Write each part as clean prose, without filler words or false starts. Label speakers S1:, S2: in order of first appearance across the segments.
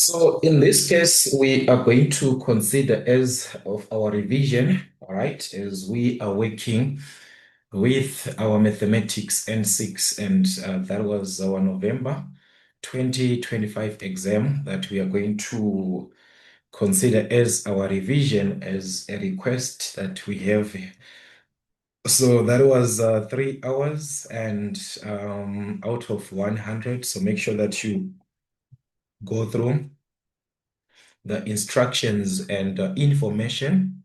S1: So in this case, we are going to consider as of our revision, all right, as we are working with our mathematics N6, and that was our November 2025 exam that we are going to consider as our revision as a request that we have. So that was 3 hours and out of 100. So make sure that you go through the instructions and information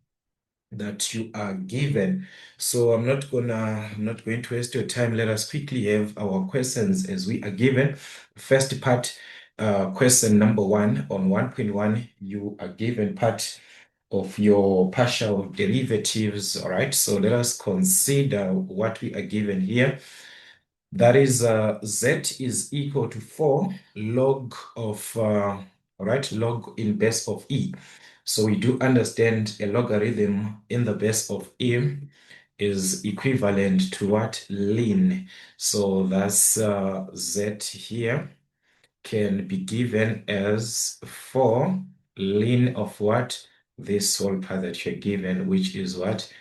S1: that you are given. So I'm not going to waste your time. Let us quickly have our questions as we are given. First part, question number 1 on 1.1, you are given part of your partial derivatives. All right. So let us consider what we are given here. That is z is equal to 4 log of, all right, log in base of e. So we do understand a logarithm in the base of e is equivalent to what? Ln. So that's z here can be given as 4 ln of what? This whole part that you're given, which is what?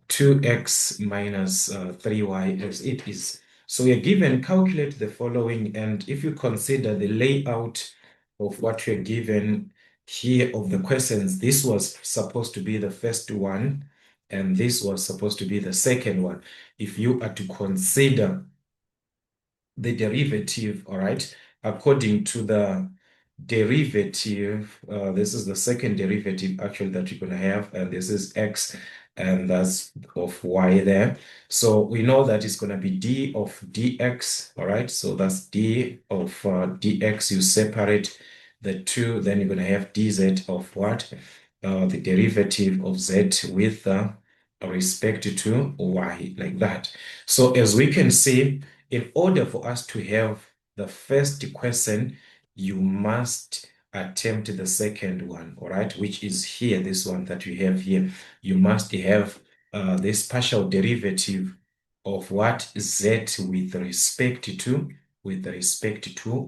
S1: 2x minus 3y as it is. So we are given, calculate the following, and if you consider the layout of what you're given here of the questions, this was supposed to be the first one, and this was supposed to be the second one. If you are to consider the derivative, all right, according to the derivative, this is the second derivative actually that you're going to have, and this is x, and that's of y there. So we know that it's going to be d of dx, all right? So that's d of dx. You separate the two, then you're going to have dz of what? The derivative of z with respect to y, like that. So as we can see, in order for us to have the first question, you must attempt the second one, all right, which is here, this one that we have here. You must have this partial derivative of what? Z with respect to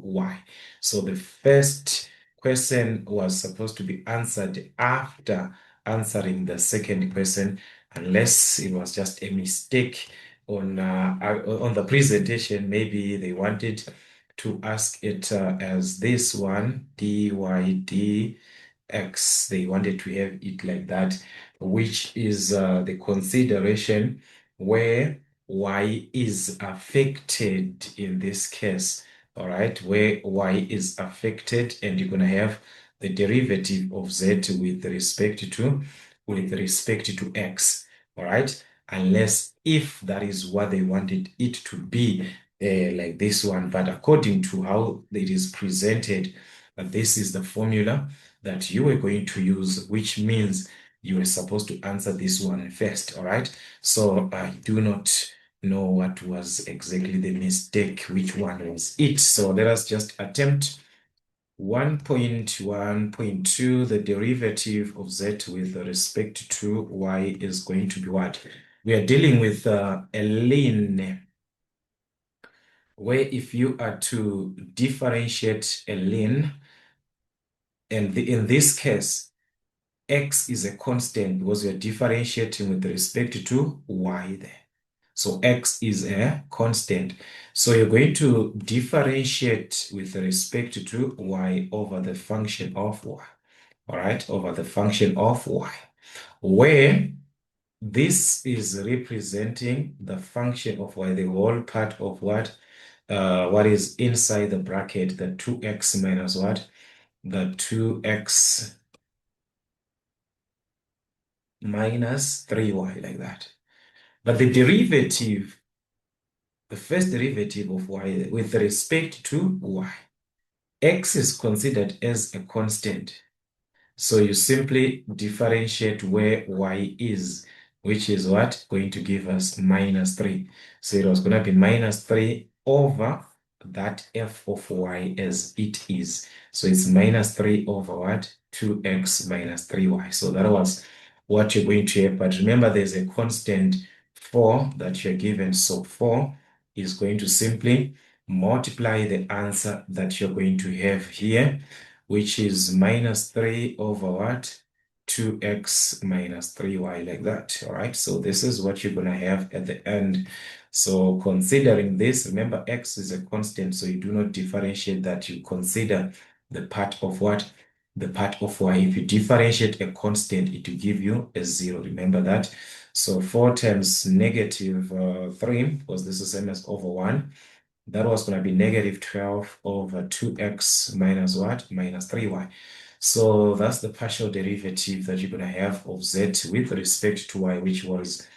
S1: y. So the first question was supposed to be answered after answering the second question, unless it was just a mistake on the presentation. Maybe they wanted to ask it as this one, dy dx. They wanted to have it like that, which is the consideration where y is affected in this case. All right, where y is affected, and you're going to have the derivative of z with respect to x. All right, unless if that is what they wanted it to be, like this one. But according to how it is presented, this is the formula that you are going to use, which means you are supposed to answer this one first. All right, so I do not know what was exactly the mistake, which one was it. So let us just attempt 1.1.2, the derivative of z with respect to y is going to be what? We are dealing with a ln, where if you are to differentiate a ln, and in this case, x is a constant because you're differentiating with respect to y there. So x is a constant. So you're going to differentiate with respect to y over the function of y. All right, over the function of y, where this is representing the function of y, the whole part of what is inside the bracket, the 2x minus what? The 2x minus 3y, like that. But the derivative, the first derivative of y with respect to y, x is considered as a constant. So you simply differentiate where y is, which is what? Going to give us minus 3. So it was going to be minus 3 over that f of y as it is. So it's minus 3 over what? 2x minus 3y. So that was what you're going to have. But remember, there's a constant 4 that you're given. So 4 is going to simply multiply the answer that you're going to have here which is minus 3 over what? 2x minus 3y, like that. All right. So this is what you're going to have at the end. So considering this, remember x is a constant, so you do not differentiate that. You consider the part of what? The part of y. If you differentiate a constant, it will give you a 0. Remember that. So 4 times negative 3, because this is the same as over 1. That was going to be negative 12 over 2x minus what? Minus 3y. So that's the partial derivative that you're going to have of z with respect to y, which was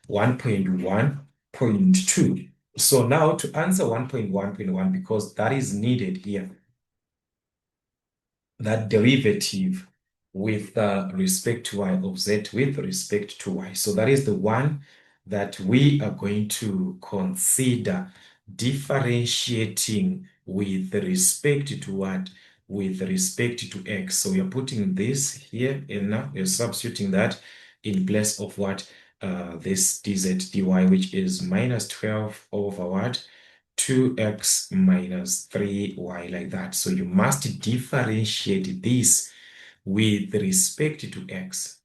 S1: 1.1.2. So now to answer 1.1.1, because that is needed here, that derivative with respect to y of z with respect to y. So that is the one that we are going to consider differentiating with respect to what? With respect to x. So we are putting this here and now we're substituting that in place of what? This dz dy, which is minus 12 over what? 2x minus 3y, like that. So you must differentiate this with respect to x,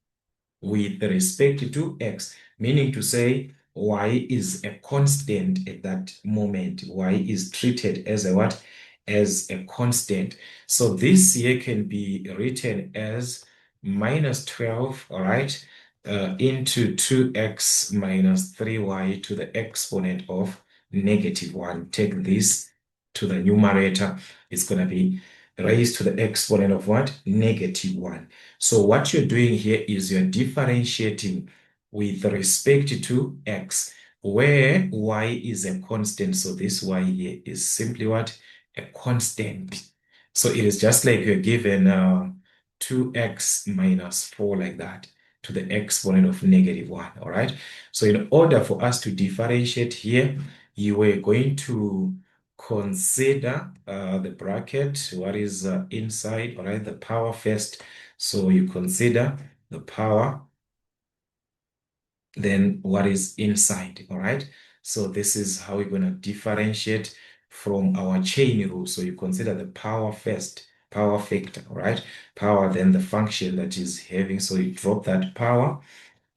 S1: with respect to x, meaning to say y is a constant at that moment. Y is treated as a what? As a constant. So this here can be written as minus 12, all right, into 2x minus 3y to the exponent of negative 1. Take this to the numerator. It's going to be raised to the exponent of what? Negative 1. So what you're doing here is you're differentiating with respect to x, where y is a constant. So this y here is simply what? A constant. So it is just like you're given 2x minus 4, like that, to the exponent of negative 1. All right. So in order for us to differentiate here, you were going to consider the bracket, what is inside, all right, the power first. So you consider the power, then what is inside, all right? So this is how we're going to differentiate from our chain rule. So you consider the power first, power factor, all right? Power, then the function that is having. So you drop that power.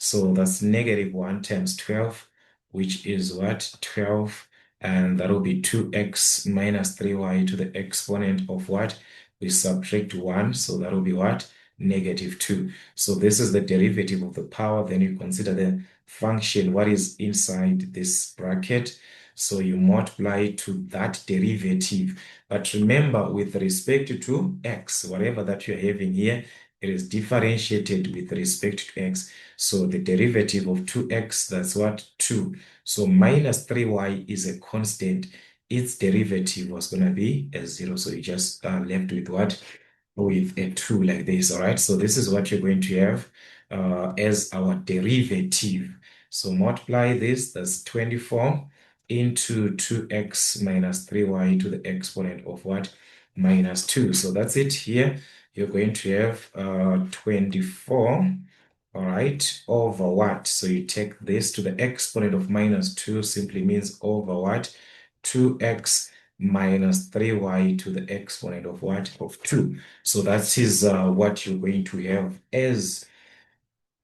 S1: So that's negative 1 times 12, which is what? 12. And that will be 2x minus 3y to the exponent of what? We subtract 1. So that will be what? Negative 2. So this is the derivative of the power. Then you consider the function, what is inside this bracket. So you multiply to that derivative. But remember, with respect to x, whatever that you're having here, it is differentiated with respect to x. So the derivative of 2x, that's what? 2. So minus 3y is a constant. Its derivative was going to be a 0. So you just left with what? With a 2, like this. All right. So this is what you're going to have as our derivative. So multiply this, that's 24 into 2x minus 3y to the exponent of what? Minus 2. So that's it here. You're going to have 24, all right, over what? So you take this to the exponent of minus 2, simply means over what? 2x minus 3y to the exponent of what? Of 2. So that is what you're going to have as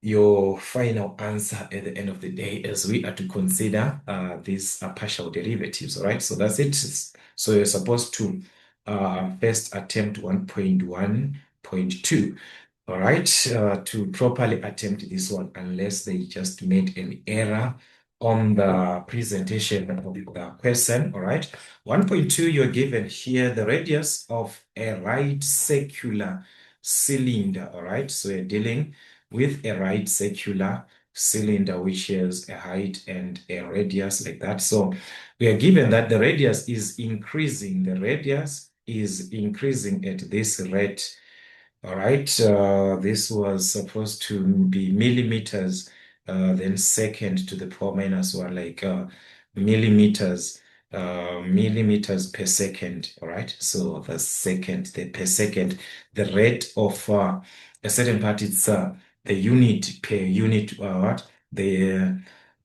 S1: your final answer at the end of the day, as we are to consider these partial derivatives. All right, so that's it. So you're supposed to first attempt 1.1.2. All right, to properly attempt this one, unless they just made an error on the presentation of the question. All right, 1.2, you're given here the radius of a right circular cylinder. All right, so you're dealing with a right circular cylinder which has a height and a radius, like that. So we are given that the radius is increasing. The radius is increasing at this rate. All right, this was supposed to be millimeters, then second to the power minus 1, like millimeters, millimeters per second. All right, so the second, the per second, the rate of a certain part, it's the unit per unit, what? The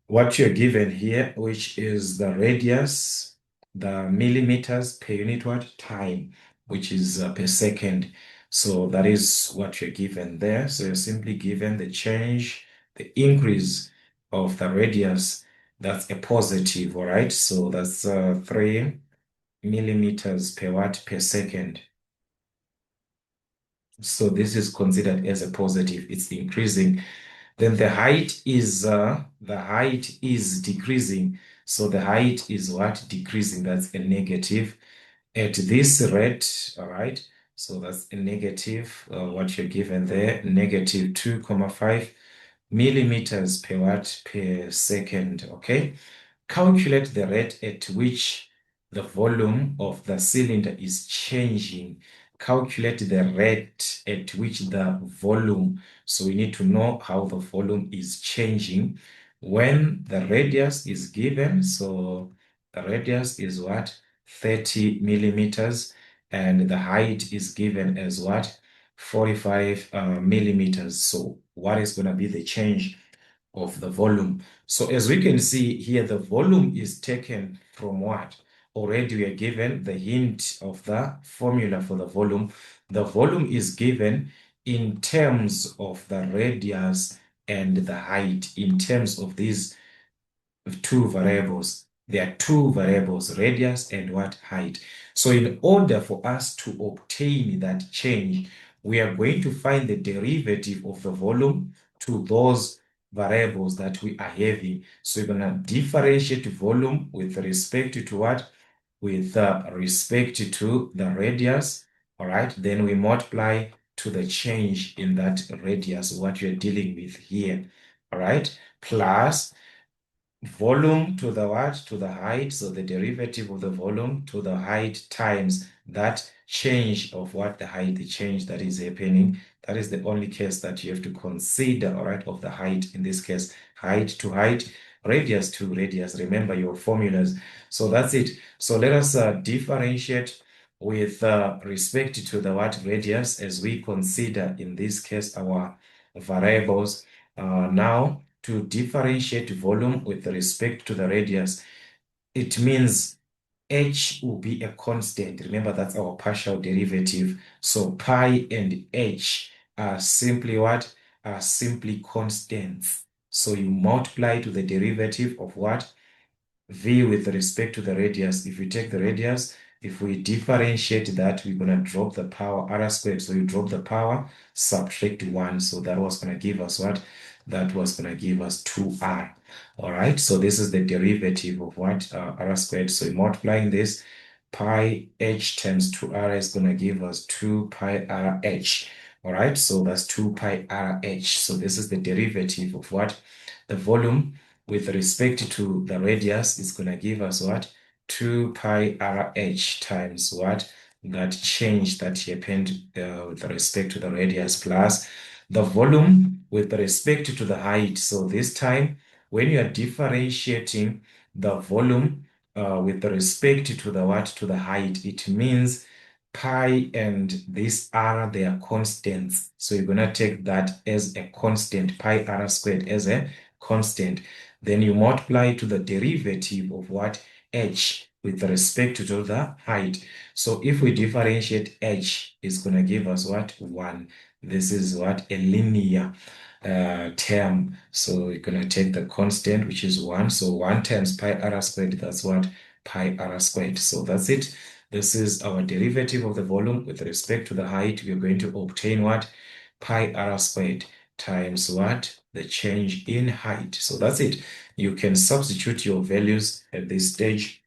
S1: what you're given here, which is the radius, the millimeters per unit what? Time, which is per second. So that is what you're given there. So you're simply given the change, the increase of the radius. That's a positive, all right? So that's 3 millimeters per watt per second. So this is considered as a positive. It's increasing. Then the height is decreasing. So the height is what? Decreasing. That's a negative. At this rate, all right. So that's a negative. What you're given there, negative 2.5 millimeters per watt per second. Okay. Calculate the rate at which the volume of the cylinder is changing. Calculate the rate at which the volume, so we need to know how the volume is changing when the radius is given. So the radius is what? 30 millimeters, and the height is given as what? 45 millimeters. So what is going to be the change of the volume? So as we can see here, the volume is taken from what? Already we are given the hint of the formula for the volume. The volume is given in terms of the radius and the height, in terms of these two variables. There are two variables, radius and what? Height. So in order for us to obtain that change, we are going to find the derivative of the volume to those variables that we are having. So we're going to differentiate volume with respect to what? With respect to the radius. All right. Then we multiply to the change in that radius, what you're dealing with here. All right. Plus volume to the what? To the height. So the derivative of the volume to the height times that change of what? The height, the change that is happening. That is the only case that you have to consider, all right, of the height. In this case, height to height, radius to radius. Remember your formulas. So that's it. So let us differentiate with respect to the what? Radius, as we consider in this case our variables. Now, to differentiate volume with respect to the radius, it means h will be a constant. Remember, that's our partial derivative. So pi and h are simply what? Are simply constants. So you multiply to the derivative of what? V with respect to the radius. If we take the radius, if we differentiate that, we're going to drop the power r squared. So you drop the power, subtract 1. So that was going to give us what? That was going to give us 2r. All right. So this is the derivative of what? R squared. So multiplying this, pi h times 2r is going to give us 2 pi r h. All right. So that's 2 pi r h. So this is the derivative of what? The volume with respect to the radius is going to give us what? 2 pi rh times what? That change that happened with respect to the radius plus the volume with respect to the height. So this time, when you are differentiating the volume with respect to the what? To the height, it means pi and this r, they are constants. So you're going to take that as a constant, pi r squared as a constant. Then you multiply to the derivative of what? H with respect to the height. So if we differentiate h, it's going to give us what? 1. This is what? A linear term. So we're going to take the constant, which is 1. So 1 times pi r squared, that's what? Pi r squared. So that's it. This is our derivative of the volume with respect to the height. We're going to obtain what? Pi r squared times what? The change in height. So that's it. You can substitute your values at this stage.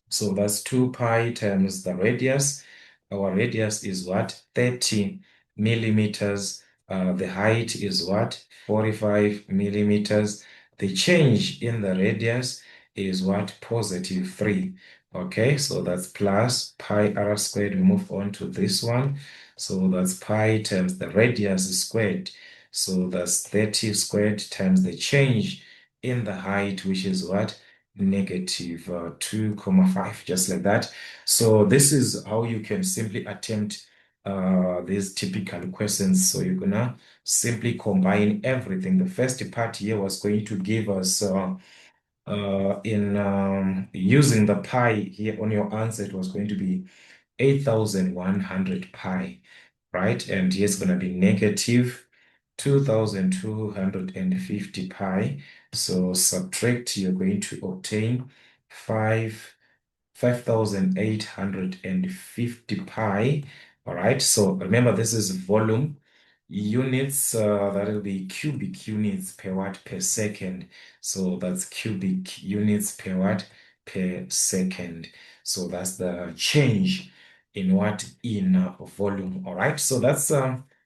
S1: So that's 2 pi times the radius. Our radius is what? 30 millimeters. The height is what? 45 millimeters. The change in the radius is what? Positive 3. Okay, so that's plus pi r squared. We move on to this one. So that's pi times the radius squared. So that's 30 squared times the change in the height, which is what? Negative 2.5, just like that. So this is how you can simply attempt these typical questions. So you're gonna simply combine everything. The first part here was going to give us in using the pi here on your answer, it was going to be 8,100 pi. right? And here's going to be negative 2250 pi. So subtract, you're going to obtain 5,850 pi. All right. So remember, this is volume units. That will be cubic units per watt per second. So that's cubic units per watt per second. So that's the change in what in volume. All right. So that's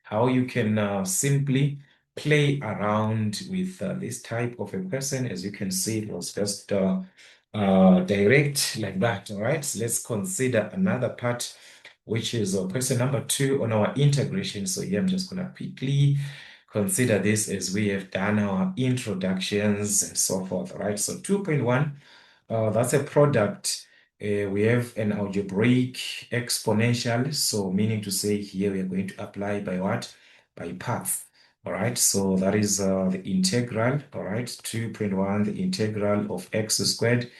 S1: how you can simply play around with this type of a person. As you can see, it was just direct like that. All right, so let's consider another part, which is question number 2 on our integration. So here I'm just going to quickly consider this as we have done our introductions and so forth. All right, so 2.1, that's a product. We have an algebraic exponential. So meaning to say here we are going to apply by what? By parts. All right, so that is the integral. All right, 2.1, the integral of x squared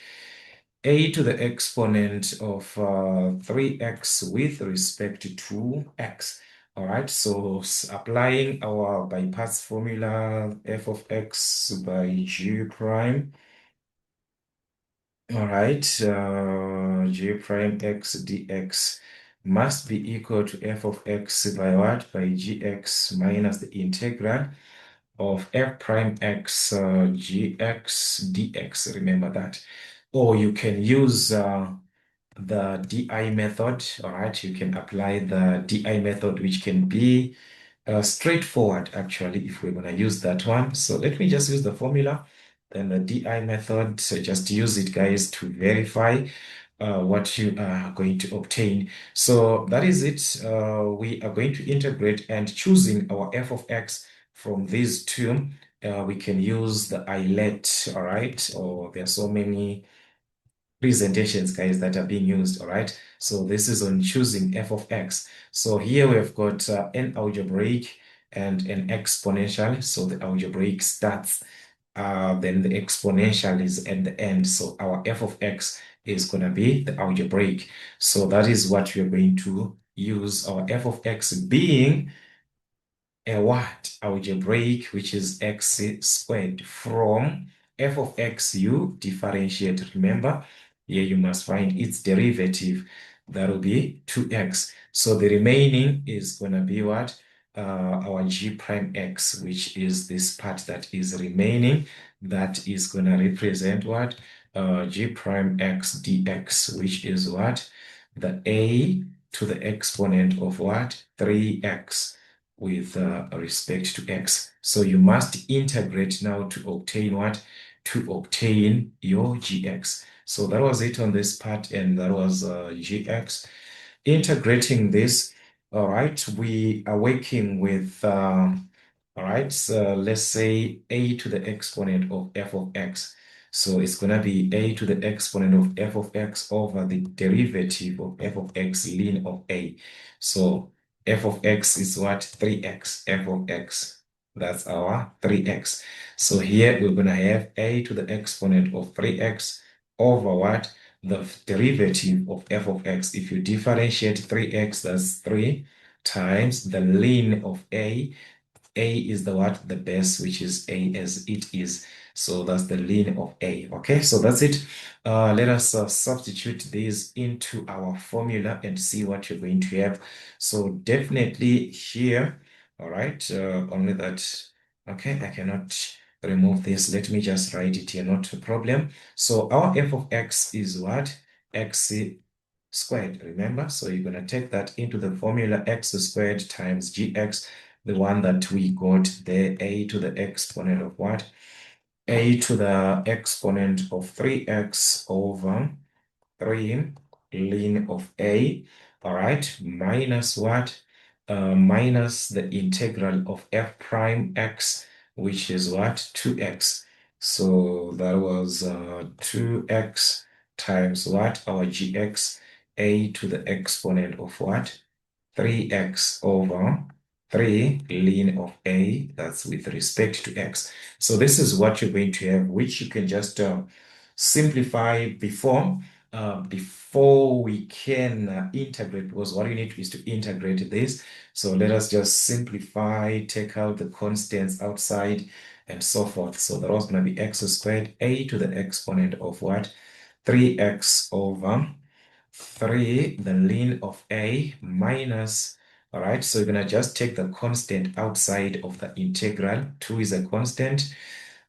S1: a to the exponent of 3x with respect to x. All right, so applying our by parts formula, f of x by g prime. All right, g prime x dx must be equal to f of x by what? By gx minus the integral of f prime x gx dx. Remember that. Or you can use the DI method. All right, you can apply the DI method, which can be straightforward actually if we're going to use that one. So let me just use the formula, then the DI method. So just use it, guys, to verify what you are going to obtain. So that is it. We are going to integrate and choosing our f of x from these two. We can use the islet, all right? Or there are so many presentations, guys, that are being used, all right? So this is on choosing f of x. So here we've got an algebraic and an exponential. So the algebraic starts, then the exponential is at the end. So our f of x is going to be the algebraic. So that is what we're going to use, our f of x being a what? Algebraic, which is x squared. From f of x, you differentiate. Remember, here you must find its derivative. That will be 2x. So the remaining is going to be what? Our g prime x, which is this part that is remaining. That is going to represent what? G prime x dx, which is what? The a to the exponent of what? 3x with respect to x. So you must integrate now to obtain what? To obtain your gx. So that was it on this part, and that was gx. Integrating this, all right, we are working with, all right, so let's say a to the exponent of f of x. So it's going to be a to the exponent of f of x over the derivative of f of x ln of a. So f of x is what? 3x, f of x. That's our 3x. So here we're going to have a to the exponent of 3x over what? The derivative of f of x. If you differentiate 3x, that's 3 times the ln of a. A is the what? The base, which is A as it is. So that's the ln of A. Okay, so that's it. Let us substitute these into our formula and see what you're going to have. So definitely here, all right, only that, okay, I cannot remove this. Let me just write it here, not a problem. So our f of x is what? X squared, remember? So you're going to take that into the formula x squared times gx, the one that we got there, a to the exponent of what? A to the exponent of 3x over 3 ln of a, all right, minus what? Minus the integral of f prime x, which is what? 2x. So that was 2x times what? Our gx, a to the exponent of what? 3x over 3 ln of a, that's with respect to x. So this is what you're going to have, which you can just simplify before. before we can integrate, because what you need is to integrate this. So let us just simplify, take out the constants outside and so forth. So that was going to be x squared, a to the exponent of what? 3x over 3, the ln of a minus, all right, so you're going to just take the constant outside of the integral. 2 is a constant.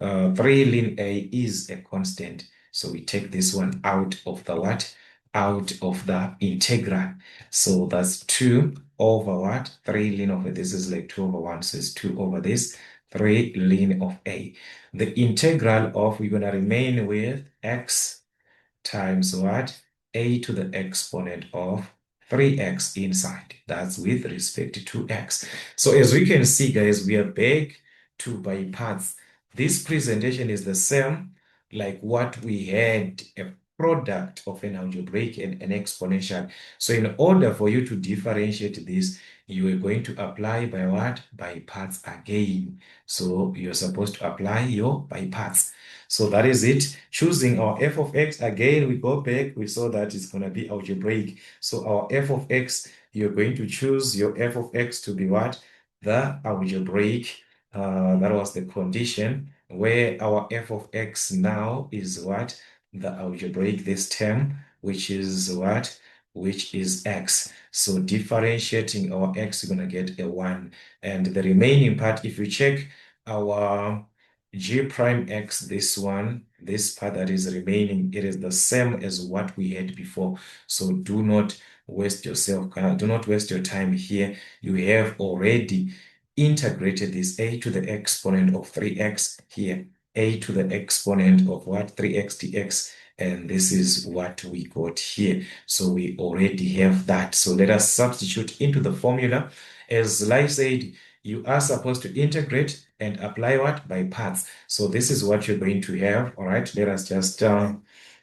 S1: 3 ln a is a constant. So we take this one out of the what? Out of the integral. So that's 2 over what? 3 ln of a. This is like 2 over 1. So it's 2 over this. 3 ln of a. The integral of, we're going to remain with x times what? A to the exponent of 3x inside. That's with respect to x. So as we can see, guys, we are back to by parts. This presentation is the same like what we had, a product of an algebraic and an exponential. So in order for you to differentiate this, you are going to apply by what? By parts again. So you're supposed to apply your by parts. So that is it. Choosing our f of x, again, we go back, we saw that it's going to be algebraic. So our f of x, you're going to choose your f of x to be what? The algebraic. That was the condition where our f of x now is what? The algebraic, this term, which is what? Which is x. So differentiating our x, you're going to get a 1. And the remaining part, if you check our g prime x, this one, this part that is remaining, it is the same as what we had before. So do not waste yourself, do not waste your time here. You have already integrated this a to the exponent of 3x here, a to the exponent of what? 3x dx. And this is what we got here. So we already have that. So let us substitute into the formula. As Lai said, you are supposed to integrate and apply what? By parts. So this is what you're going to have. All right, let us just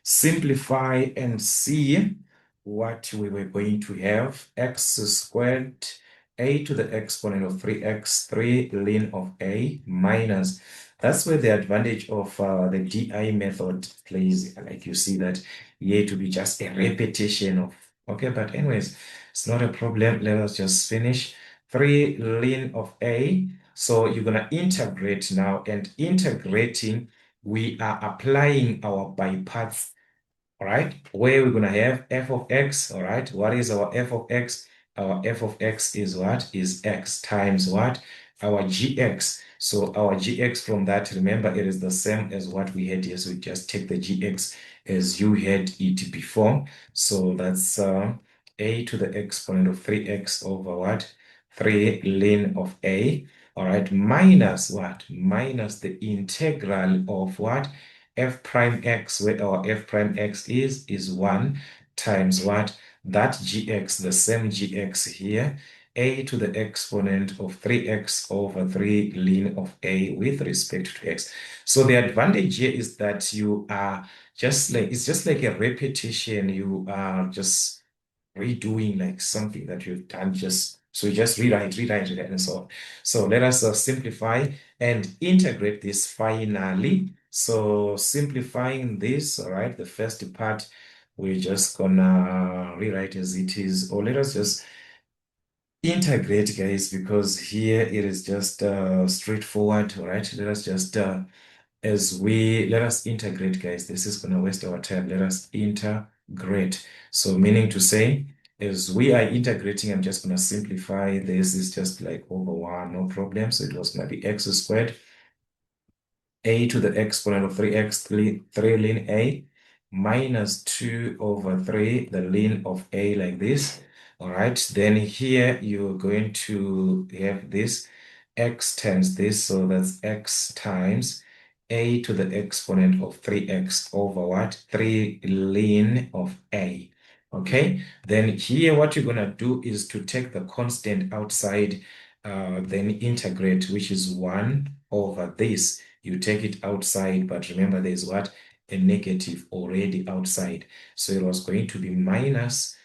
S1: simplify and see what we were going to have. X squared, a to the exponent of 3x, 3 ln of a minus. That's where the advantage of the DI method plays. Like you see that here to be just a repetition of, okay, but anyways, it's not a problem. Let us just finish. 3 ln of a. So you're going to integrate now, and integrating, we are applying our by parts, all right, where we're going to have f of x, all right. What is our f of x? Our f of x is what? Is x times what? Our gx. So our gx from that, remember, it is the same as what we had here. So we just take the gx as you had it before. So that's a to the exponent of 3x over what? 3 ln of a, all right, minus what? Minus the integral of what? F prime x, where our f prime x is 1 times what? That gx, the same gx here, a to the exponent of 3x over 3 ln of a with respect to x. So the advantage here is that you are just like, it's just like a repetition. You are just redoing like something that you've done, just so you just rewrite, and so on. So let us simplify and integrate this finally. So simplifying this, all right, the first part, we're just gonna rewrite as it is, or let us just integrate, guys, because here it is just straightforward. All right, let us just let us integrate, guys. This is going to waste our time. Let us integrate. So meaning to say, as we are integrating, I'm just going to simplify this. Is just like over 1, no problem. So it was going to be x squared, a to the exponent of 3x, 3 ln a, minus 2 over 3, the ln of a, like this. All right, then here you're going to have this x times this, so that's x times a to the exponent of 3x over what? 3 ln of a. Okay, then here what you're going to do is to take the constant outside, then integrate, which is 1 over this. You take it outside, but remember there's what? A negative already outside. So it was going to be minus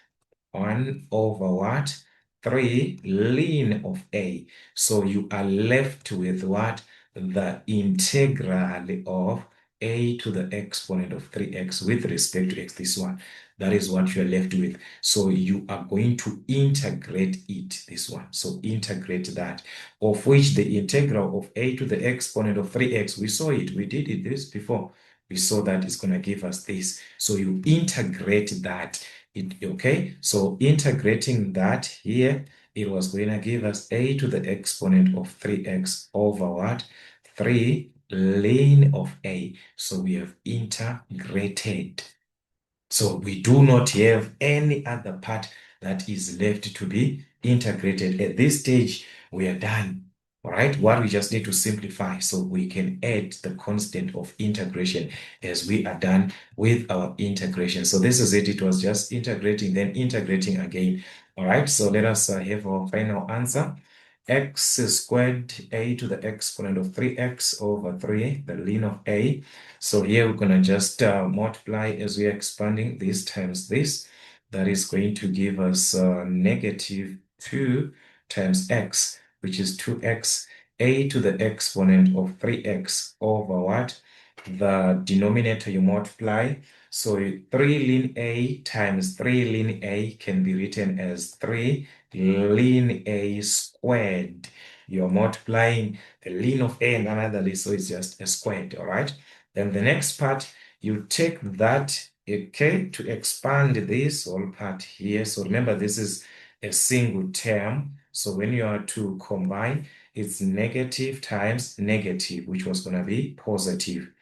S1: 1 over what? 3 ln of a. So you are left with what? The integral of a to the exponent of 3x with respect to x, this one. That is what you're left with. So you are going to integrate it, this one. So integrate that, of which the integral of a to the exponent of 3x, we saw it, we did it this before. We saw that it's going to give us this. So you integrate that. Okay, so integrating that here, it was going to give us a to the exponent of 3x over what? 3 ln of a. So we have integrated. So we do not have any other part that is left to be integrated. At this stage, we are done. All right, what we just need to simplify so we can add the constant of integration as we are done with our integration. So this is it. It was just integrating, then integrating again. All right, so let us have our final answer. X squared a to the exponent of 3x over 3, the ln of a. So here we're going to just multiply as we are expanding this times this. That is going to give us negative 2 times x, which is 2x, a to the exponent of 3x over what? The denominator you multiply. So 3 ln a times 3 ln a can be written as 3 ln a squared. You're multiplying the ln of a and another ln, so it's just a squared, all right? Then the next part, you take that, okay, to expand this whole part here. So remember, this is a single term. So when you are to combine, it's negative times negative, which was going to be positive.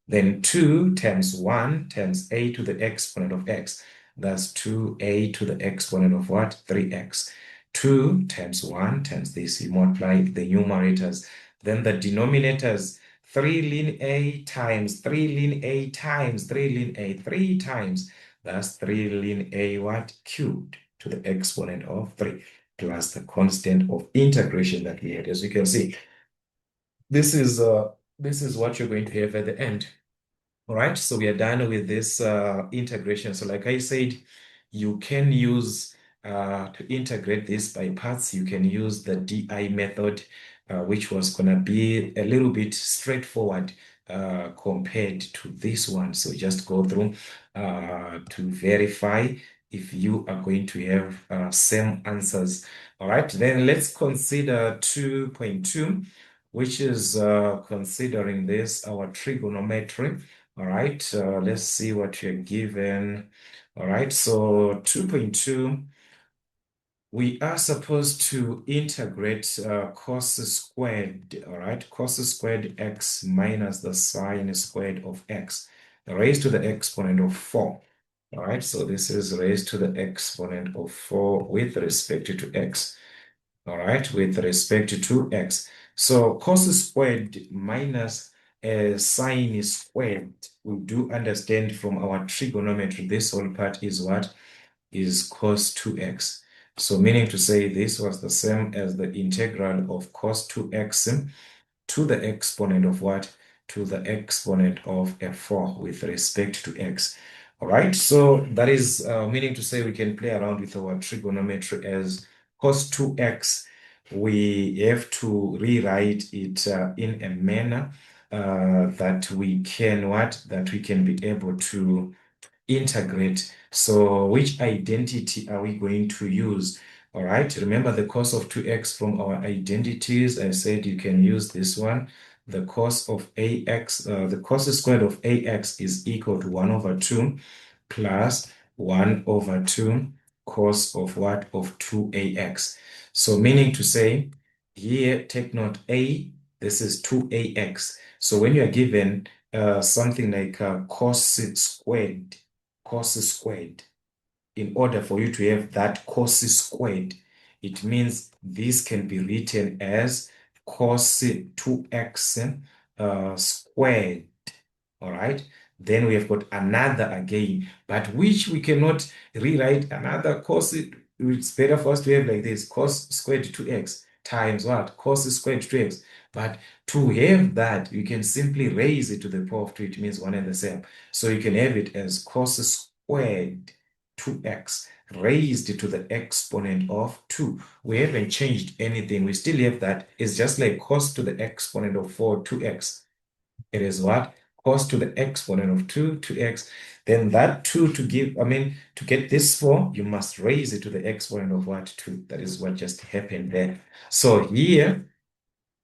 S1: Then 2 times 1 times a to the exponent of x. That's 2a to the exponent of what? 3x. 2 times 1 times this. You multiply the numerators. Then the denominators, 3 ln a times 3 ln a times 3 ln a, 3 times. That's 3 ln a what? Cubed to the exponent of 3, plus the constant of integration that we had. As you can see, this is what you're going to have at the end. All right, so we are done with this integration. So like I said, you can use to integrate this by parts, you can use the DI method, which was going to be a little bit straightforward compared to this one. So just go through to verify if you are going to have same answers. All right, then let's consider 2.2, which is considering this, our trigonometry. All right, let's see what you're given. All right, so 2.2, we are supposed to integrate cos squared, all right, cos squared x minus the sine squared of x raised to the exponent of 4. All right, so this is raised to the exponent of 4 with respect to x. All right, with respect to x. So cos squared minus sine squared, we do understand from our trigonometry, this whole part is what? Is cos 2x. So meaning to say this was the same as the integral of cos 2x to the exponent of what? To the exponent of f4 with respect to x. All right, so that is meaning to say we can play around with our trigonometry as cos 2x. We have to rewrite it in a manner that we can what? That we can be able to integrate. So which identity are we going to use? All right, remember the cos of 2x from our identities. I said you can use this one. The cos of ax, the cos squared of ax is equal to 1 over 2 plus 1 over 2 cos of what? Of 2ax. So meaning to say, here, take note a, this is 2ax. So when you are given something like cos squared, in order for you to have that cos squared, it means this can be written as cos 2x squared. All right. Then we have got another again, but which we cannot rewrite another cos. It's better for us to have like this, cos squared 2x times what? Cos squared 2x. But to have that, you can simply raise it to the power of 2. It means one and the same. So you can have it as cos squared 2x raised to the exponent of 2. We haven't changed anything. We still have that. It's just like cos to the exponent of 4, 2x. It is what? cos to the exponent of 2 to x, then that 2 to get this 4, you must raise it to the exponent of what? 2. That is what just happened there. So here,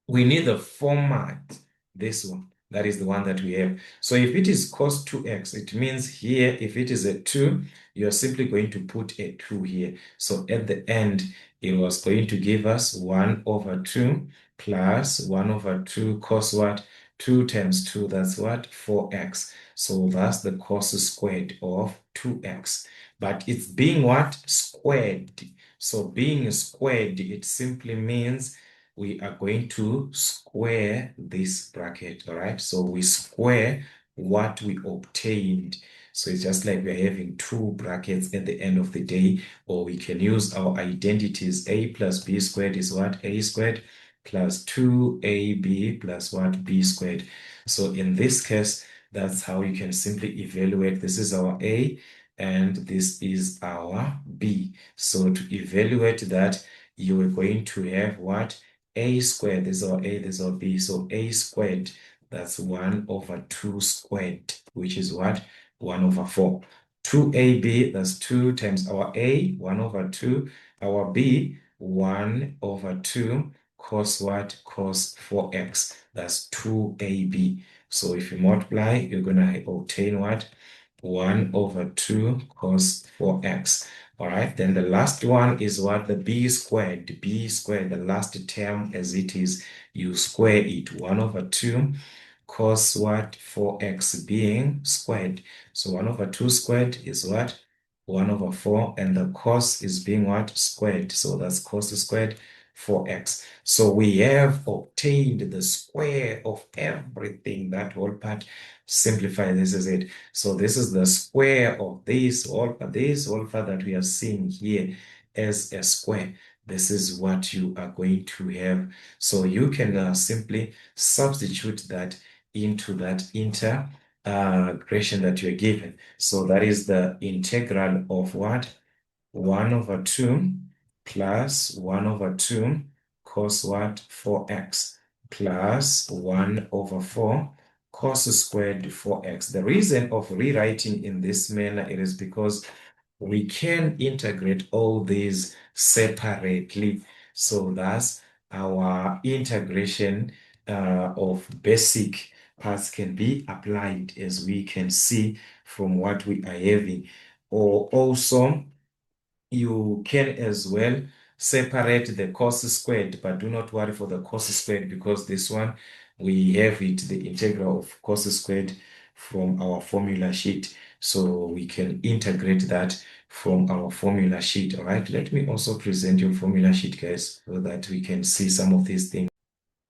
S1: we need the format, this one. That is the one that we have. So if it is cos 2x, it means here, if it is a 2, you're simply going to put a 2 here. So at the end, it was going to give us 1 over 2 plus 1 over 2 cos what? 2 times 2, that's what? 4x. So that's the cos squared of 2x. But it's being what? Squared. So being squared, it simply means we are going to square this bracket, all right? So we square what we obtained. So it's just like we're having two brackets at the end of the day, or we can use our identities. A plus b squared is what? A squared plus 2ab plus what? B squared. So in this case, that's how you can simply evaluate. This is our A, and this is our B. So to evaluate that, you are going to have what? A squared, this is our A, this is our B. So A squared, that's 1 over 2 squared, which is what? 1 over 4. 2AB, that's 2 times our A, 1 over 2. Our B, 1 over 2 cos what? Cos 4x. That's 2AB. So if you multiply, you're going to obtain what? 1 over 2 cos 4x. All right, then the last one is what? The b squared. B squared, the last term as it is, you square it. 1 over 2 cos what? 4x being squared. So 1 over 2 squared is what? 1 over 4, and the cos is being what? Squared. So that's cos squared 4x. So we have obtained the square of everything. That whole part, simplify, this is it. So this is the square of this whole part that we are seeing here as a square. This is what you are going to have. So you can simply substitute that into that integration that you're given. So that is the integral of what? 1 over 2 plus 1 over 2 cos what? 4x plus 1 over 4 cos squared 4x. The reason of rewriting in this manner, it is because we can integrate all these separately. So that's our integration of basic parts can be applied, as we can see from what we are having. Or also, you can as well separate the cos squared, but do not worry for the cos squared, because this one, we have it, the integral of cos squared, from our formula sheet. So we can integrate that from our formula sheet. All right, let me also present your formula sheet, guys, so that we can see some of these things.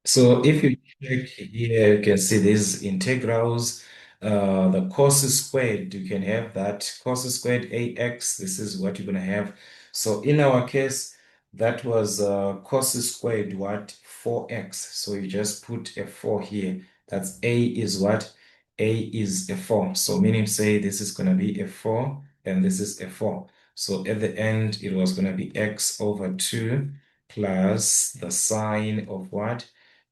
S1: So if you check here, you can see these integrals. The cos squared, you can have that cos squared ax. This is what you're going to have. So in our case, that was cos squared what? 4x. So you just put a 4 here. That's a is what? A is a 4. So meaning, say this is going to be a 4 and this is a 4. So at the end, it was going to be x over 2 plus the sine of what?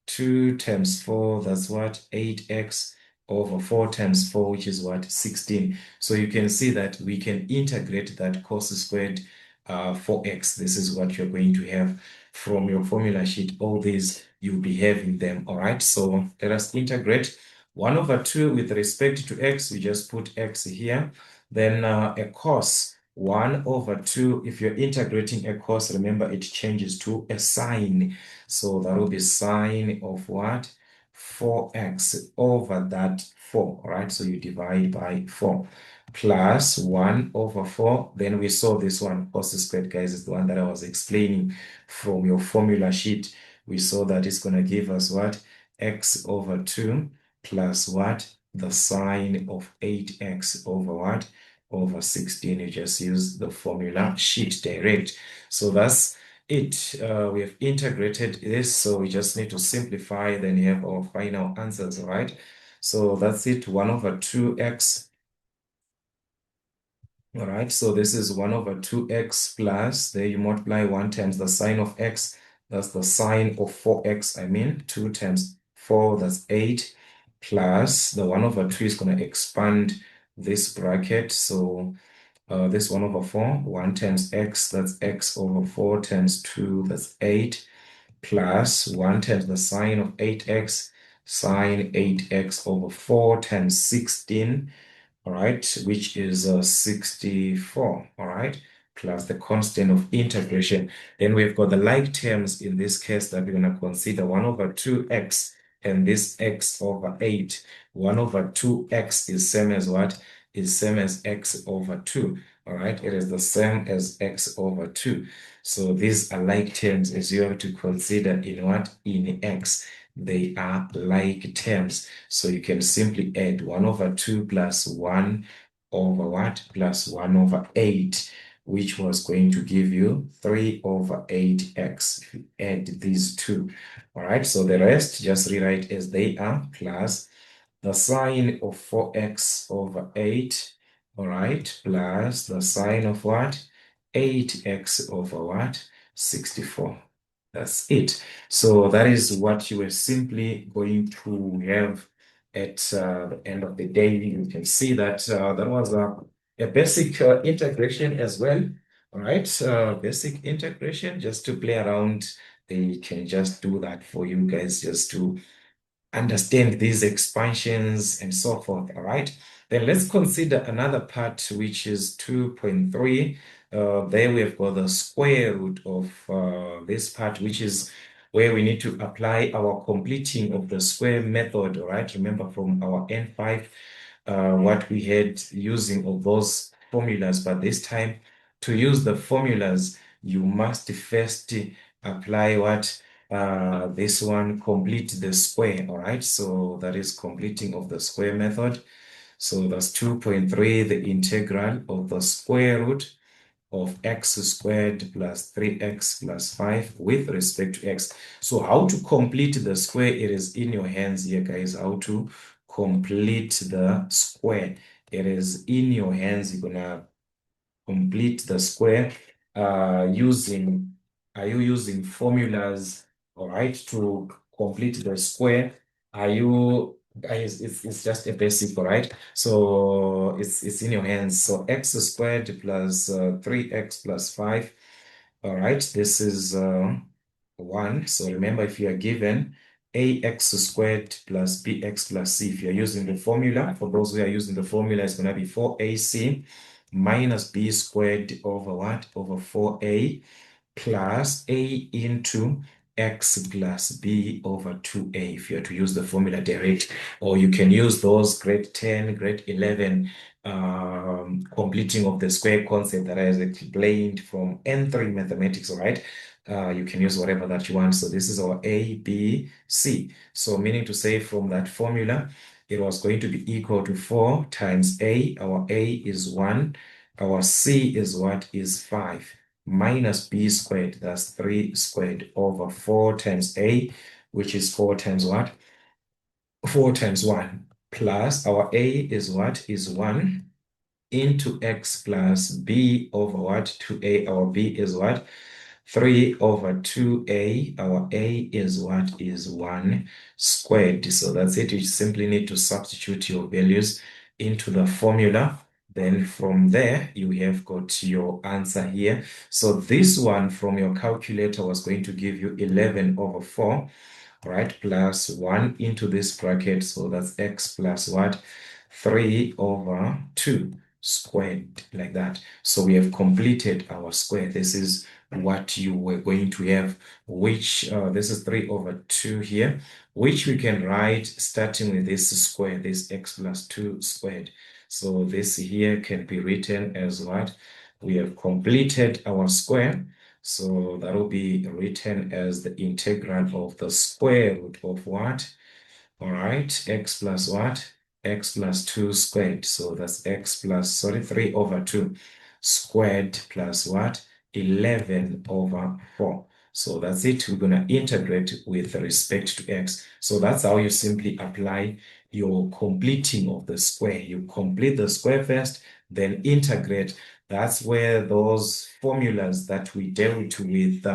S1: 2 times 4, that's what? 8x over 4 times 4, which is what? 16. So you can see that we can integrate that cos squared 4x. This is what you're going to have from your formula sheet. All these, you'll be having them, all right? So let us integrate. 1 over 2 with respect to x, we just put x here. Then a cos 1 over 2, if you're integrating a cos, remember it changes to a sine. So that will be sine of what? 4x over that 4, all right? So you divide by 4 plus 1 over 4. Then we saw this one, cos squared, guys, is the one that I was explaining from your formula sheet. We saw that it's going to give us what? X over 2 plus what? The sine of 8x over what? Over 16. You just use the formula sheet direct. So that's it. We have integrated this, so we just need to simplify, then you have our final answers, all right? So that's it, 1 over 2x. All right, so this is 1 over 2x plus, there you multiply 1 times the sine of x, that's the sine of 4x, I mean, 2 times 4, that's 8, plus the 1 over 2 is going to expand this bracket. So this 1 over 4, 1 times x, that's x over 4 times 2, that's 8, plus 1 times the sine of 8x, sine 8x over 4 times 16, all right, which is 64, all right, plus the constant of integration. Then we've got the like terms in this case that we're going to consider 1 over 2x and this x over 8. 1 over 2x is same as what? Is same as x over 2. All right, it is the same as x over 2. So these are like terms as you have to consider in what? In x. They are like terms. So you can simply add 1 over 2 plus 1 over what? Plus 1 over 8, which was going to give you 3 over 8x. If you add these two. All right, so the rest just rewrite as they are, plus the sine of 4x over 8, all right, plus the sine of what? 8x over what? 64. That's it. So that is what you are simply going to have at the end of the day. You can see that that was a basic integration as well. All right, basic integration just to play around. They can just do that for you guys just to understand these expansions and so forth, all right? Then let's consider another part, which is 2.3. There we have got the square root of this part, which is where we need to apply our completing of the square method, all right? Remember from our N5, what we had using of those formulas, but this time to use the formulas, you must first apply what? This one, complete the square, all right? So that is completing of the square method. So that's 2.3, the integral of the square root of x squared plus 3x plus 5 with respect to x. So how to complete the square? It is in your hands here, guys. How to complete the square? It is in your hands. You're gonna complete the square using, are you using formulas, all right, to complete the square? Are you, it's just a basic, all right? So it's in your hands. So x squared plus 3x plus 5, all right, this is 1. So remember, if you are given ax squared plus bx plus c, if you're using the formula, for those who are using the formula, it's going to be 4ac minus b squared over what? Over 4a plus a into x plus b over 2a, if you are to use the formula direct, or you can use those grade 10, grade 11 completing of the square concept that I have explained from N3 mathematics, all right? You can use whatever that you want. So this is our A, B, C. So meaning to say from that formula, it was going to be equal to 4 times A. Our A is 1. Our C is what? Is 5 minus b squared, that's 3 squared over 4 times a, which is 4 times what? 4 times 1 plus our a is what? Is 1 into x plus b over what? 2a. Our b is what? 3 over 2a. Our a is what? Is 1 squared. So that's it. You simply need to substitute your values into the formula. Then from there, you have got your answer here. So this one from your calculator was going to give you 11 over 4, right? Plus 1 into this bracket. So that's x plus what? 3 over 2 squared, like that. So we have completed our square. This is what you were going to have, which this is 3 over 2 here, which we can write starting with this square, this x plus 2 squared. So this here can be written as what? We have completed our square. So that will be written as the integral of the square root of what? All right, x plus what? X plus 2 squared. So that's x plus, sorry, 3 over 2 squared plus what? 11 over 4. So that's it. We're going to integrate with respect to x. So that's how you simply apply your completing of the square. You complete the square first, then integrate. That's where those formulas that we dealt with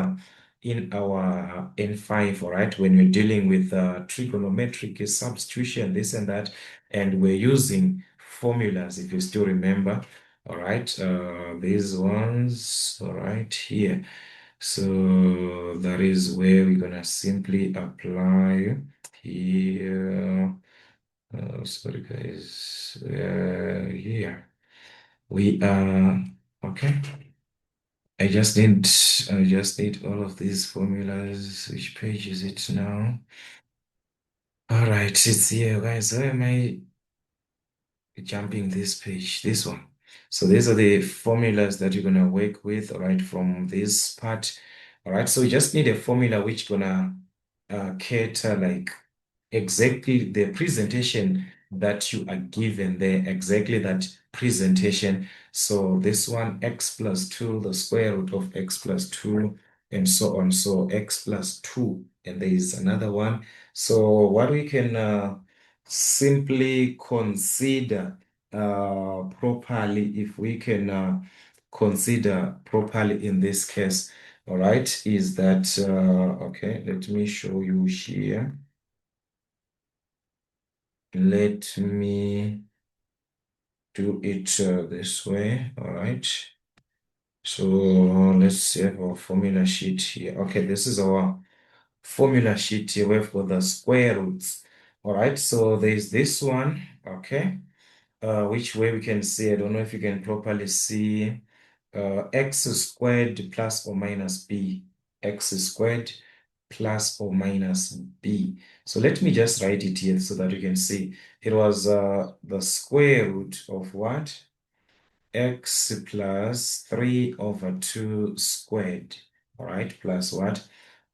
S1: in our N5, all right, when we're dealing with trigonometric substitution, this and that, and we're using formulas, if you still remember, all right, these ones, all right, here. So that is where we're gonna simply apply here. Sorry, guys. Here we are. Okay. I just need all of these formulas. Which page is it now? All right, it's here, guys. Why am I jumping this page? This one. So these are the formulas that you're gonna work with, all right, from this part. All right, so you just need a formula which gonna cater like exactly the presentation that you are given there, exactly that presentation. So this one, x plus 2, the square root of x plus 2, and so on. So x plus 2, and there is another one. So what we can simply consider properly, if we can consider properly in this case, all right, is that, okay, let me show you here. Let me do it this way, all right? So let's have our formula sheet here. Okay, this is our formula sheet here. We've got the square roots, all right? So there's this one, okay? Which way we can see, I don't know if you can properly see x squared plus or minus b, x squared plus or minus b. So let me just write it here so that you can see. It was the square root of what? X plus 3 over 2 squared, all right, plus what?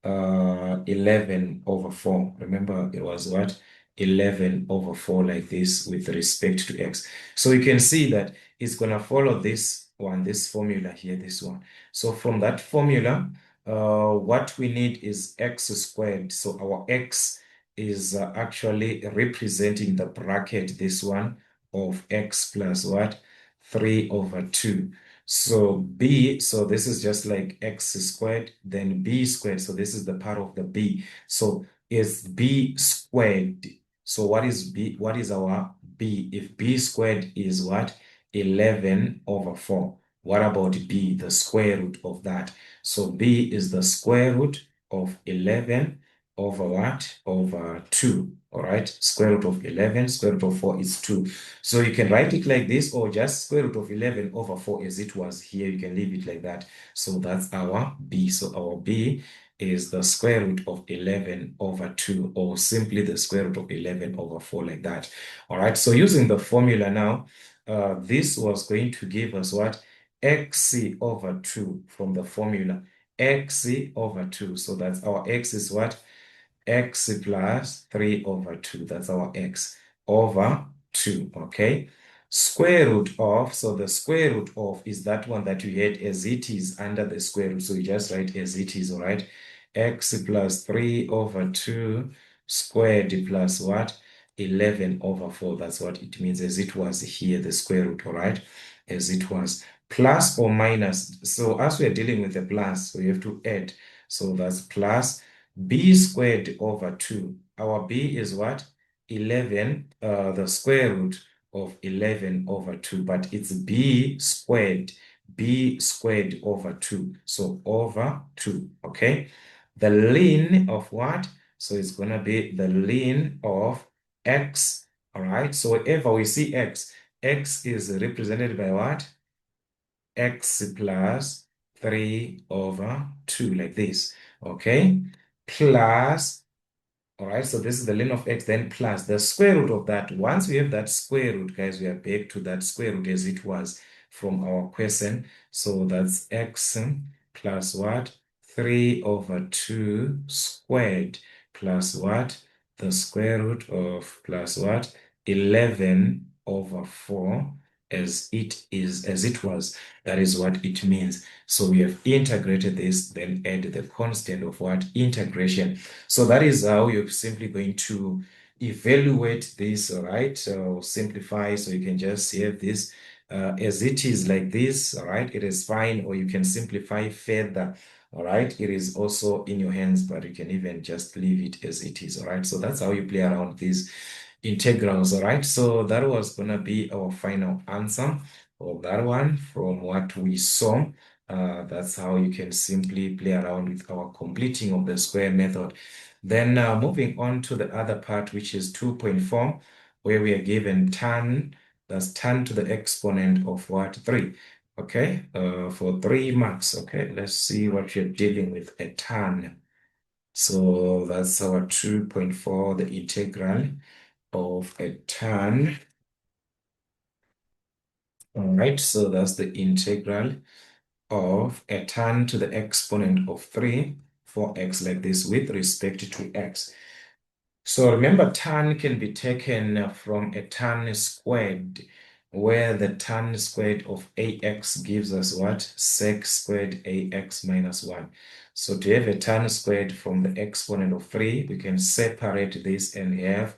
S1: 11 over 4. Remember, it was what? 11 over 4 like this with respect to x. So you can see that it's going to follow this one, this formula here, this one. So from that formula, what we need is x squared. So our x is actually representing the bracket, this one, of x plus what? 3 over 2. So b, so this is just like x squared, then b squared. So this is the part of the b. So is b squared. So what is b? What is our b? If b squared is what? 11 over 4. What about b? The square root of that. So b is the square root of 11 over what? Over 2. All right. Square root of 11, square root of 4 is 2. So you can write it like this, or just square root of 11 over 4 as it was here. You can leave it like that. So that's our b. So our b is the square root of 11 over 2, or simply the square root of 11 over 4 like that. All right. So using the formula now, this was going to give us what? X over 2 from the formula. X over 2. So that's our x is what? X plus 3 over 2. That's our x over 2, okay? Square root of, so the square root of is that one that you had as it is under the square root. So you just write as it is, all right? X plus 3 over 2 squared plus what? 11 over 4. That's what it means as it was here, the square root, all right? As it was. Plus or minus. So as we're dealing with the plus, so you have to add. So that's plus b squared over 2. Our b is what? 11, the square root of 11 over 2, but it's b squared over 2. So over 2, okay? The ln of what? So it's going to be the ln of x, all right? So whenever we see x, x is represented by what? X plus 3 over 2, like this, okay? Plus, all right, so this is the ln of x, then plus the square root of that. Once we have that square root, guys, we are back to that square root as it was from our question. So that's x plus what? 3 over 2 squared plus what? The square root of plus what? 11 over 4 as it is, as it was. That is what it means. So we have integrated this, then add the constant of what? Integration. So that is how you're simply going to evaluate this, all right? Or simplify, so you can just have this as it is like this, all right? It is fine, or you can simplify further All right, it is also in your hands, but you can even just leave it as it is. All right, so that's how you play around these integrals. All right, so that was gonna be our final answer of that one from what we saw. That's how you can simply play around with our completing of the square method. Then moving on to the other part, which is 2.4, where we are given tan, that's tan to the exponent of what? 3. Okay, for 3 marks. Okay, let's see what you're dealing with, a tan. So that's our 2.4, the integral of a tan. All right, so that's the integral of a tan to the exponent of 3 for x, like this, with respect to x. So remember, tan can be taken from a tan squared, where the tan squared of ax gives us what? Sec squared ax minus 1. So to have a tan squared from the exponent of 3, we can separate this and have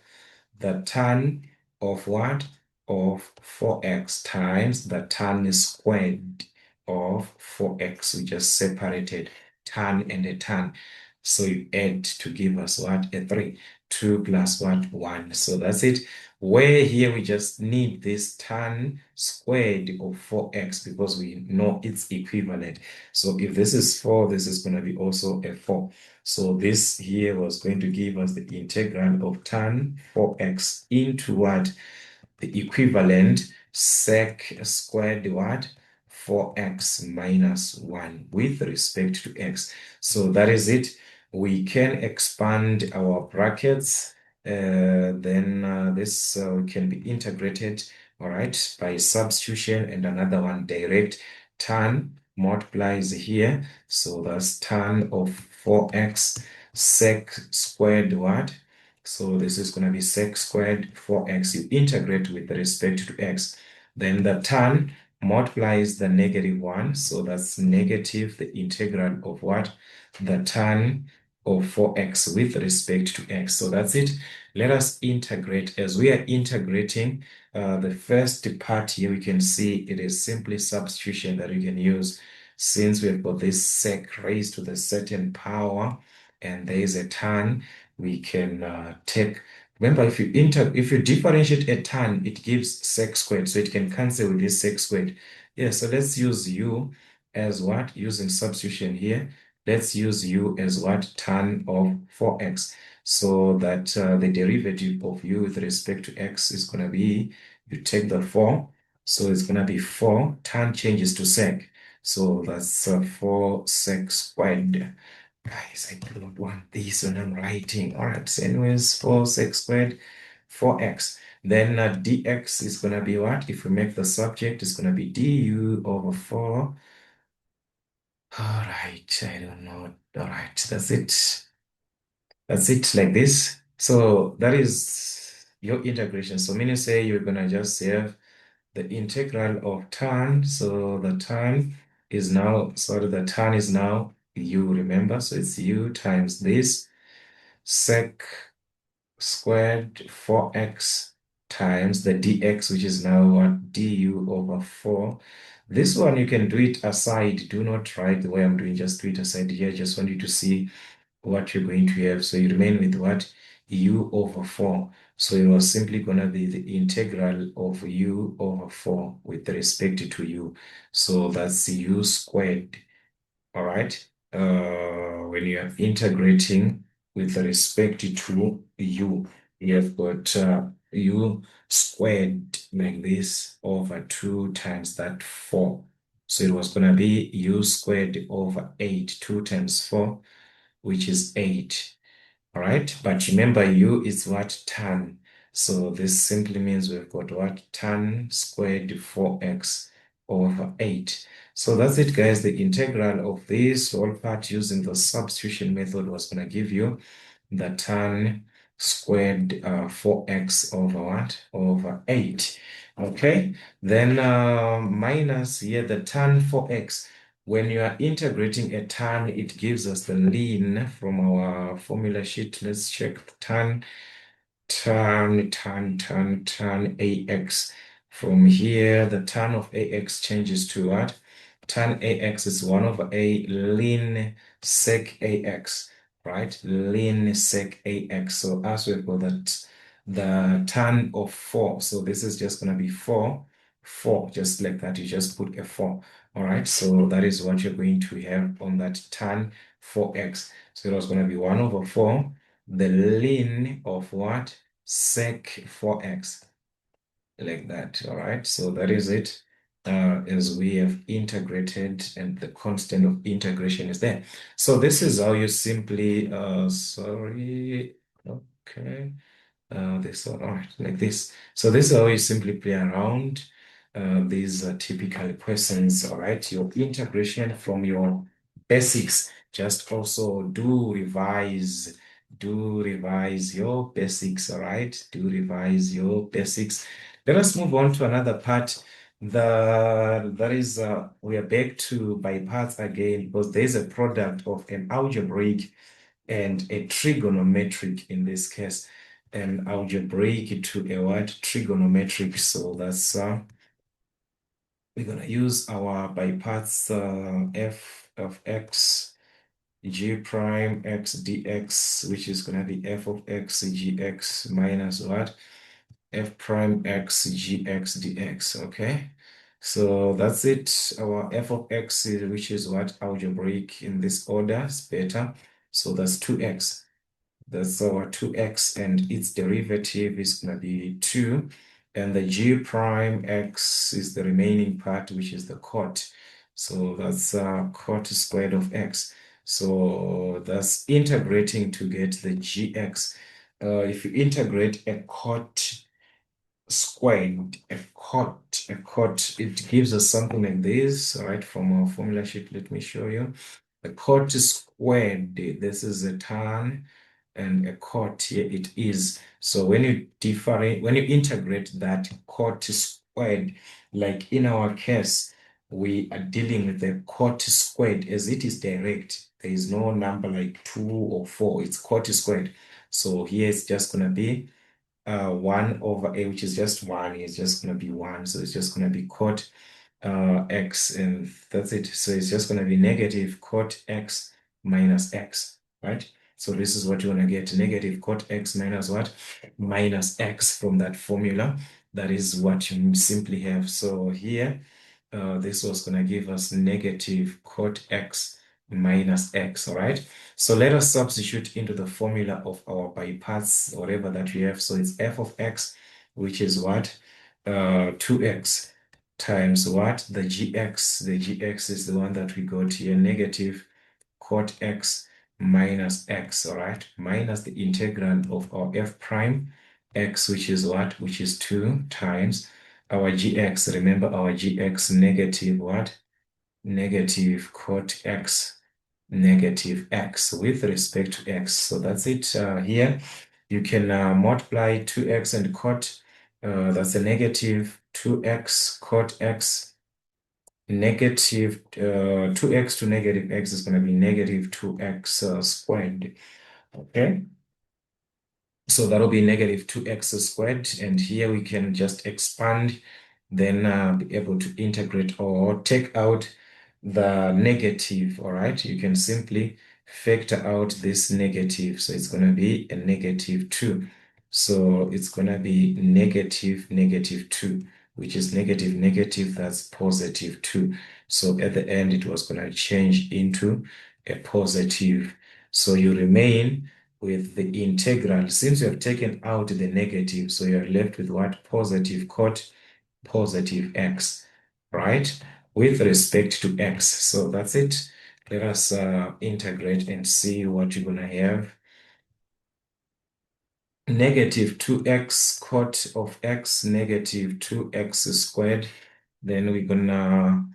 S1: the tan of what? Of 4x times the tan squared of 4x. We just separated tan and a tan. So you add to give us what? A 3. 2 plus what? 1. So that's it. Where here we just need this tan squared of 4x because we know it's equivalent. So if this is 4, this is going to be also a 4. So this here was going to give us the integral of tan 4x into what? The equivalent sec squared what? 4x minus 1 with respect to x. So that is it. We can expand our brackets. Then this can be integrated, all right, by substitution, and another one direct. Tan multiplies here. So that's tan of 4x sec squared what? So this is going to be sec squared 4x. You integrate with respect to x. Then the tan multiplies the negative 1. So that's negative the integral of what? The tan of 4x with respect to x. So that's it. Let us integrate. As we are integrating the first part here, we can see it is simply substitution that we can use, since we've got this sec raised to the certain power and there is a tan. We can take, remember, if you differentiate a tan, it gives sec squared, so it can cancel with this sec squared. Yeah, so let's use u as what? Using substitution here. Let's use u as what? Tan of 4x. So that the derivative of u with respect to x is going to be, you take the 4, so it's going to be 4, tan changes to sec. So that's 4 sec squared. Guys, I do not want this when I'm writing. All right, so anyways, 4 sec squared, 4x. Then dx is going to be what? If we make the subject, it's going to be du over 4. All right, I don't know. All right, that's it. That's it, like this. So that is your integration. So meaning say you're going to just have the integral of tan. So the tan is now, sorry, the tan is now u, remember? So it's u times this sec squared 4x times the dx, which is now what? Du over 4. This one, you can do it aside. Do not write the way I'm doing. Just do it aside here. Just want you to see what you're going to have. So you remain with what? U over 4. So it was simply going to be the integral of u over 4 with respect to u. So that's u squared. All right. When you are integrating with respect to u, you have got u squared like this over 2 times that 4. So it was going to be u squared over 8, 2 times 4, which is 8. All right. But remember, u is what? Tan. So this simply means we've got what? Tan squared 4x over 8. So that's it, guys. The integral of this whole part using the substitution method was going to give you the tan squared 4x over what? Over 8. Okay. Then minus here the tan 4x. When you are integrating a tan, it gives us the ln from our formula sheet. Let's check tan ax. From here, the tan of ax changes to what? tan AX is 1 over A ln sec AX, right? Ln sec AX. So as we've got that, the tan of 4. So this is just going to be 4, 4, just like that. You just put a 4. All right. So that is what you're going to have on that tan 4x. So it was going to be 1 over 4, the ln of what? Sec 4x, like that. All right, so that is it. As we have integrated, and the constant of integration is there. So this is how you simply sorry, okay, this one, all right, like this. So this is how you simply play around these typical questions. All right, your integration from your basics. Just also do revise your basics. All right, do revise your basics. Let us move on to another part. That is we are back to by parts again, because there's a product of an algebraic and a trigonometric in this case, an algebraic to a what? Trigonometric. So that's we're gonna use our by parts f of x g prime x dx, which is gonna be f of x gx minus what? F prime x gx dx. Okay, so that's it. Our f of x, which is what? Algebraic in this order, is beta. So that's 2x. That's our 2x, and its derivative is going to be 2. And the g prime x is the remaining part, which is the cot. So that's cot squared of x. So that's integrating to get the gx. If you integrate a cot squared, a cot, it gives us something like this, all right, from our formula sheet. Let me show you. A cot squared, this is a tan, and a cot here it is. So when you integrate that cot squared, like in our case, we are dealing with the cot squared as it is direct. There is no number like 2 or 4, it's cot squared. So here it's just going to be 1 over a, which is just 1, is just going to be 1. So it's just going to be cot x, and that's it. So it's just going to be negative cot x minus x, right? So this is what you want to get, negative cot x minus what? Minus x from that formula. That is what you simply have. So here, this was going to give us negative cot x minus x, all right? So let us substitute into the formula of our by parts, whatever that we have. So it's f of x, which is what? 2x times what? The gx. The gx is the one that we got here, negative cot x minus x, all right? Minus the integral of our f prime x, which is what? Which is 2 times our gx. Remember our gx, negative what? Negative cot x negative x with respect to x. So that's it here. You can multiply 2x and cot. That's a negative 2x cot x. Negative 2x to negative x is going to be negative 2x squared. Okay. So that'll be negative 2x squared. And here we can just expand, then be able to integrate or take out the negative. All right. You can simply factor out this negative. So it's going to be a negative 2. So it's going to be negative 2, which is negative, negative, that's positive 2. So at the end, it was going to change into a positive. So you remain with the integral. Since you have taken out the negative, so you're left with what? Positive cot positive x, right? With respect to x. So that's it. Let us integrate and see what you're gonna have. Negative 2x cot of x, negative 2x squared. Then we're gonna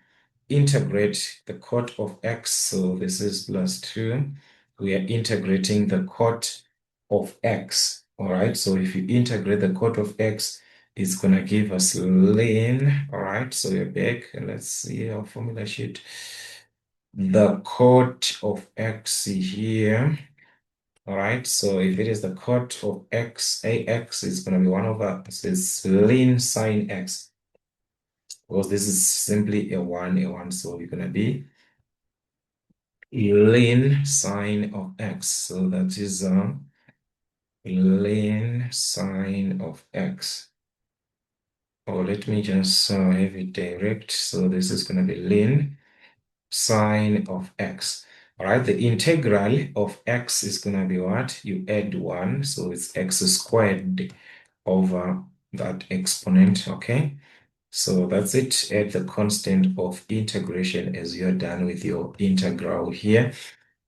S1: integrate the cot of x. So this is plus 2. We are integrating the cot of x. All right. So if you integrate the cot of x, it's going to give us ln. All right. So we're back. Let's see our formula sheet. The cot of x here. All right. So if it is the cot of x, ax is going to be 1 over, it says ln sine x. because this is simply a 1. So we're going to be ln sine of x. So that is ln sine of x. Or let me just have it direct. So this is going to be ln sine of x. All right, the integral of x is going to be what? You add 1, so it's x squared over that exponent, okay? So that's it. Add the constant of integration as you're done with your integral here.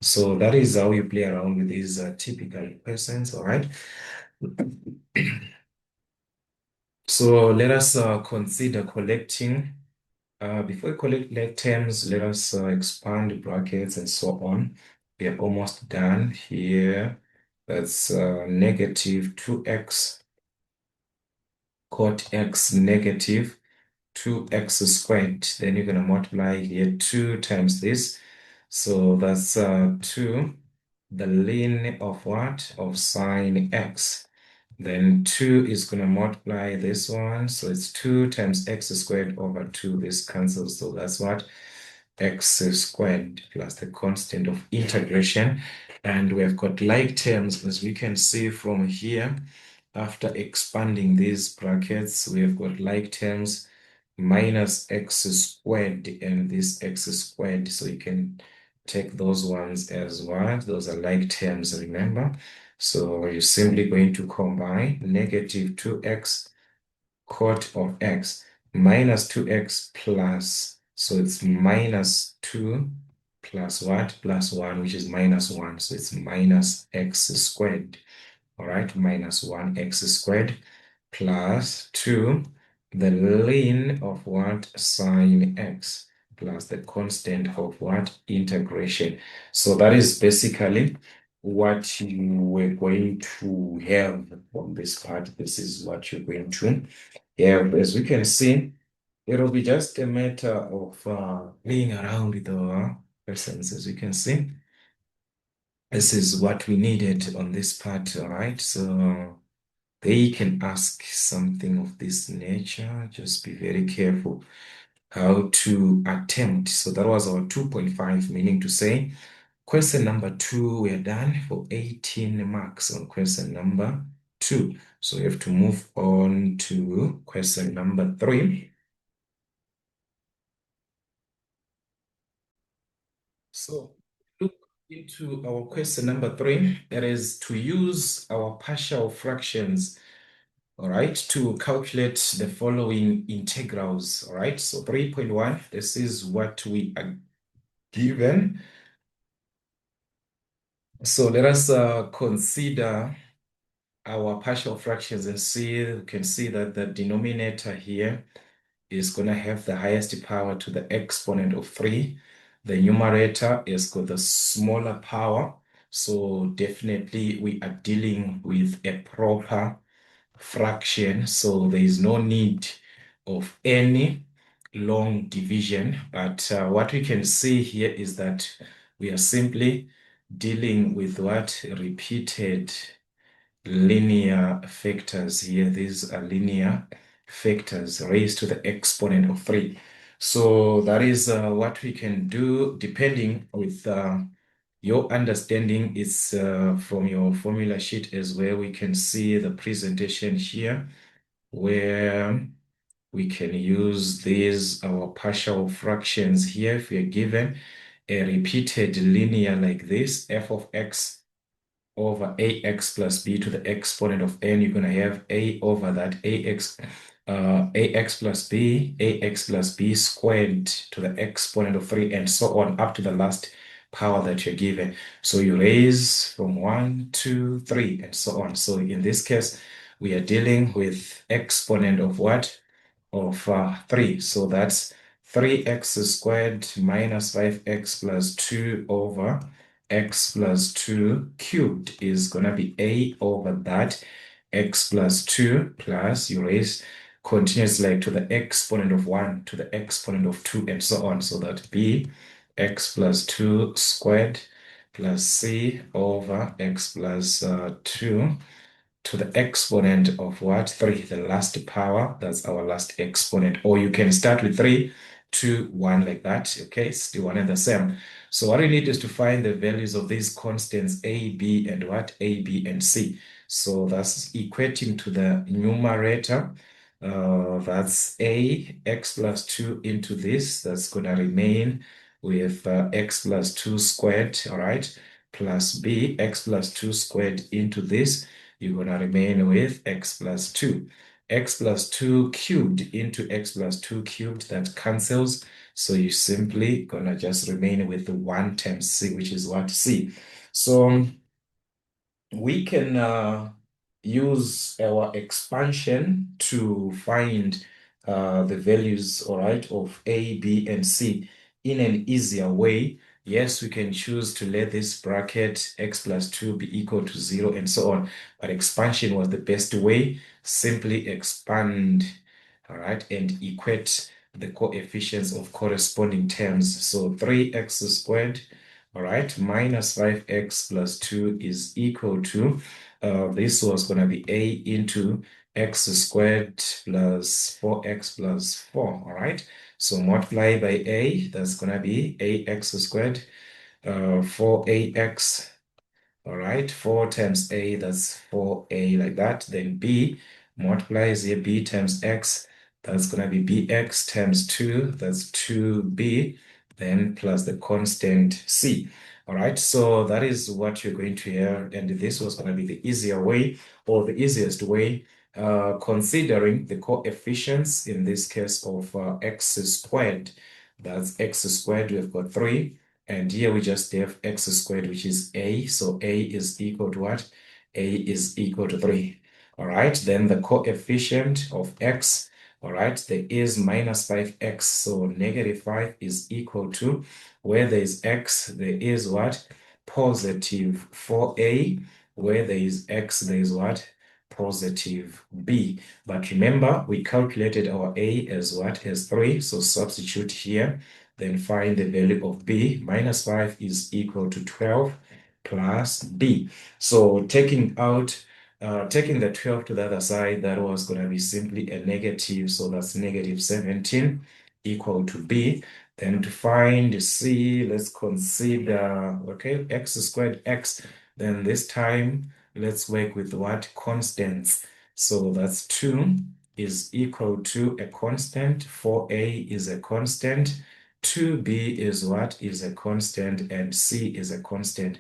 S1: So that is how you play around with these typical questions, all right? So let us consider collecting. Before we collect like terms, let us expand brackets and so on. We are almost done here. That's negative 2x cot x negative 2x squared. Then you're going to multiply here 2 times this. So that's 2, the ln of what? Of sine x. Then 2 is going to multiply this one. So it's 2 times x squared over 2. This cancels. So that's what? X squared plus the constant of integration. And we have got like terms, as we can see from here. After expanding these brackets, we have got like terms minus x squared and this x squared. So you can take those ones as well. Those are like terms, remember? So you're simply going to combine negative 2x cot of x minus 2x plus, so it's minus 2 plus what? Plus 1, which is minus 1. So it's minus x squared. All right, minus 1x squared plus 2, the ln of what? Sine x plus the constant of what? Integration. So that is basically what you were going to have from this part. This is what you're going to have. As we can see, it'll be just a matter of playing around with the questions. As you can see, this is what we needed on this part, all right? So they can ask something of this nature. Just be very careful how to attempt. So that was our 2.5, meaning to say question number 2, we are done for 18 marks on question number 2. So we have to move on to question number 3. So look into our question number 3. That is to use our partial fractions, all right, to calculate the following integrals, all right? So 3.1, this is what we are given. So let us consider our partial fractions and see, you can see that the denominator here is going to have the highest power to the exponent of 3. The numerator is got the smaller power. So definitely we are dealing with a proper fraction. So there is no need of any long division. But what we can see here is that we are simply dealing with what? Repeated linear factors here. These are linear factors raised to the exponent of 3. So that is what we can do depending with your understanding. Is from your formula sheet as well. We can see the presentation here where we can use these our partial fractions here. If we are given a repeated linear like this, f of x over ax plus b to the exponent of n, you're going to have a over that ax plus b squared to the exponent of 3 and so on up to the last power that you're given. So you raise from 1, 2, 3 and so on. So in this case, we are dealing with exponent of what? Of 3. So that's 3x squared minus 5x plus 2 over x plus 2 cubed is going to be a over that x plus 2 plus you raise continuously like to the exponent of 1 to the exponent of 2 and so on. So that b x plus 2 squared plus c over x plus 2 to the exponent of what? 3, the last power. That's our last exponent. Or you can start with 3, 2, 1 like that. Okay, still one and the same. So what we need is to find the values of these constants A, B, and what? A, B, and C. So that's equating to the numerator. That's A, x plus 2 into this. That's going to remain with x plus 2 squared, all right? Plus B, x plus 2 squared into this. You're going to remain with x plus 2. X plus 2 cubed into x plus 2 cubed, that cancels. So you're simply going to just remain with the 1 times C, which is what? C. So we can use our expansion to find the values, all right, of A, B, and C in an easier way. Yes, we can choose to let this bracket x plus 2 be equal to 0 and so on, but expansion was the best way. Simply expand, all right, and equate the coefficients of corresponding terms. So 3x squared, all right, minus 5x plus 2 is equal to, this was going to be a into x squared plus 4x plus 4, all right? So multiply by a, that's going to be ax squared, 4ax, all right? 4 times a, that's 4a like that. Then b multiplies here, b times x, that's going to be bx times 2, that's 2b, then plus the constant c. All right, so that is what you're going to hear, and this was going to be the easier way or the easiest way, considering the coefficients in this case of x squared. That's x squared, we've got 3. And here we just have x squared, which is a. So a is equal to what? A is equal to 3. All right. Then the coefficient of x, all right, there is minus 5x. So negative 5 is equal to, where there is x, there is what? Positive 4a. Where there is x, there is what? Positive b. But remember, we calculated our a as what? As 3. So substitute here. Then find the value of b. Minus 5 is equal to 12 plus b. So taking the 12 to the other side, that was going to be simply a negative. So that's negative 17 equal to b. Then to find c, let's consider, okay, x squared x. Then this time, let's work with what? Constants. So that's 2 is equal to a constant. 4a is a constant. 2b is what? Is a constant, and c is a constant.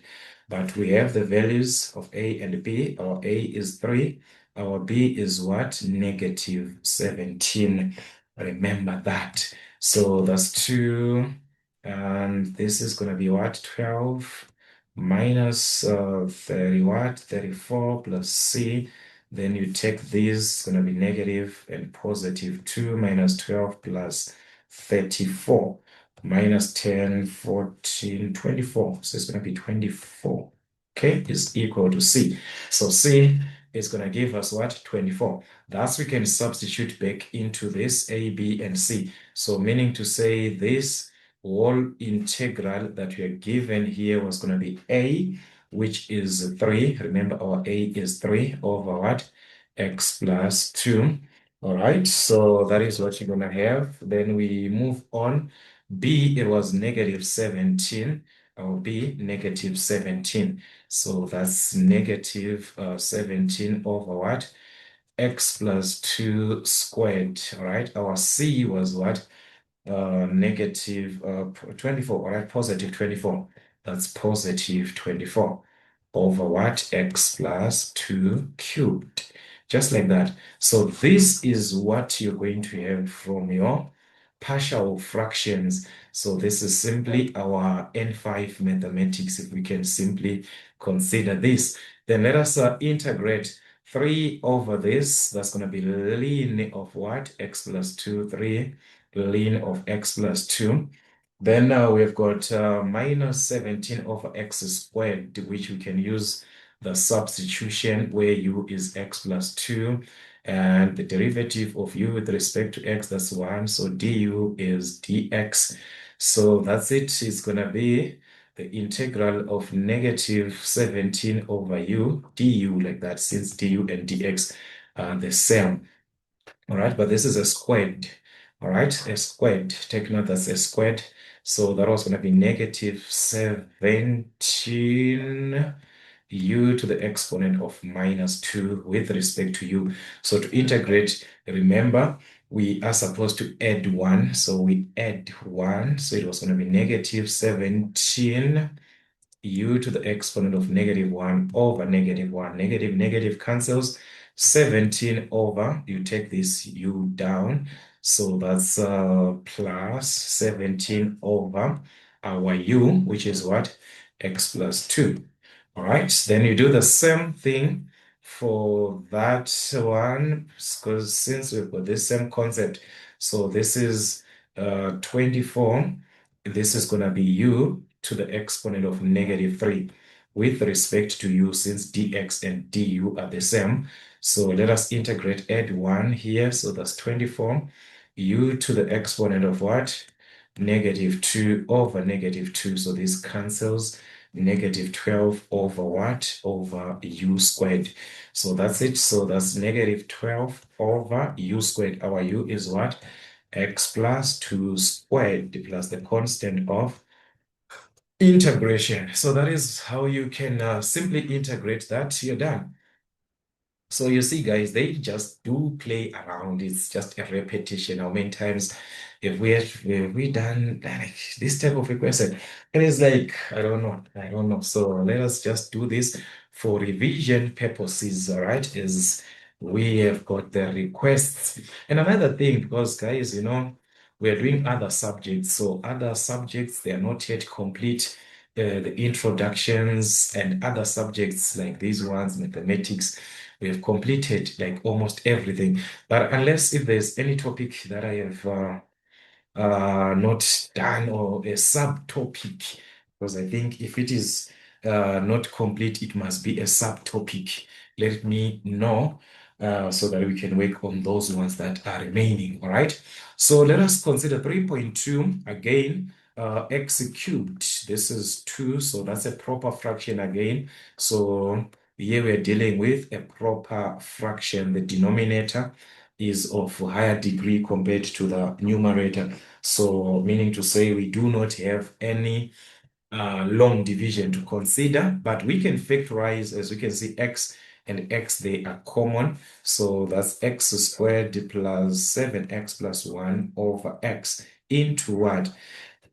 S1: But we have the values of a and b. Our a is 3. Our b is what? Negative 17. Remember that. So that's 2. And this is going to be what? 12 minus 30 what? 34 plus c. Then you take this, it's going to be negative and positive. 2 minus 12 plus 34 minus 10, 14, 24. So it's going to be 24. Okay, is equal to C. So C is going to give us what? 24. Thus, we can substitute back into this A, B, and C. So meaning to say this whole integral that we are given here was going to be A, which is 3. Remember, our A is 3 over what? X plus 2. All right, so that is what you're going to have. Then we move on. B, it was negative 17, or B, negative 17. So that's negative 17 over what? X plus 2 squared, all right? Our C was what? Negative 24, all right? Positive 24. That's positive 24 over what? X plus 2 cubed. Just like that. So this is what you're going to have from your partial fractions. So this is simply our N5 mathematics, if we can simply consider this. Then let us integrate 3 over this. That's going to be ln of what? X plus 2, 3 ln of x plus 2. Then we've got minus 17 over x squared, which we can use the substitution where u is x plus 2. And the derivative of u with respect to x, that's 1. So du is dx. So that's it. It's going to be the integral of negative 17 over u du like that, since du and dx are the same. All right, but this is a squared. All right, a squared. Take note that's a squared. So that was going to be negative 17 u to the exponent of minus 2 with respect to u. So to integrate, remember, we are supposed to add 1. So we add 1. So it was going to be negative 17 u to the exponent of negative 1 over negative 1. Negative, negative cancels. 17 over, you take this u down. So that's plus 17 over our u, which is what? X plus 2. All right, then you do the same thing for that one, because since we've got this same concept, so this is 24. This is going to be u to the exponent of negative 3 with respect to u, since dx and du are the same. So let us integrate, add 1 here. So that's 24 u to the exponent of what? Negative 2 over negative 2. So this cancels. Negative 12 over what? Over u squared. So that's it. So that's negative 12 over u squared. Our u is what? X plus 2 squared plus the constant of integration. So that is how you can simply integrate that. You're done. So you see, guys, they just do play around. It's just a repetition. How many times have we done like this type of equation? And it's like, I don't know. I don't know. So let us just do this for revision purposes, all right? As we have got the requests. And another thing, because guys, we are doing other subjects. So other subjects, they are not yet complete. The introductions and other subjects like these ones, mathematics, we have completed like almost everything. But unless if there's any topic that I have not done, or a subtopic, because I think if it is not complete, it must be a subtopic. Let me know so that we can work on those ones that are remaining. All right. So let us consider 3.2 again. X cubed. This is 2, so that's a proper fraction again. So here we're dealing with a proper fraction. The denominator is of higher degree compared to the numerator. So meaning to say we do not have any long division to consider, but we can factorize. As we can see, x and x, they are common. So that's x squared plus 7x plus 1 over x into what?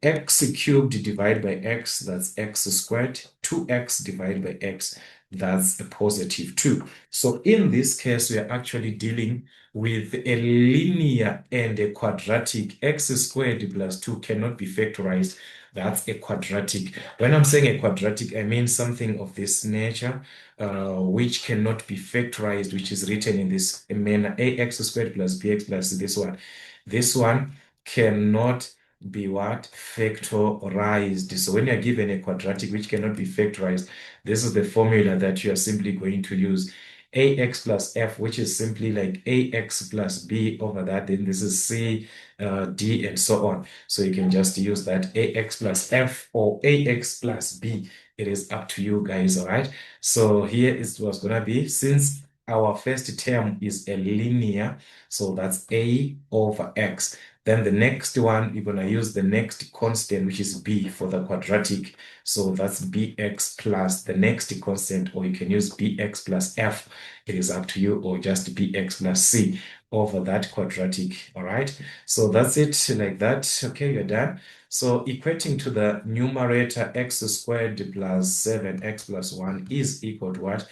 S1: X cubed divided by x, that's x squared. 2x divided by x, that's a positive 2. So in this case, we are actually dealing with a linear and a quadratic. X squared plus 2 cannot be factorized. That's a quadratic. When I'm saying a quadratic, I mean something of this nature, which cannot be factorized, which is written in this manner: ax squared plus bx plus this one. This one cannot be what? Factorized. So when you're given a quadratic which cannot be factorized, this is the formula that you are simply going to use. Ax plus f, which is simply like ax plus b over that. Then this is c, d, and so on. So you can just use that ax plus f or ax plus b. It is up to you guys, all right? So here is what's going to be, since our first term is a linear, so that's a over x. Then the next one, you're going to use the next constant, which is b for the quadratic. So that's bx plus the next constant, or you can use bx plus f. It is up to you, or just bx plus c over that quadratic. All right. So that's it like that. Okay, you're done. So equating to the numerator, x squared plus 7x plus 1 is equal to what?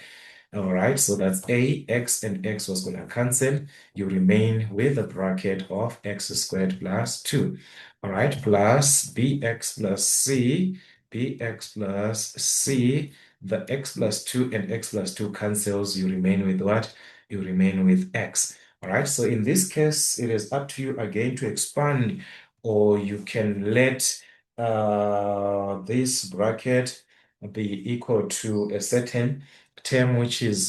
S1: All right, so that's a, x and x was going to cancel. You remain with a bracket of x squared plus 2. All right, plus bx plus c, bx plus c. The x plus 2 and x plus 2 cancels. You remain with what? You remain with x. All right, so in this case, it is up to you again to expand, or you can let this bracket be equal to a certain term which is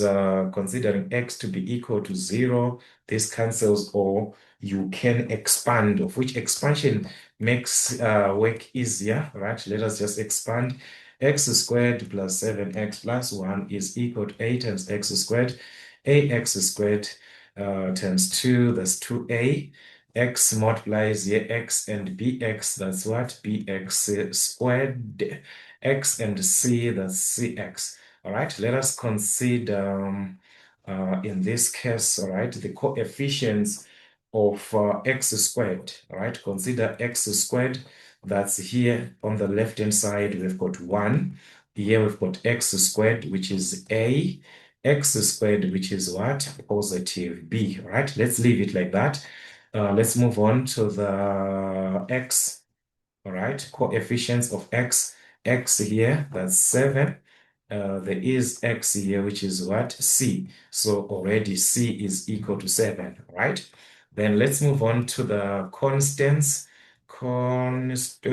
S1: considering x to be equal to 0, this cancels, or you can expand, of which expansion makes work easier, right? Let us just expand. X squared plus 7x plus 1 is equal to a times x squared. Ax squared times 2, that's 2a. X multiplies here x and bx, that's what? Bx squared. X and c, that's cx. All right, let us consider in this case, all right, the coefficients of x squared. All right, consider x squared. That's here on the left hand side, we've got 1. Here we've got x squared, which is a. X squared, which is what? Positive b. All right, let's leave it like that. Let's move on to the x. All right, coefficients of x. X here, that's 7. There is x here, which is what? C. So already C is equal to 7, right? Then let's move on to the constants. Constants,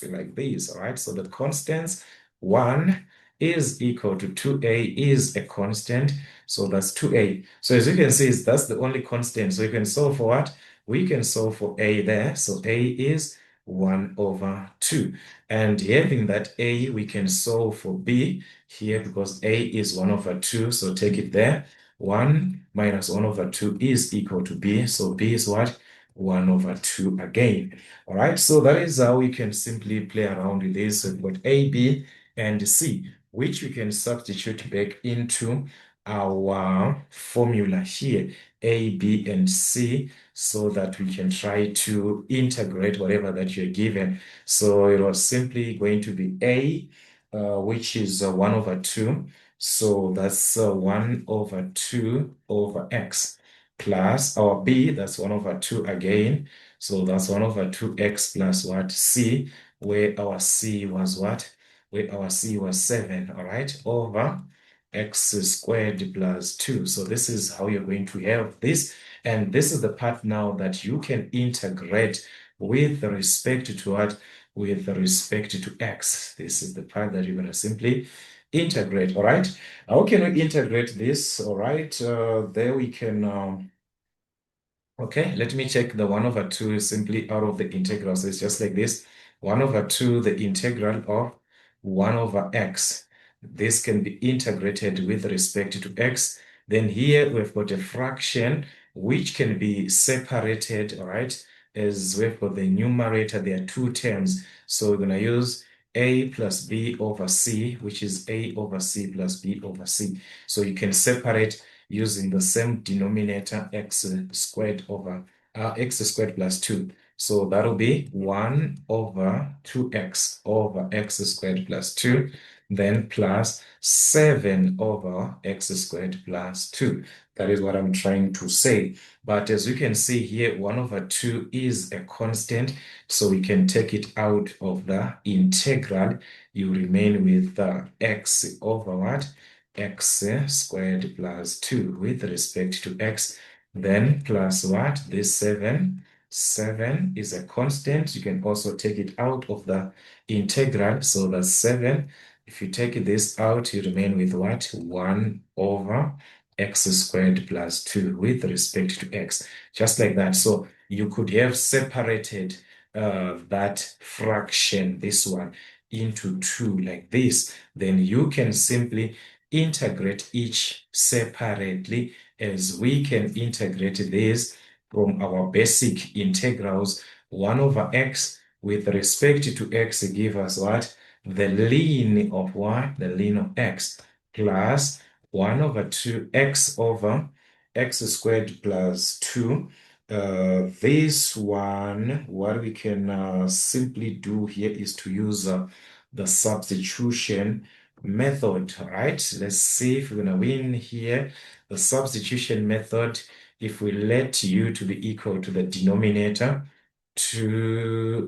S1: like this, all right? So the constants, 1 is equal to 2a is a constant. So that's 2a. So as you can see, that's the only constant. So you can solve for what? We can solve for a there. So a is 1 over 2. And having that a, we can solve for b here because a is 1 over 2. So take it there. 1 minus 1 over 2 is equal to b. So b is what? 1 over 2 again. All right, so that is how we can simply play around with this. So we've got a, b, and c, which we can substitute back into our formula here, a, b, and c, so that we can try to integrate whatever that you're given. So it was simply going to be a, which is 1 over 2. So that's 1 over 2 over x plus our b, that's 1 over 2 again. So that's 1 over 2x plus what? C, where our c was what? Where our c was 7, all right, over x squared plus 2. So this is how you're going to have this. And this is the part now that you can integrate with respect to what? With respect to x. This is the part that you're going to simply integrate, all right? How can we integrate this? All right, there we can okay, let me check the 1 over 2 is simply out of the integral. So it's just like this. 1 over 2, the integral of 1 over x. This can be integrated with respect to x. Then here we've got a fraction which can be separated, all right? As we've got the numerator, there are two terms. So we're going to use a plus b over c, which is a over c plus b over c. So you can separate using the same denominator, x squared over x squared plus 2. So that'll be 1 over 2x over x squared plus 2, then plus 7 over x squared plus 2. That is what I'm trying to say. But as you can see here, 1 over 2 is a constant, so we can take it out of the integral. You remain with x over what? X squared plus 2 with respect to x, then plus what? This 7. 7 is a constant. You can also take it out of the integral. So that's 7. If you take this out, you remain with what? 1 over x squared plus 2 with respect to x. Just like that. So you could have separated that fraction, this one, into 2 like this. Then you can simply integrate each separately, as we can integrate this from our basic integrals. 1 over x with respect to x give us what? The ln of what? The ln of x plus 1 over 2x over x squared plus 2. This one, what we can simply do here is to use the substitution method, right? Let's see if we're gonna win here. The substitution method, if we let u to be equal to the denominator,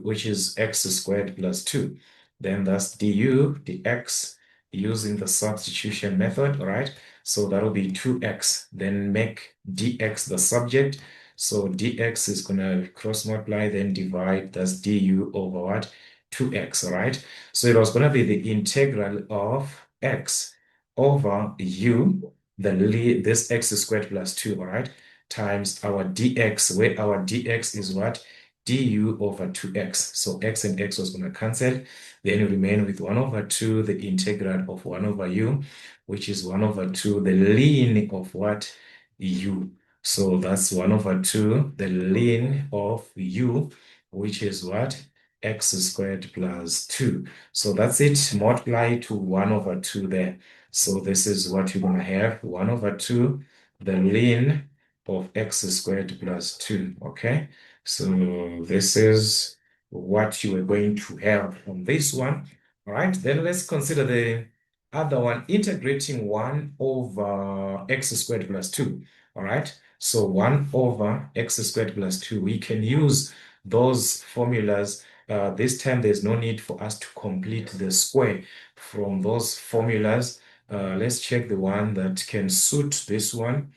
S1: which is x squared plus 2, then that's du dx using the substitution method, all right? So that'll be 2x, then make dx the subject. So dx is gonna cross multiply, then divide, that's du over what? 2x, all right? So it was going to be the integral of x over u, this x squared plus 2, all right, times our dx, where our dx is what? Du over 2x. So x and x was going to cancel. Then you remain with 1 over 2, the integral of 1 over u, which is 1 over 2, the ln of what? U. So that's 1 over 2, the ln of u, which is what? X squared plus 2. So that's it. Multiply to 1 over 2 there. So this is what you're going to have. 1 over 2, the ln of x squared plus 2. Okay? So this is what you are going to have on this one. All right? Then let's consider the other one, integrating 1 over x squared plus 2. All right? So 1 over x squared plus 2. We can use those formulas. This time, there's no need for us to complete the square from those formulas. Let's check the one that can suit this one.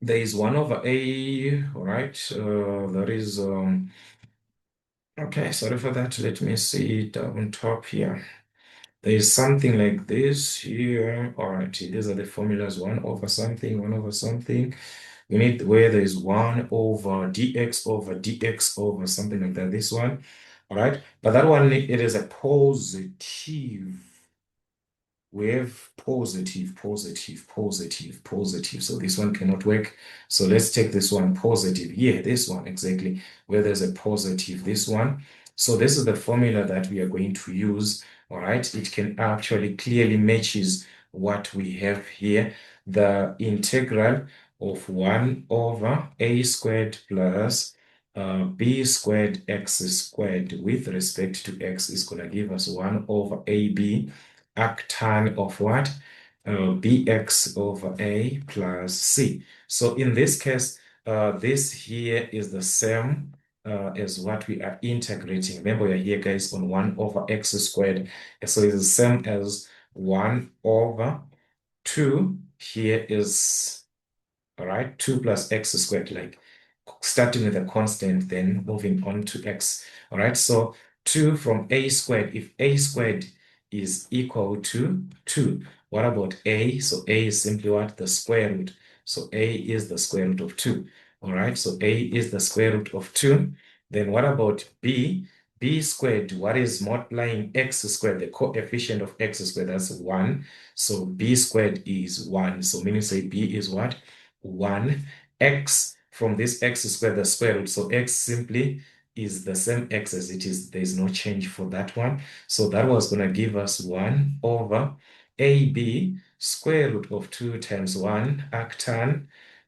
S1: There is 1 over a, all right? That is, okay, sorry for that. Let me see it on top here. There is something like this here. All right, these are the formulas, 1 over something, 1 over something. We need where there is 1 over dx over something like that, this one. All right, but that one, it is a positive. We have positive, positive, positive, positive. So this one cannot work. So let's take this one positive. Yeah, this one exactly, where there's a positive, this one. So this is the formula that we are going to use. All right, it can actually clearly matches what we have here. The integral of 1 over a squared plus b squared x squared with respect to x is going to give us 1 over ab arctan of what? Bx over a plus c. So in this case, this here is the same as what we are integrating. Remember, we are here, guys, on 1 over x squared. So it's the same as 1 over 2. Here is, all right, 2 plus x squared, like starting with a constant, then moving on to x. All right, so 2 from a squared. If a squared is equal to 2, what about a? So a is simply what? The square root. So a is the square root of 2. All right, so a is the square root of 2. Then what about b? B squared, what is multiplying x squared? The coefficient of x squared, that's 1. So b squared is 1. So meaning say b is what? 1. X, from this x squared, the square root. So x simply is the same x as it is. There's no change for that one. So that was going to give us 1 over ab square root of 2 times 1 arctan.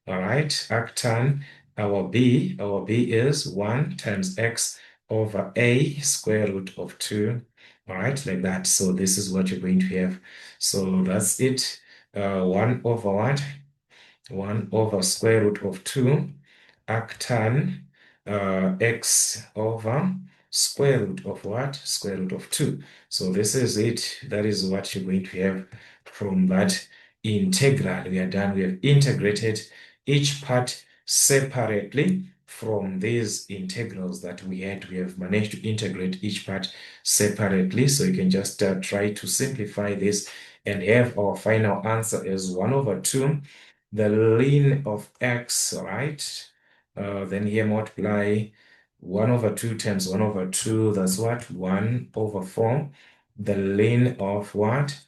S1: All right, arctan, our b is 1 times x over a square root of 2. All right, like that. So this is what you're going to have. So that's it. 1 over what? 1 over square root of 2 arctan x over square root of what? Square root of 2. So this is it. That is what you're going to have from that integral. We are done. We have integrated each part separately from these integrals that we had. We have managed to integrate each part separately. So you can just try to simplify this and have our final answer as 1 over 2 the ln of x, right? Then here multiply 1 over 2 times 1 over 2, that's what? 1 over 4. The ln of what?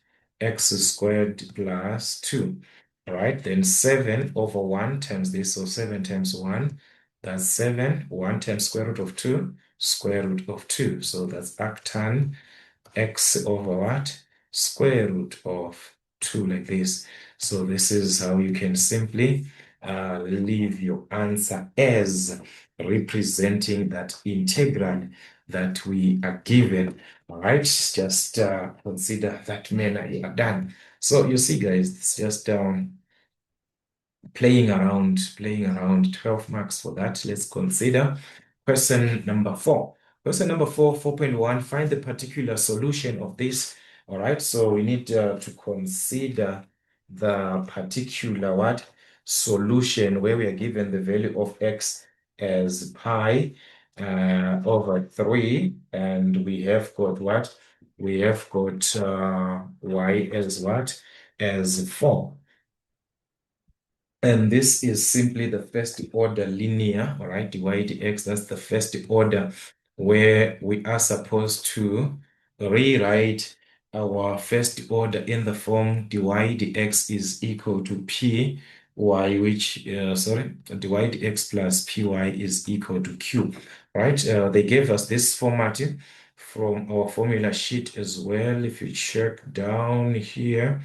S1: X squared plus 2. All right, then 7 over 1 times this, so 7 times 1, that's 7. 1 times square root of 2, square root of 2. So that's arctan x over what? Square root of 2, like this. So this is how you can simply leave your answer as representing that integral that we are given. All right, just consider that manner you are done. So you see, guys, it's just playing around, 12 marks for that. Let's consider question number 4. Question number 4, 4.1, find the particular solution of this. All right, so we need to consider the particular what? Solution where we are given the value of x as pi over 3, and we have got what? we have got y as what? As 4. And this is simply the first order linear, all right? Dy dx, that's the first order where we are supposed to rewrite our first order in the form dy dx is equal to py, which, dy dx plus py is equal to q, right? They gave us this formatting from our formula sheet as well. If you check down here,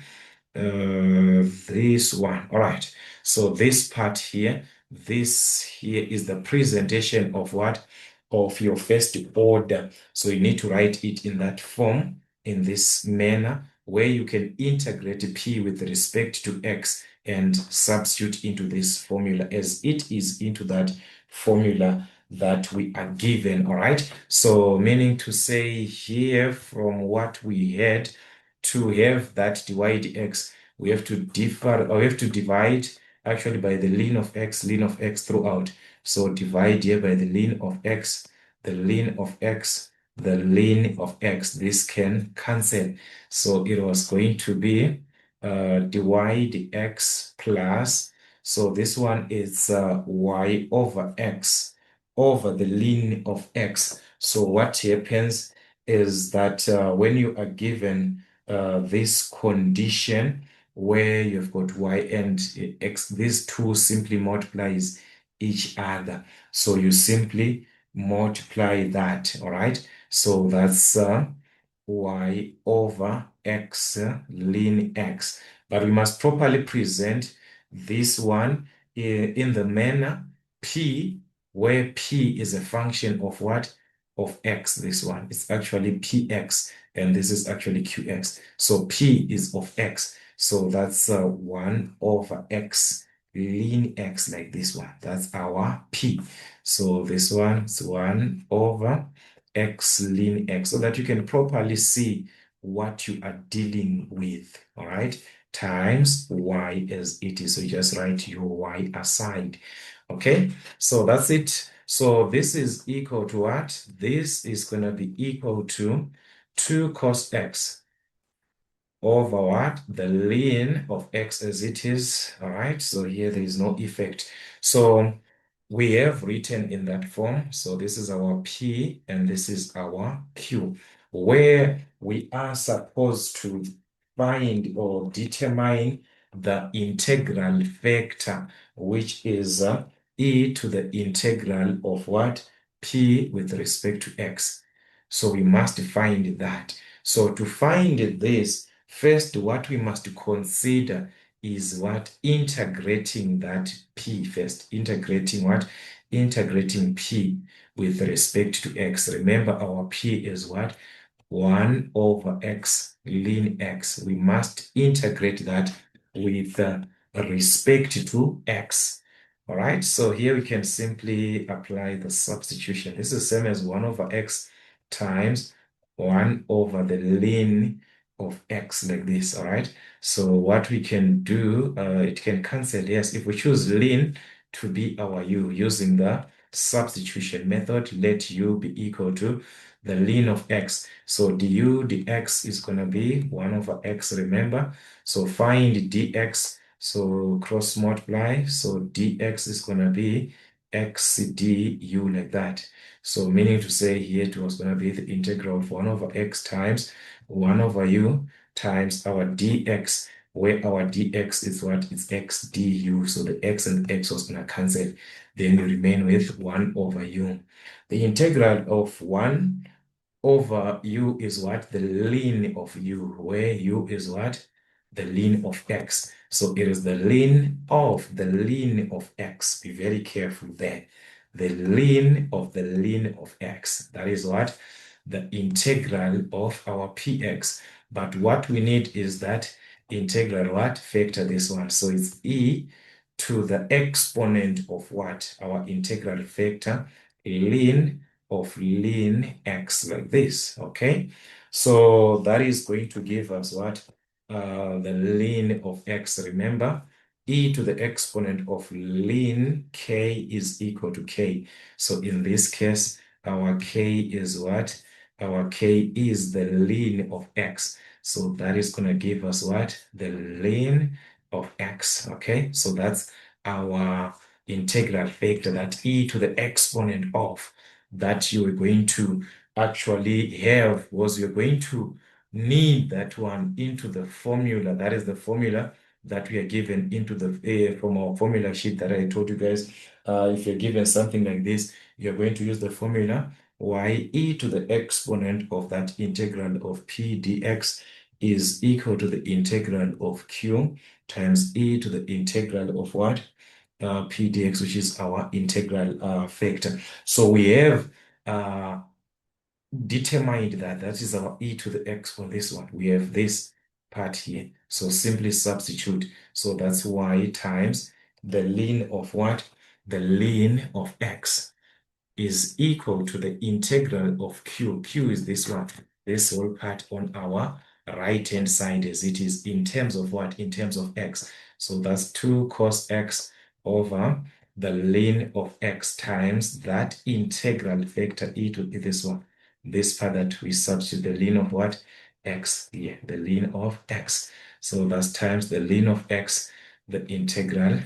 S1: this one. All right. So this part here, this here is the presentation of what? Of your first order. So you need to write it in that form, in this manner, where you can integrate p with respect to x and substitute into this formula as it is into that formula that we are given. All right. So meaning to say here, from what we had, to have that dy dx, we have to differ, or we have to divide actually by the ln of x throughout. So divide here by the ln of x, the ln of x, the ln of x. This can cancel. So it was going to be dy dx plus, so this one is y over x over the ln of x. So what happens is that when you are given this condition where you've got y and x, these two simply multiplies each other. So you simply multiply that, all right? So that's y over x ln x. But we must properly present this one in the manner p, where p is a function of what? Of x. This one, it's actually px, and this is actually qx. So p is of x. So that's 1 over x ln x, like this one. That's our p. So this one is 1 over x ln x, so that you can properly see what you are dealing with, all right? Times y as it is. So you just write your y aside, okay? So that's it. So this is equal to what? This is going to be equal to 2 cos x over what? The ln of x as it is. All right. So here there is no effect. So we have written in that form. So this is our P and this is our Q, where we are supposed to find or determine the integral factor, which is e to the integral of what? P with respect to x. So we must find that. So to find this, first, what we must consider is what? Integrating that p first. Integrating what? Integrating p with respect to x. Remember, our p is what? 1 over x ln x. We must integrate that with respect to x. All right, so here we can simply apply the substitution. This is the same as 1 over x times 1 over the ln of x, like this. All right, so what we can do, it can cancel. Yes, if we choose ln to be our u using the substitution method, let u be equal to the ln of x. So du dx is going to be 1 over x, remember? So find dx, so cross multiply. So dx is going to be x du, like that. So meaning to say here it was going to be the integral of 1 over x times 1 over u times our dx, where our dx is what? It's x du. So the x and the x was going to cancel. Then you remain with 1 over u. The integral of 1 over u is what? The ln of u, where u is what? The ln of x. So it is the ln of x. Be very careful there. The ln of x. That is what? The integral of our px. But what we need is that integral what? Factor this one. So it's e to the exponent of what? Our integral factor, ln of ln x, like this, okay? So that is going to give us what? The ln of x, remember? E to the exponent of ln k is equal to k. So in this case, our k is what? our K is the ln of X. So that is going to give us what? The ln of X. Okay, so that's our integral factor, that e to the exponent of, that you are going to actually have, was you're going to need that one into the formula. That is the formula that we are given into the from our formula sheet that I told you guys. If you're given something like this, you're going to use the formula y e to the exponent of that integral of p dx is equal to the integral of q times e to the integral of what? P dx, which is our integral factor. So we have determined that that is our e to the x for this one. We have this part here. So simply substitute. So that's y times the ln of what? The ln of x is equal to the integral of q. Q is this one, this whole part on our right-hand side, as it is in terms of what? In terms of x. So that's 2 cos x over the ln of x times that integral factor e to this one. This part that we substitute the ln of what? X here, the ln of x. So that's times the ln of x, the integral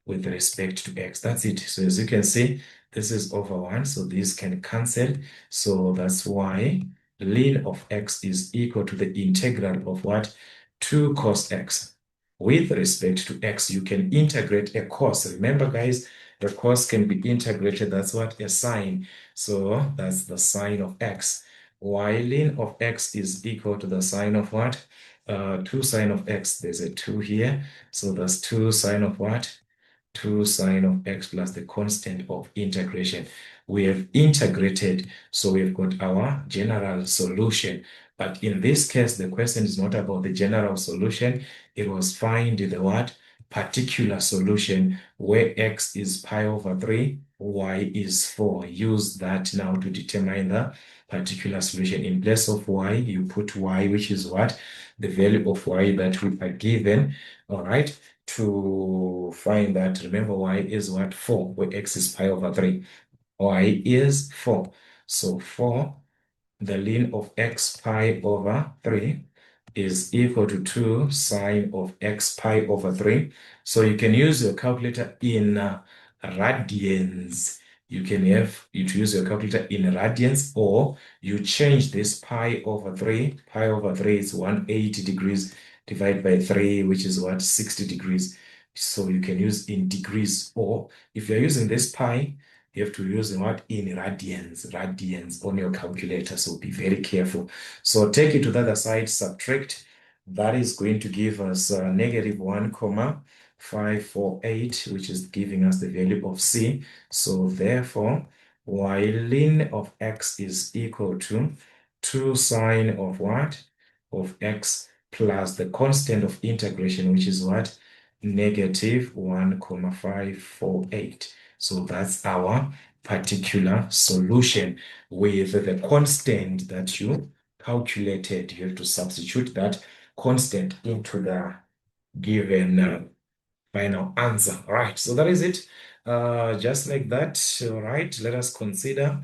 S1: with respect to x. That's it. So as you can see, this is over 1, so these can cancel. So that's why ln of x is equal to the integral of what? 2 cos x. With respect to x, you can integrate a cos. Remember, guys, the cos can be integrated. That's what? A sine. So that's the sine of x. Y ln of x is equal to the sine of what? 2 sine of x. There's a 2 here. So that's 2 sine of what? 2 sine of x plus the constant of integration. We have integrated, so we've got our general solution. But in this case, the question is not about the general solution. It was find the what? Particular solution, where x is pi over 3, y is 4. Use that now to determine the particular solution. In place of y, you put y, which is what? The value of y that we are given, all right? To find that, remember y is what? 4, where x is pi over 3. Y is 4. So 4, the ln of x pi over 3 is equal to 2 sine of x pi over 3. So you can use your calculator in radians. You can have you to use your calculator in radians, or you change this pi over 3. Pi over 3 is 180 degrees divided by 3, which is what? 60 degrees. So you can use in degrees, or if you're using this pi, you have to use what? In radians on your calculator. So be very careful. So take it to the other side, subtract. That is going to give us negative 1,548, which is giving us the value of c. So therefore, y ln of x is equal to 2 sine of what? Of x plus the constant of integration, which is what? Negative 1,548. So that's our particular solution. With the constant that you calculated, you have to substitute that constant into the given final answer. All right, so that is it. Just like that. All right, let us consider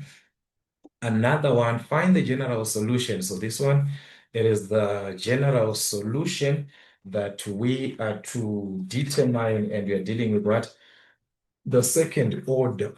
S1: another one. Find the general solution. So this one, it is the general solution that we are to determine, and we are dealing with what? The second order.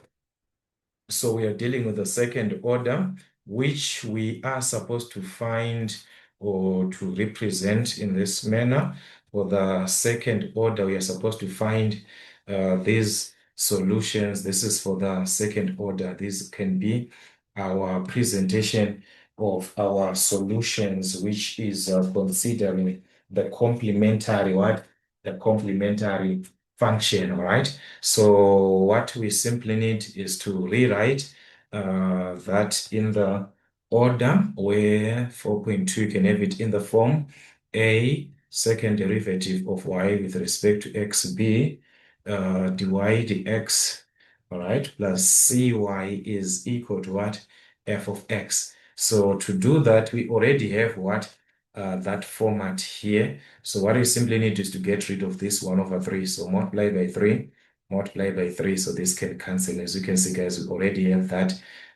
S1: So we are dealing with the second order, which we are supposed to find or to represent in this manner. For the second order, we are supposed to find these solutions. This is for the second order. This can be our presentation of our solutions, which is considering the complementary what? The complementary function, all right? So what we simply need is to rewrite that in the order where 4.2, you can have it in the form a second derivative of y with respect to xb dy dx, all right, plus cy is equal to what? F of x. So to do that, we already have what? That format here. So what we simply need is to get rid of this 1 over 3. So multiply by 3, multiply by 3. So this can cancel. As you can see, guys, we already have that.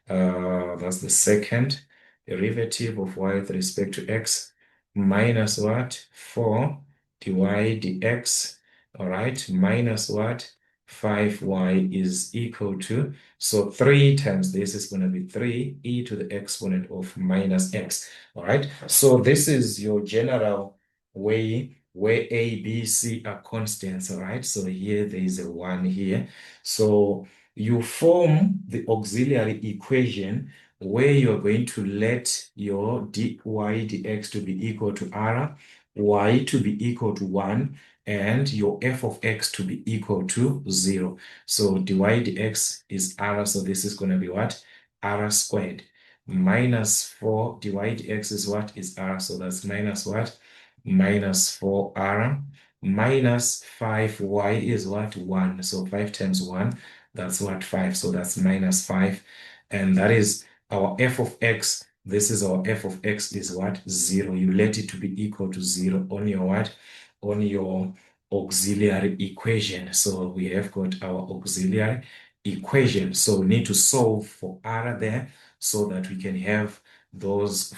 S1: That's the second derivative of y with respect to x minus what? 4 dy dx, all right, minus what? 5y is equal to, so 3 times this is going to be 3 e to the exponent of minus x, all right? So this is your general way where a, b, c are constants, all right? So here there is a 1 here. So you form the auxiliary equation where you're going to let your dy dx to be equal to r, y to be equal to 1, and your f of x to be equal to 0. So dy dx is r, so this is going to be what? R squared. Minus 4 dy dx is what? Is r, so that's minus what? Minus 4r. Minus 5y is what? 1. So 5 times 1, that's what? 5. So that's minus 5. And that is our f of x. This is our f of x is what? 0. You let it to be equal to 0 on your what? On your auxiliary equation. So we have got our auxiliary equation. So we need to solve for r there so that we can have those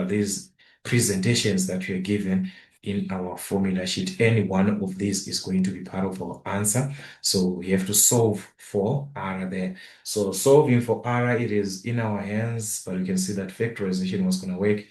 S1: these presentations that we are given in our formula sheet. Any one of these is going to be part of our answer. So we have to solve for r there. So solving for r, it is in our hands, but we can see that factorization was going to work.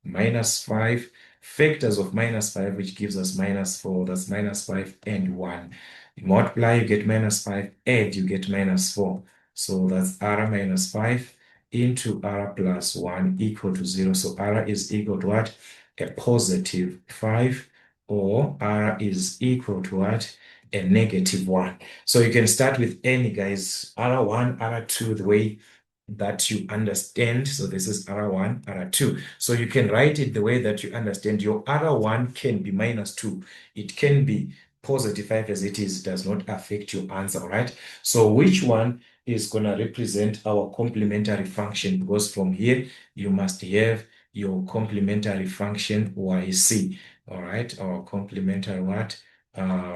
S1: Minus 5 factors of minus 5, which gives us minus 4. That's minus 5 and 1. You multiply, you get minus 5. Add, you get minus 4. So that's r minus 5 into r plus 1 equal to 0. So r is equal to what? A positive 5, or r is equal to what? A negative 1. So you can start with any, guys, R1, R2, the way that you understand. So this is R1, R2. So you can write it the way that you understand. Your R1 can be minus 2. It can be positive 5 as it is. It does not affect your answer, all right? So which one is going to represent our complementary function? Because from here, you must have your complementary function YC, all right? Our complementary what?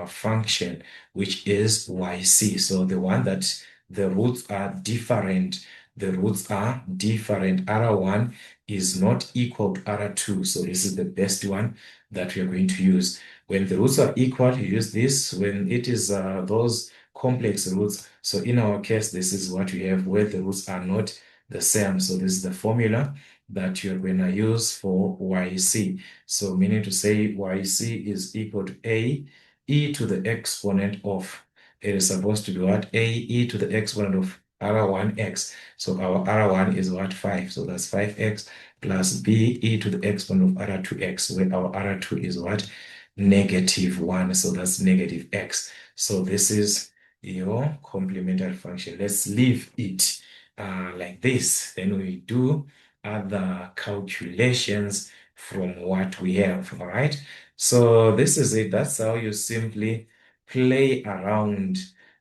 S1: Function, which is YC. So the one that the roots are different. The roots are different. R1 is not equal to R2. So this is the best one that we are going to use. When the roots are equal, you use this. When it is those complex roots, so in our case, this is what we have where the roots are not the same. So this is the formula that you're going to use for YC. So meaning to say YC is equal to A e to the exponent of, it is supposed to be what? A e to the exponent of R1x. So our R1 is what? 5. So that's 5x plus B e to the exponent of R2x, where our R2 is what? Negative 1. So that's negative x. So this is your complementary function. Let's leave it like this. Then we do other calculations from what we have, all right? So this is it. That's how you simply play around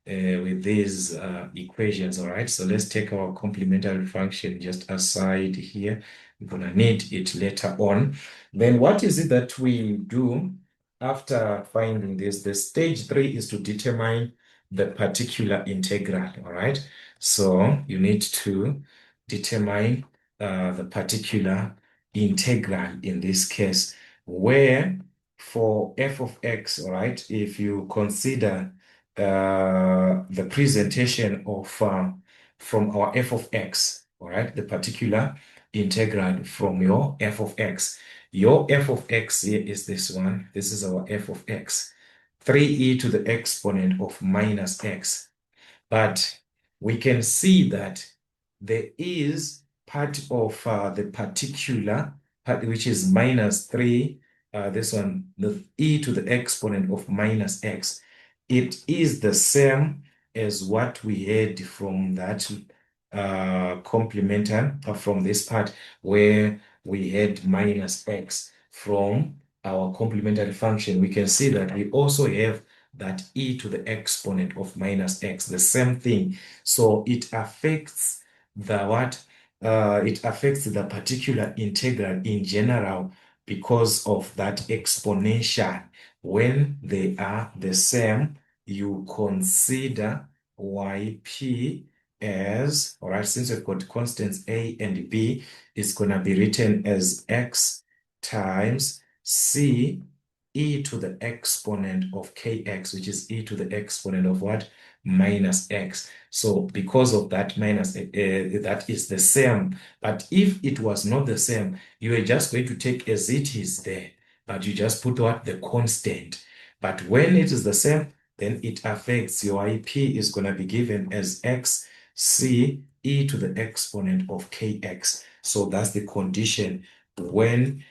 S1: with these equations, all right? So let's take our complementary function just aside here. We're gonna need it later on. Then what is it that we do after finding this? The stage 3 is to determine the particular integral, all right? So you need to determine the particular integral in this case, where for f of x, all right, if you consider the presentation of from our f of x, all right, the particular integral from your f of x. Your f of x here is this one. This is our f of x. 3e to the exponent of minus x. But we can see that there is part of the particular part, which is minus 3, this one, the e to the exponent of minus x. It is the same as what we had from that complementary, from this part where we had minus x from our complementary function. We can see that we also have that e to the exponent of minus x, the same thing. So it affects the what? It affects the particular integral in general because of that exponential. When they are the same, you consider yp as, all right, since we've got constants A and B, it's going to be written as x times c e to the exponent of kx, which is e to the exponent of what? Minus x. So because of that minus, that is the same. But if it was not the same, you are just going to take as it is there, but you just put what? The constant. But when it is the same, then it affects your IP is going to be given as x c e to the exponent of kx. So that's the condition when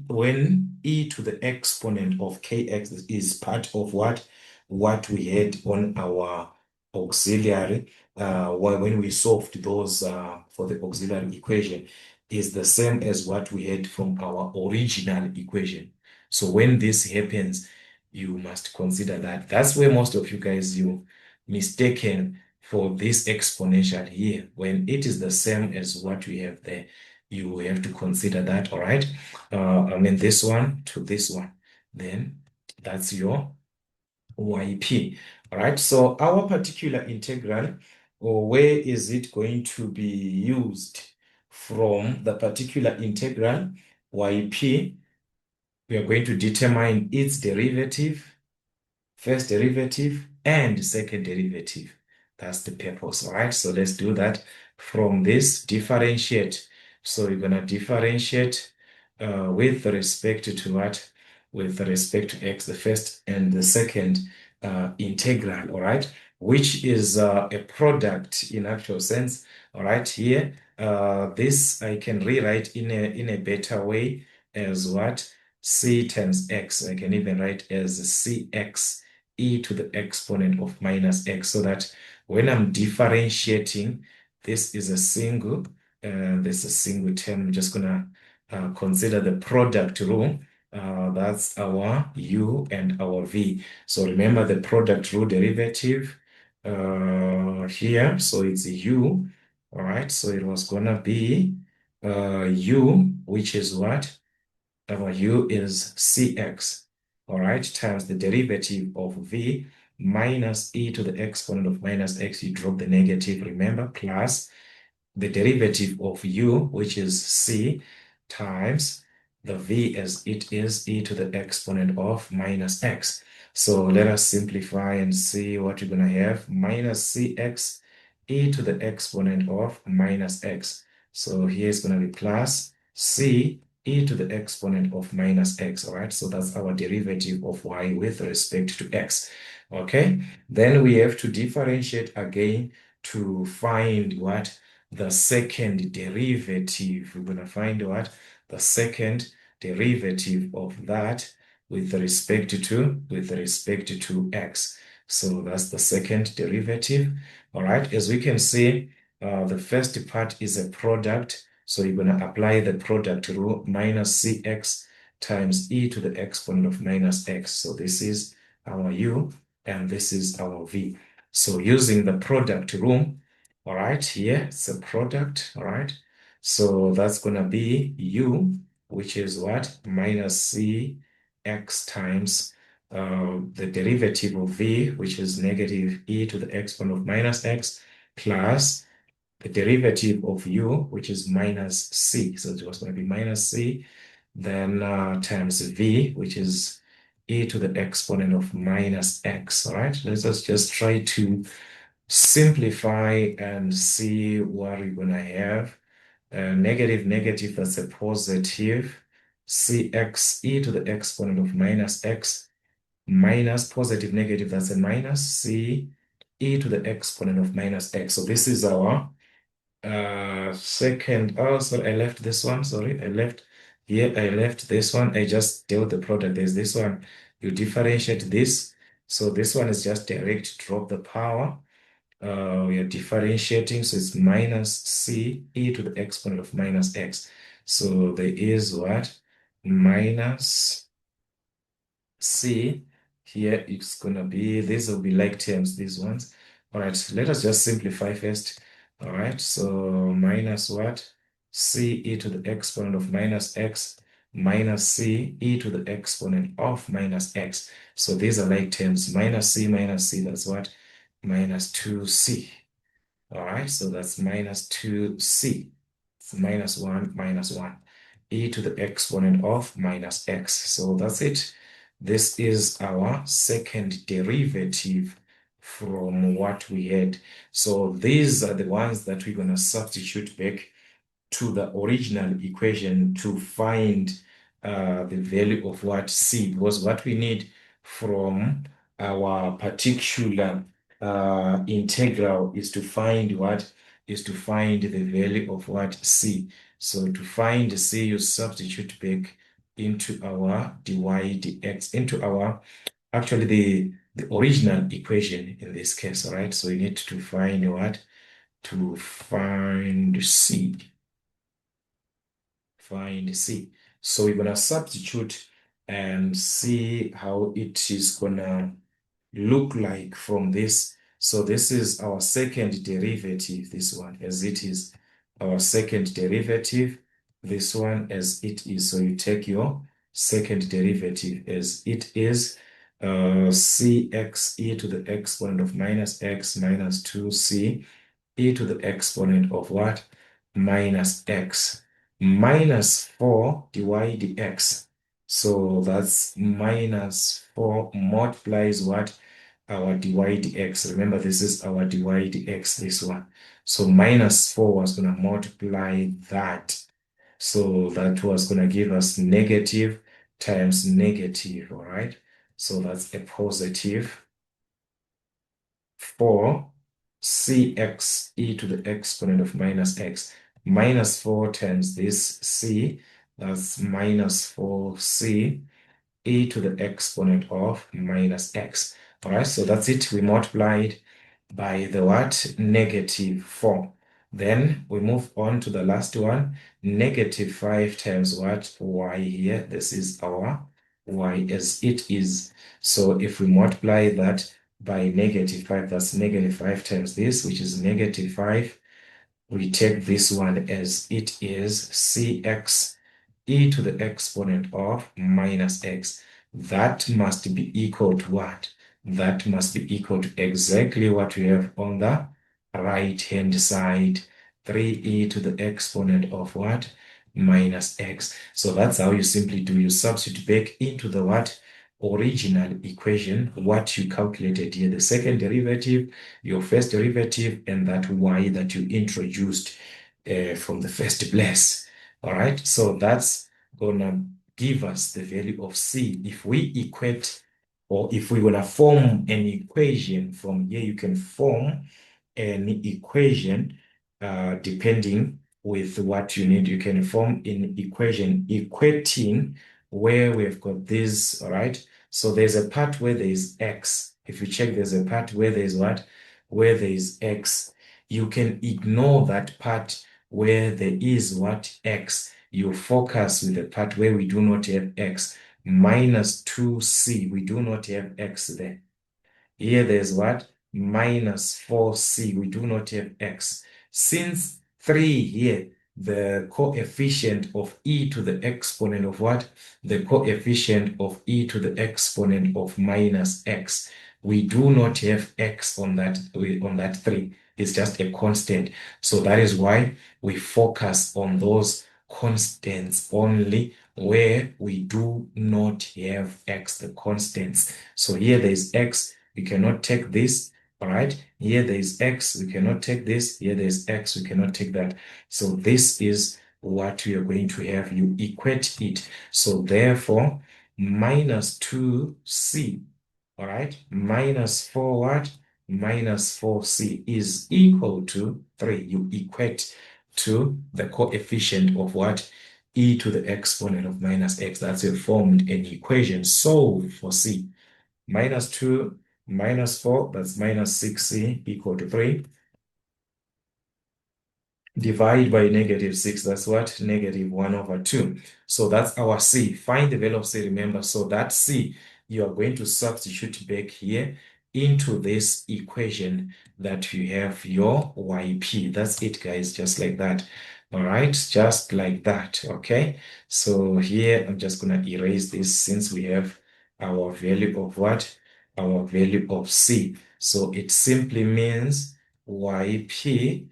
S1: when e to the exponent of kx is part of what we had on our auxiliary when we solved those for the auxiliary equation is the same as what we had from our original equation. So when this happens, you must consider that. That's where most of you guys you mistaken for this exponential here. When it is the same as what we have there, you have to consider that, all right? I mean this one to this one. Then that's your YP. All right, so our particular integral, or where is it going to be used from the particular integral YP? We are going to determine its derivative, first derivative, and second derivative. That's the purpose, all right? So let's do that. From this, differentiate. So you're going to differentiate with respect to what? With respect to x, the first and the second integral, all right? Which is a product in actual sense, all right? Here, this I can rewrite in a better way as what? C times x. I can even write as cx e to the exponent of minus x, so that when I'm differentiating, this is a single term. I'm just gonna consider the product rule. That's our u and our v. So remember the product rule derivative here. So it's u. All right. So it was gonna be u, which is what? Our u is cx, all right, times the derivative of v minus e to the exponent of minus x. You drop the negative, remember, plus the derivative of u, which is c, times the v as it is e to the exponent of minus x. So let us simplify and see what you're going to have. Minus cx e to the exponent of minus x. So here is going to be plus c e to the exponent of minus x, all right? So that's our derivative of y with respect to x, okay? Then we have to differentiate again to find what? The second derivative. We're going to find what? The second derivative of that with respect to x. So that's the second derivative, all right? As we can see, the first part is a product. So you're going to apply the product rule, minus cx times e to the exponent of minus x. So this is our u and this is our v. So using the product rule, all right, here it's a product, all right? So that's going to be u, which is what? Minus cx times the derivative of v, which is negative e to the exponent of minus x, plus the derivative of u, which is minus c. So it was going to be minus c, then times v, which is e to the exponent of minus x. All right, let's just try to simplify and see what we're going to have. Negative, negative, that's a positive. Cx e to the exponent of minus x minus positive, negative, that's a minus c e to the exponent of minus x. So this is our second. Oh, sorry, I left this one. Sorry, I left this one. I just dealt the product. There's this one. You differentiate this. So this one is just direct, drop the power. We are differentiating, so it's minus c e to the exponent of minus x. So there is what? Minus c. Here it's gonna be, these will be like terms, these ones. All right, let us just simplify first. All right, so minus what? C e to the exponent of minus x minus c e to the exponent of minus x. So these are like terms, minus c, that's what? Minus 2c. All right, so that's minus 2c. It's minus 1, minus 1. E to the exponent of minus x. So that's it. This is our second derivative from what we had. So these are the ones that we're going to substitute back to the original equation to find the value of what c, because what we need from our particular integral is to find what is to find the value of what c. So to find c, you substitute back into our dy dx, into our actually the original equation in this case. All right, so we need to find what, to find c. Find C. So we're gonna substitute and see how it is gonna look like from this. So this is our second derivative, this one, as it is. Our second derivative, this one as it is. So you take your second derivative as it is, cx e to the exponent of minus x minus 2c e to the exponent of what? Minus x minus 4 dy dx. So that's minus 4 multiplies what? Our dy dx. Remember, this is our dy dx, this one. So minus 4 was going to multiply that. So that was going to give us negative times negative, all right? So that's a positive 4 cx e to the exponent of minus x. Minus 4 times this c, that's minus 4c e to the exponent of minus x. All right, so that's it. We multiplied by the what? Negative 4. Then we move on to the last one. Negative 5 times what? Y here. This is our y as it is. So if we multiply that by negative 5, that's negative 5 times this, which is negative 5. We take this one as it is, cx e to the exponent of minus x. That must be equal to what? That must be equal to exactly what we have on the right-hand side. 3e to the exponent of what? Minus x. So that's how you simply do. You substitute back into the what? Original equation, what you calculated here, the second derivative, your first derivative, and that y that you introduced from the first place. All right, so that's gonna give us the value of c. If we equate, or if we're gonna form an equation from here, you can form an equation depending with what you need. You can form an equation equating where we've got this, all right? So there's a part where there is x. If you check, there's a part where there is what? Where there is x. You can ignore that part where there is what? X. You focus with the part where we do not have x. Minus 2c, we do not have x there. Here there's what? Minus 4c. We do not have x. Since 3 here, the coefficient of e to the exponent of what? The coefficient of e to the exponent of minus x. We do not have x on that 3. It's just a constant. So that is why we focus on those constants only where we do not have x, the constants. So here there is x. We cannot take this, all right? Here there is x, we cannot take this. Here there is x, we cannot take that. So this is what we are going to have. You equate it. So therefore, minus 2c, all right? Minus 4 what? Minus 4c is equal to 3. You equate to the coefficient of what? E to the exponent of minus x. That's a formed an equation. Solve for c. Minus 2 minus 4, that's minus 6c equal to 3. Divide by negative 6, that's what? Negative 1 over 2. So that's our c. Find the value of c, remember. So that c, you are going to substitute back here into this equation that you have your yp. That's it, guys, just like that. All right, just like that, okay? So here, I'm just going to erase this since we have our value of what? Our value of c. So it simply means yp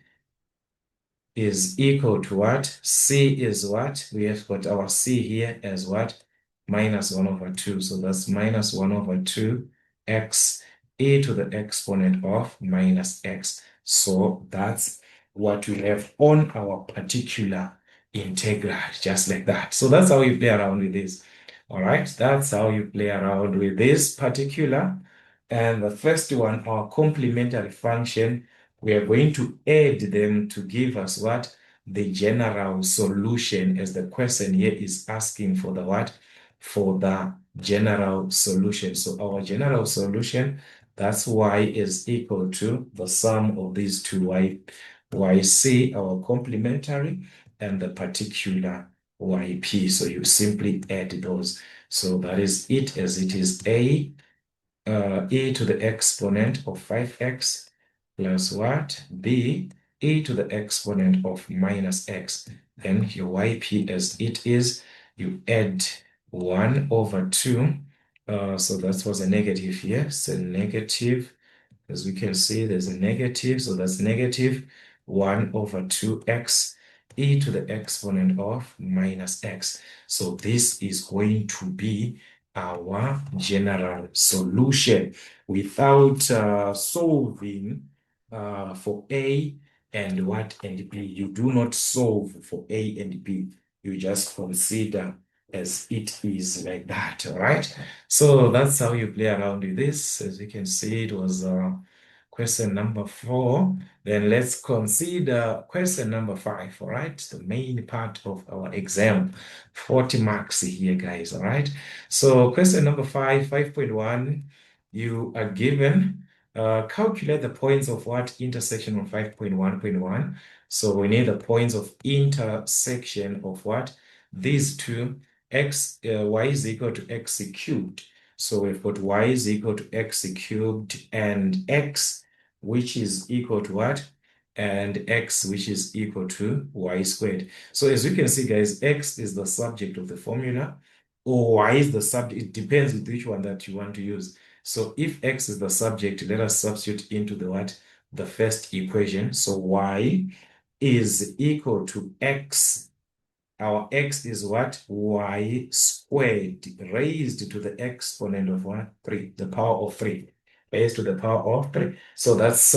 S1: is equal to what? C is what? We have got our C here as what? Minus 1 over 2. So that's minus 1 over 2 x e to the exponent of minus x. So that's what we have on our particular integral, just like that. So that's how you play around with this. All right, that's how you play around with this particular. And the first one, our complementary function, we are going to add them to give us what? The general solution, as the question here is asking for the what? For the general solution. So our general solution, that's y is equal to the sum of these two yc, our complementary, and the particular yp. So you simply add those. So that is it, as it is e to the exponent of 5x plus what? B, e to the exponent of minus x. Then your yp, as it is, you add 1 over 2. So that was a negative here. So negative, as we can see, there's a negative. So that's negative 1 over 2x e to the exponent of minus x. So this is going to be our general solution without solving for A and what and B. You do not solve for A and B. You just consider as it is like that, all right? So that's how you play around with this. As you can see, it was question number 4. Then let's consider question number 5, all right? The main part of our exam. 40 marks here, guys, all right? So question number 5, 5.1, you are given, calculate the points of what intersection of 5.1.1. So we need the points of intersection of what? These two, y is equal to x cubed. So we've got y is equal to x cubed and x, which is equal to what? And x, which is equal to y squared. So as you can see, guys, x is the subject of the formula, or y is the subject. It depends with which one that you want to use. So if x is the subject, let us substitute into the what? The first equation. So y is equal to x. Our x is what? Y squared raised to the exponent of what? 3, the power of 3, raised to the power of 3. So that's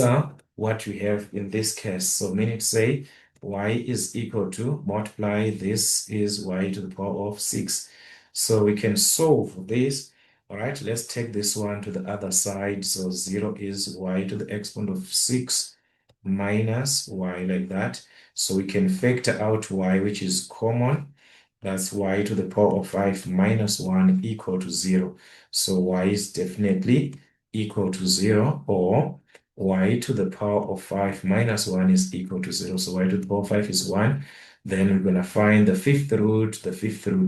S1: what we have in this case. So meaning to say y is equal to multiply this is y to the power of 6. So we can solve this. All right, let's take this one to the other side. So 0 is y to the exponent of 6 minus y, like that. So we can factor out y, which is common. That's y to the power of 5 minus 1 equal to 0. So y is definitely equal to 0, or y to the power of 5 minus 1 is equal to 0. So y to the power of 5 is 1. Then we're going to find the fifth root,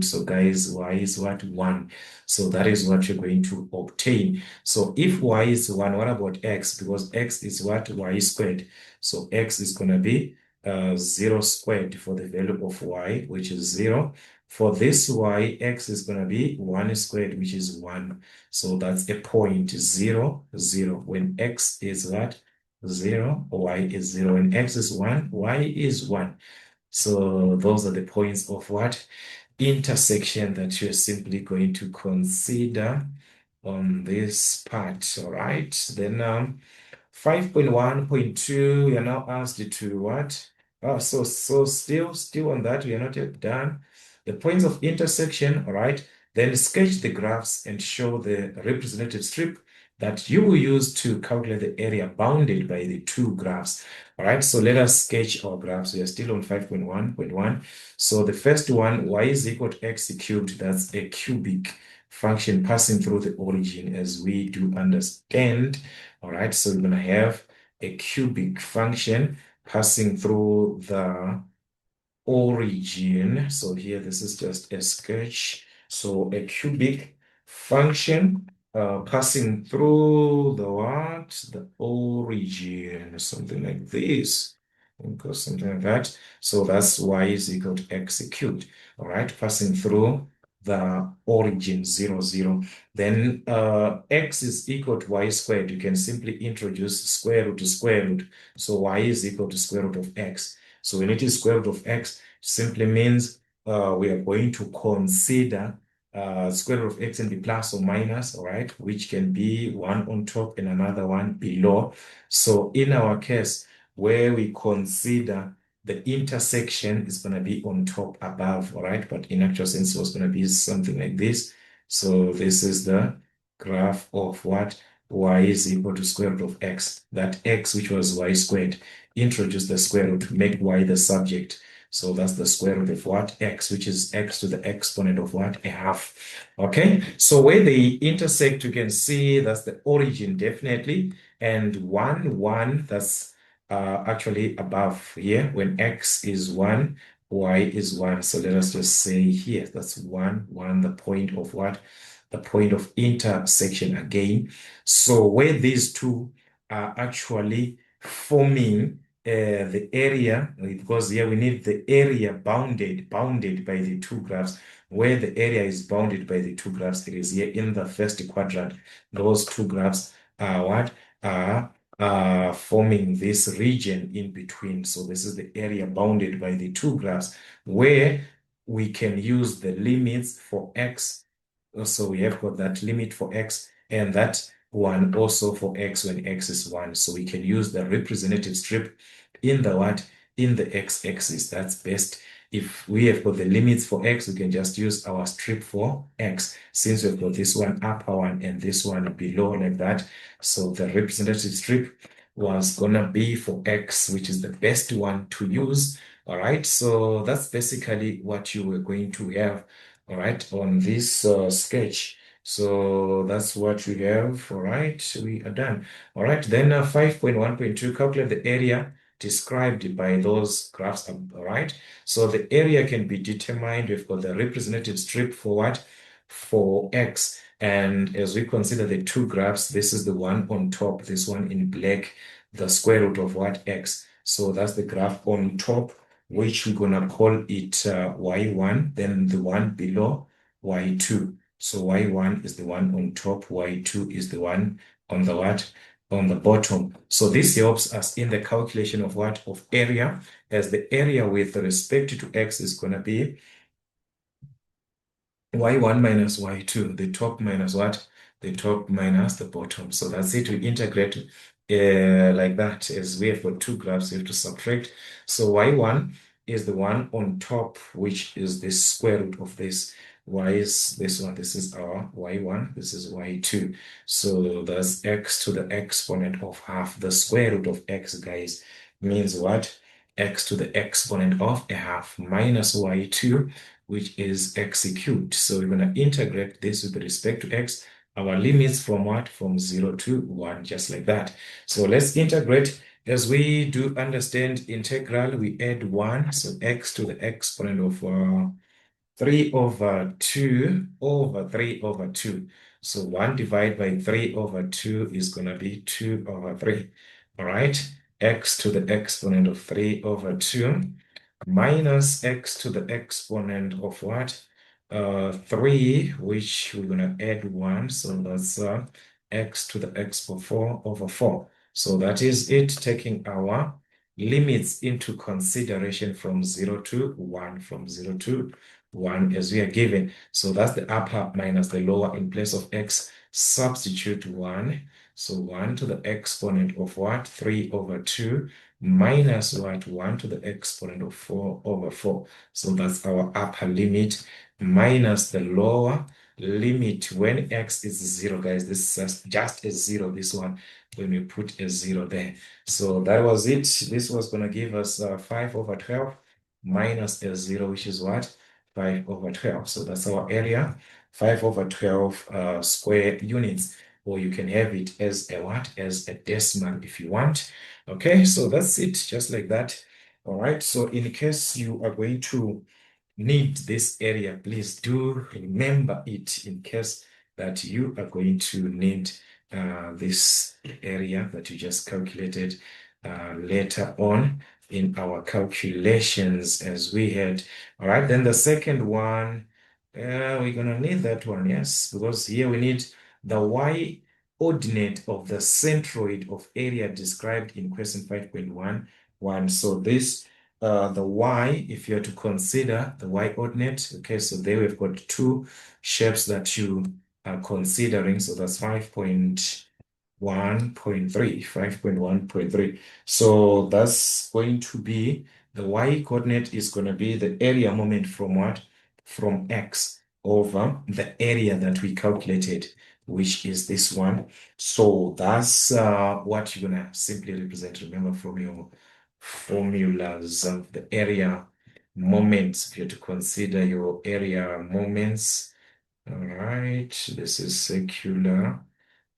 S1: So guys, y is what? 1. So that is what you're going to obtain. So if y is 1, what about x? Because x is what? Y squared. So x is going to be 0 squared for the value of y, which is 0. For this y, x is going to be 1 squared, which is 1. So that's a point, 0, 0. When x is what? 0, y is 0. When x is 1, y is 1. So those are the points of what? Intersection that you're simply going to consider on this part, all right? Then 5.1.2, we are now asked to what? So still on that, we are not yet done. The points of intersection, all right? Then sketch the graphs and show the representative strip that you will use to calculate the area bounded by the two graphs. All right, so let us sketch our graphs. We are still on 5.1.1. So the first one, y is equal to x cubed. That's a cubic function passing through the origin, as we do understand. All right, so we're going to have a cubic function passing through the origin. So here, this is just a sketch. So a cubic function passing through the what? The origin, something like this. Okay, something like that. So that's y is equal to x cubed. All right, passing through the origin 0, 0. Then x is equal to y squared. You can simply introduce square root to square root. So y is equal to square root of x. So when it is square root of x, simply means we are going to consider square root of x and be plus or minus, all right, which can be one on top and another one below. So in our case, where we consider the intersection is going to be on top above, all right? But in actual sense, it was going to be something like this. So this is the graph of what? Y is equal to square root of x. That x, which was y squared, introduce the square root, make y the subject. So that's the square root of what? X, which is x to the exponent of what? A half. Okay, so where they intersect, you can see that's the origin, definitely. And 1, 1, that's actually above here when x is 1, y is 1. So let us just say here, that's 1, 1, the point of what? The point of intersection again. So where these two are actually forming the area, because here we need the area bounded by the two graphs. Where the area is bounded by the two graphs, it is here in the first quadrant. Those two graphs are what? Are forming this region in between. So this is the area bounded by the two graphs where we can use the limits for x. So we have got that limit for x and that one also for x when x is 1. So we can use the representative strip in the what? In the x-axis. That's best. If we have got the limits for x, we can just use our strip for x. Since we've got this one upper one and this one below like that, so the representative strip was gonna be for x, which is the best one to use. All right, so that's basically what you were going to have, all right, on this sketch. So that's what we have. All right, we are done. All right, then 5.1.2, calculate the area described by those graphs. All right, so the area can be determined. We've got the representative strip for what? For x. And as we consider the two graphs, this is the one on top, this one in black, the square root of what? X. So that's the graph on top, which we're going to call it y1, then the one below, y2. So y1 is the one on top, y2 is the one on the what? On the bottom. So this helps us in the calculation of what? Of area, as the area with respect to x is going to be y1 minus y2, the top minus what? The top minus the bottom. So that's it. We integrate like that. As we have got two graphs, we have to subtract. So y1 is the one on top, which is the square root of this. Y is this one. This is our y1. This is y2. So that's x to the exponent of half. The square root of x, guys, means what? X to the exponent of a half minus y2, which is x cubed. So we're going to integrate this with respect to x. Our limits from what? From 0 to 1, just like that. So let's integrate. As we do understand integral, we add 1. So x to the exponent of 3 over 2 over 3 over 2. So 1 divided by 3 over 2 is going to be 2 over 3. All right. X to the exponent of 3 over 2 minus x to the exponent of what? 3, which we're going to add 1. So that's x to the exponent 4 over 4. So that is it, taking our limits into consideration from 0 to 1, from 0 to 1 as we are given. So that's the upper minus the lower. In place of x, substitute 1. So 1 to the exponent of what? 3 over 2 minus what? 1 to the exponent of 4 over 4. So that's our upper limit minus the lower limit when x is 0, guys. This is just a 0, this one, when we put a 0 there. So that was it. This was going to give us 5 over 12 minus a 0, which is what? 5 over 12. So that's our area, 5 over 12 square units. Or you can have it as a what? As a decimal if you want. Okay, so that's it, just like that. All right, so in case you are going to need this area, please do remember it in case that you are going to need this area that you just calculated later on in our calculations as we had. All right, then the second one, We're gonna need that one, yes, because here we need the y ordinate of the centroid of area described in question 5.11. So this, the y, if you're to consider the y ordinate, okay, so there we've got two shapes that you are considering. So that's 5.1.3, 5.1.3. So that's going to be the y coordinate is going to be the area moment from what? From x over the area that we calculated, which is this one. So that's what you're gonna simply represent. Remember from your formulas of the area moments, if you're to consider your area moments. All right, this is circular.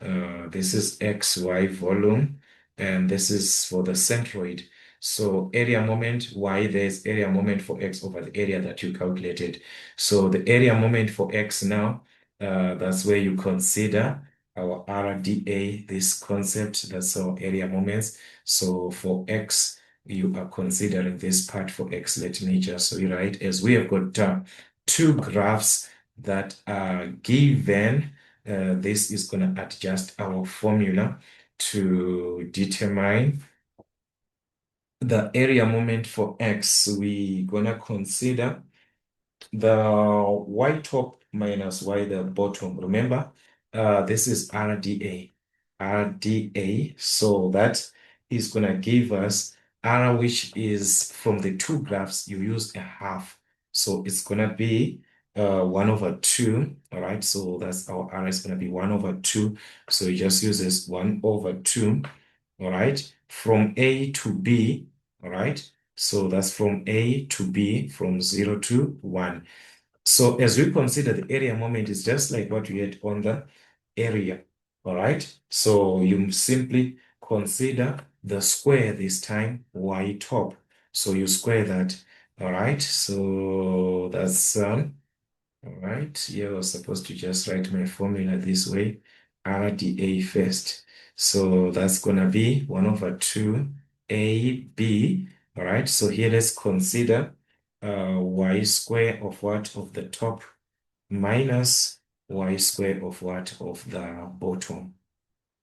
S1: This is XY volume, and this is for the centroid. So area moment Y, there's area moment for X over the area that you calculated. So the area moment for X now, that's where you consider our RDA, this concept, that's our area moments. So for X, you are considering this part for X. Let me just rewrite, as we have got two graphs that are given. This is going to adjust our formula to determine the area moment for X. We're going to consider the y top minus y the bottom. Remember, this is RDA. RDA. So that is going to give us R, which is from the two graphs, you use a half. So it's going to be 1 over 2. All right. So that's our R is going to be 1 over 2. So it just uses 1 over 2. All right. From A to B. All right. So that's from A to B, from 0 to 1. So as we consider the area moment, is just like what we had on the area. All right. So you simply consider the square this time, y top. So you square that. All right. So that's all right. Here I was supposed to just write my formula this way. RDA first. So that's gonna be 1 over 2 AB. All right. So here let's consider y square of what? Of the top minus y square of what? Of the bottom.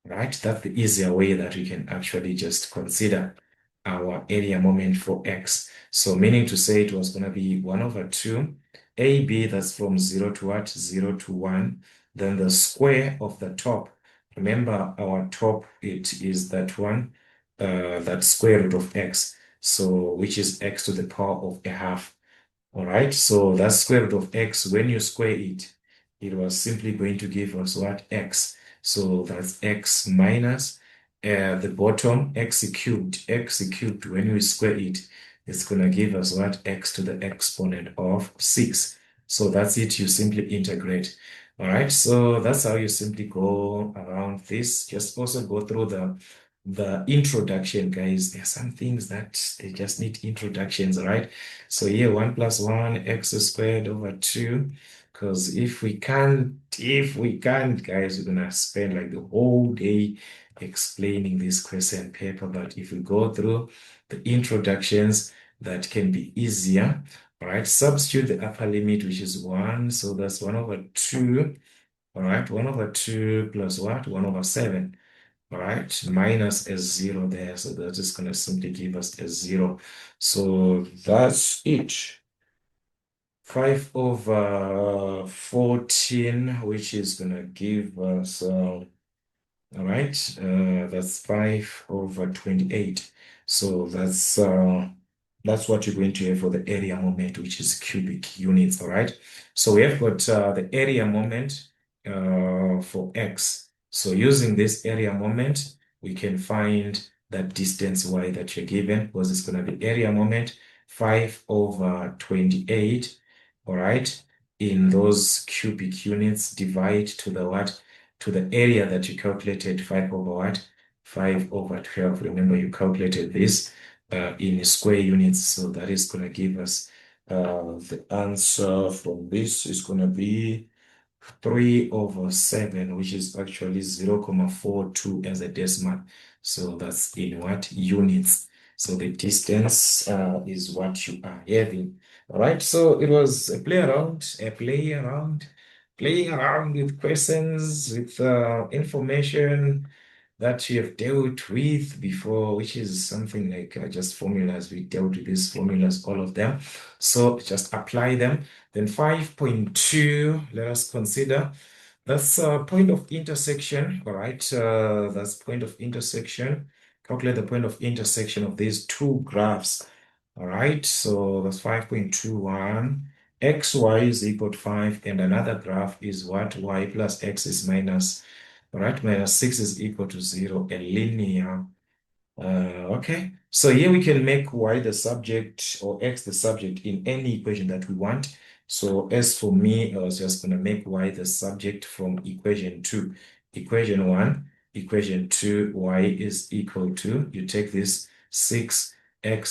S1: Right? That's the easier way that we can actually just consider our area moment for x. So meaning to say it was going to be 1 over 2 AB, that's from 0 to what? 0 to 1. Then the square of the top. Remember our top, it is that one, that square root of x. So which is x to the power of a half. All right, so that's square root of x. When you square it, it was simply going to give us what? X. So that's x minus the bottom, x cubed. X cubed, when we square it, it's going to give us what? X to the exponent of 6. So that's it. You simply integrate. All right, so that's how you simply go around this. Just also go through the introduction, guys. There are some things that they just need introductions, right? So here 1 plus 1 x squared over 2. Because if we can't, guys, we're gonna spend like the whole day explaining this question paper. But if we go through the introductions, that can be easier. All right, substitute the upper limit, which is 1. So that's 1 over 2. All right, 1 over 2 plus what? 1 over 7. All right, minus a 0 there. So that is going to simply give us a 0. So that's it. 5 over 14, which is going to give us, all right, that's 5 over 28. So that's what you're going to have for the area moment, which is cubic units, all right? So we have got the area moment for x. So using this area moment, we can find that distance y that you're given, because it's going to be area moment 5 over 28, all right? In those cubic units, divide to the what? To the area that you calculated, 5 over what? 5 over 12. Remember, you calculated this in square units. So that is going to give us the answer from this is going to be 3 over 7, which is actually 0.42 as a decimal. So that's in what? Units. So the distance is what you are having. All right, so it was a playing around with questions, with information that you have dealt with before, which is something like just formulas. We dealt with these formulas, all of them. So just apply them. Then 5.2, let us consider. That's point of intersection, all right? That's point of intersection. Calculate the point of intersection of these two graphs. All right, so that's 5.21. XY is equal to 5, and another graph is what? Y plus X is minus, all right, minus 6 is equal to 0, a linear. Okay, so here we can make Y the subject or X the subject in any equation that we want. So as for me, I was just going to make Y the subject from equation 2. Equation 1, equation 2, Y is equal to, you take this 6x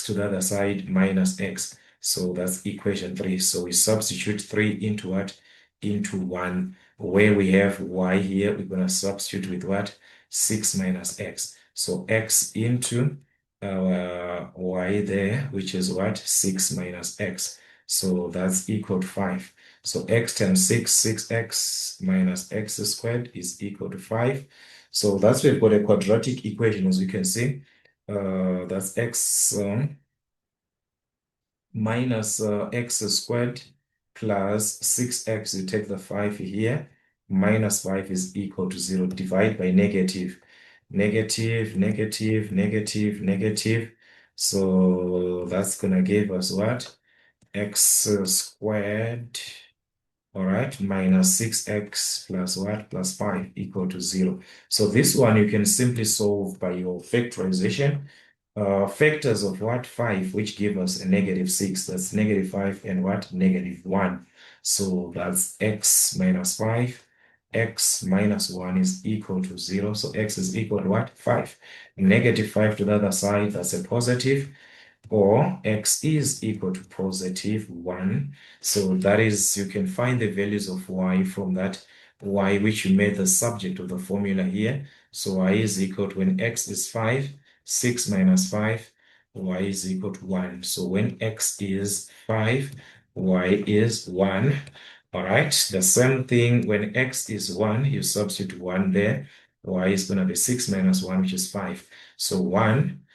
S1: to the other side minus X. So that's equation 3. So we substitute 3 into what? Into 1. Where we have Y here, we're going to substitute with what? 6 minus X. So X into our Y there, which is what? 6 minus X. So that's equal to 5. So X times 6, 6X minus X squared is equal to 5. So that's we've got a quadratic equation, as you can see. That's X minus X squared plus 6X, you take the 5 here, minus 5 is equal to 0. Divide by negative. Negative, negative, negative, negative. So that's going to give us what? X squared, all right, minus 6x plus what? Plus 5 equal to 0. So this one you can simply solve by your factorization. Factors of what? 5, which give us a negative 6. That's negative 5 and what? Negative 1. So that's x minus 5. X minus 1 is equal to 0. So x is equal to what? 5. Negative 5 to the other side, that's a positive. Or x is equal to positive 1. So that is, you can find the values of y from that y, which you made the subject of the formula here. So y is equal to, when x is 5, 6 minus 5, y is equal to 1. So when x is 5, y is 1. All right, the same thing when x is 1, you substitute 1 there. Y is going to be 6 minus 1, which is 5. So 1,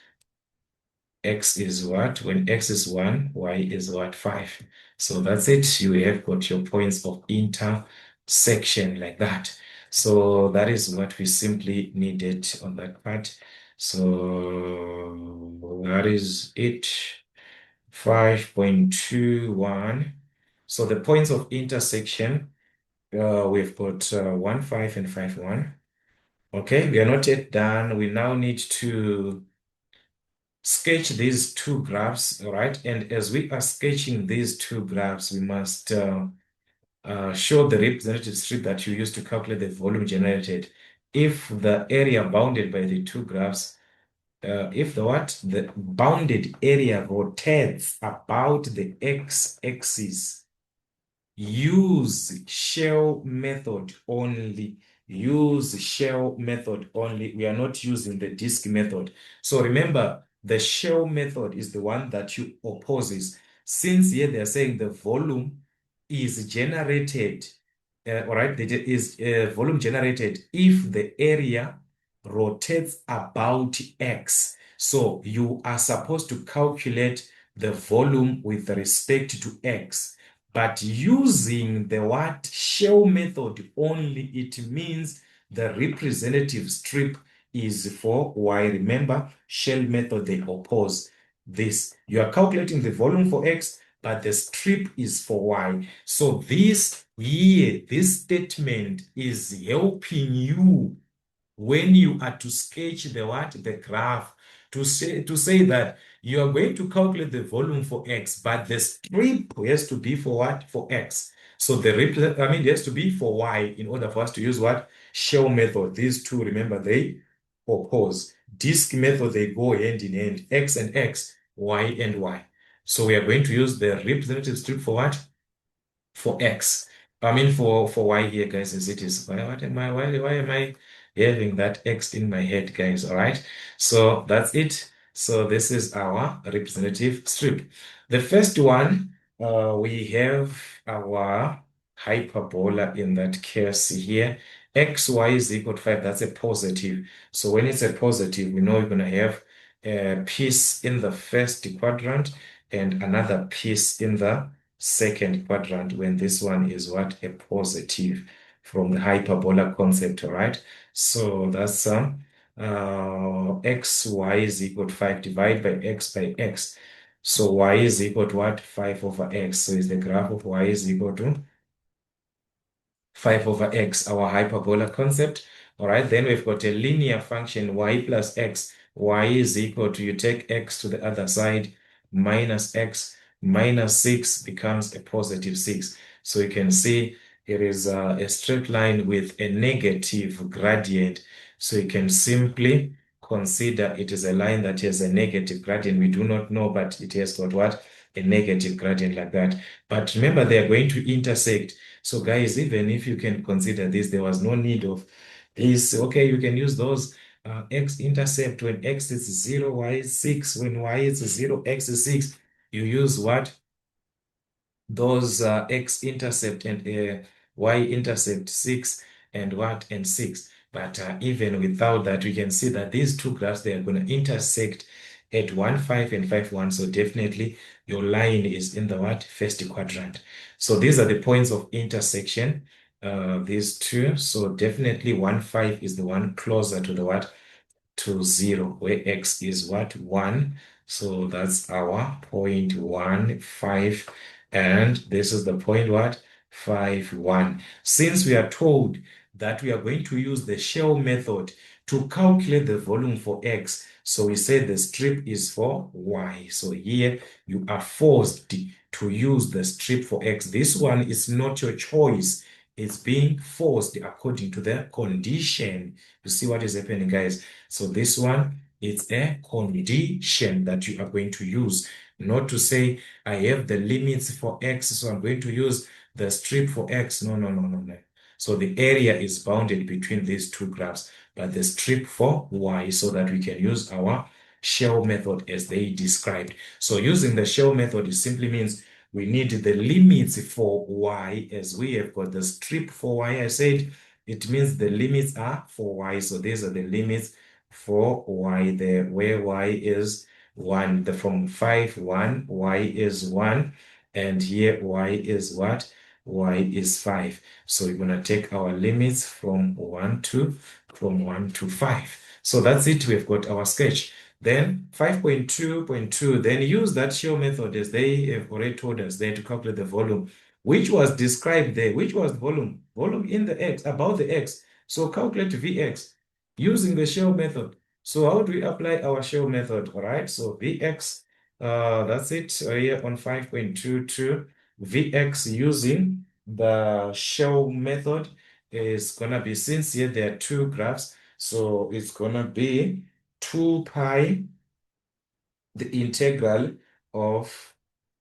S1: x is what? When x is 1, y is what? 5. So that's it. You have got your points of intersection like that. So that is what we simply needed on that part. So that is it. 5.21. So the points of intersection, we've got 1, 5, and 5, 1. Okay, we are not yet done. We now need to sketch these two graphs, all right? And as we are sketching these two graphs, we must show the representative strip that you use to calculate the volume generated. If the area bounded by the two graphs, if the bounded area rotates about the x-axis, use shell method only. Use shell method only. We are not using the disk method. So remember, the shell method is the one that you opposes. Since here they're saying the volume is generated, all right, there is volume generated if the area rotates about x. So you are supposed to calculate the volume with respect to x. But using the what? Shell method only, it means the representative strip is for y. Remember, shell method, they oppose this. You are calculating the volume for x, but the strip is for y. So this here, this statement is helping you when you are to sketch the what? The graph, to say that you are going to calculate the volume for x, but the strip has to be for what? For x. So the it has to be for y in order for us to use what? Shell method. These two, remember, they oppose. Disk method, they go hand in hand. X and x, y and y. So we are going to use the representative strip for what? For x. For y here, guys, as it is. Why am I having that x in my head, guys? All right. So that's it. So this is our representative strip. The first one, we have our hyperbola in that case here. Xy is equal to 5. That's a positive. So when it's a positive, we know we're going to have a piece in the first quadrant and another piece in the second quadrant when this one is what? A positive from the hyperbola concept, all right? So that's xy is equal to 5 divided by x. So y is equal to what? 5 over x. So is the graph of y is equal to 5 over x, our hyperbola concept. All right, then we've got a linear function y plus x. Y is equal to, you take x to the other side, minus x, minus 6 becomes a positive 6. So you can see it is a straight line with a negative gradient. So you can simply consider it is a line that has a negative gradient. We do not know, but it has got what? A negative gradient like that. But remember, they are going to intersect. So guys, even if you can consider this, there was no need of this. Okay, you can use those x-intercept when x is 0, y is 6. When y is 0, x is 6. You use what? Those x-intercept and y-intercept 6 and what? And 6. But even without that, we can see that these two graphs, they are going to intersect at 1, 5 and 5, 1. So definitely your line is in the what? First quadrant. So these are the points of intersection, these two. So definitely 1, 5 is the one closer to the what? To 0, where x is what? 1. So that's our point 1, 5. And this is the point what? 5, 1. Since we are told that we are going to use the shell method to calculate the volume for x, so we say the strip is for y. So here you are forced to use the strip for x. This one is not your choice. It's being forced according to the condition. You see what is happening, guys? So this one, it's a condition that you are going to use, not to say I have the limits for x, so I'm going to use the strip for x. No, no, no, no, no. So the area is bounded between these two graphs, but the strip for y, so that we can use our shell method as they described. So using the shell method, it simply means we need the limits for y, as we have got the strip for y. I said it means the limits are for y. So these are the limits for y there, where y is 1. From 5, 1, y is 1. And here y is what? Y is 5. So we're going to take our limits from 1 to 5. So that's it. We've got our sketch. Then 5.2.2, then use that shell method as they have already told us there to calculate the volume, which was described there. Which was volume? Volume in the x, about the x. So calculate Vx using the shell method. So how do we apply our shell method? All right, so Vx, that's it here on 5.22. Vx using the shell method is gonna be, since here there are two graphs, so it's gonna be 2 pi the integral of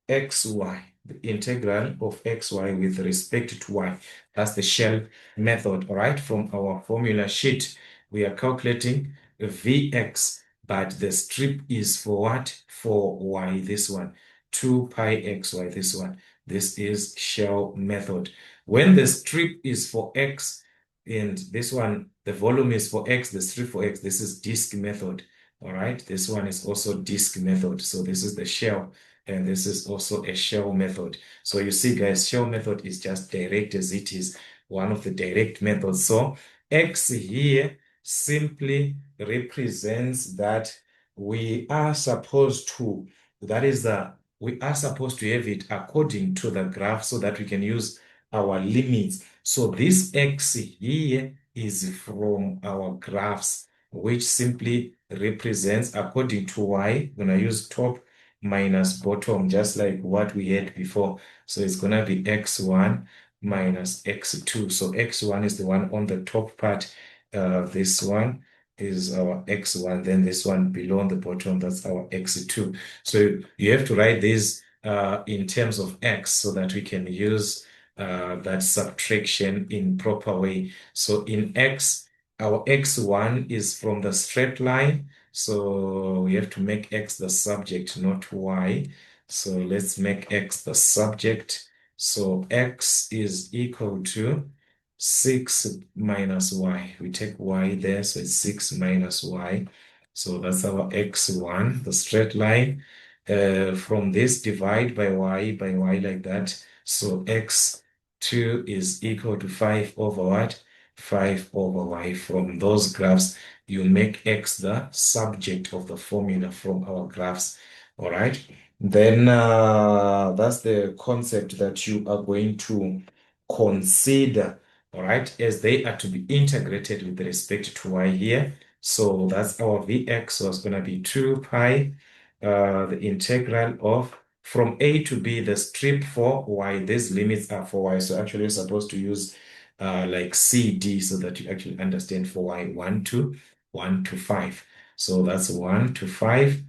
S1: xy, the integral of xy with respect to y. That's the shell method, all right? From our formula sheet, we are calculating Vx, but the strip is for what? For y, this one. 2 pi xy, this one. This is shell method. When the strip is for x, and this one, the volume is for x, the strip for x, this is disk method. All right, this one is also disk method. So this is the shell, and this is also a shell method. So you see, guys, shell method is just direct as it is, one of the direct methods. So x here simply represents that we are supposed to, that is we are supposed to have it according to the graph so that we can use our limits. So this x here is from our graphs, which simply represents according to y. We're going to use top minus bottom, just like what we had before. So it's going to be x1 minus x2. So x1 is the one on the top part. This one is our x1. Then this one below on the bottom, that's our x2. So you have to write this in terms of x so that we can use that subtraction in proper way. So in x, our x1 is from the straight line. So we have to make x the subject, not y. So let's make x the subject. So x is equal to 6 minus y. We take y there, so it's 6 minus y. So that's our x1, the straight line. From this, divide by y like that. So x2 is equal to 5 over what? 5 over y. From those graphs, you make x the subject of the formula from our graphs. All right. Then that's the concept that you are going to consider, all right, as they are to be integrated with respect to y here. So that's our Vx was going to be 2 pi, the integral of from a to b, the strip for y. These limits are for y. So actually, you're supposed to use like CD so that you actually understand for y 1 to 5. So that's 1 to 5.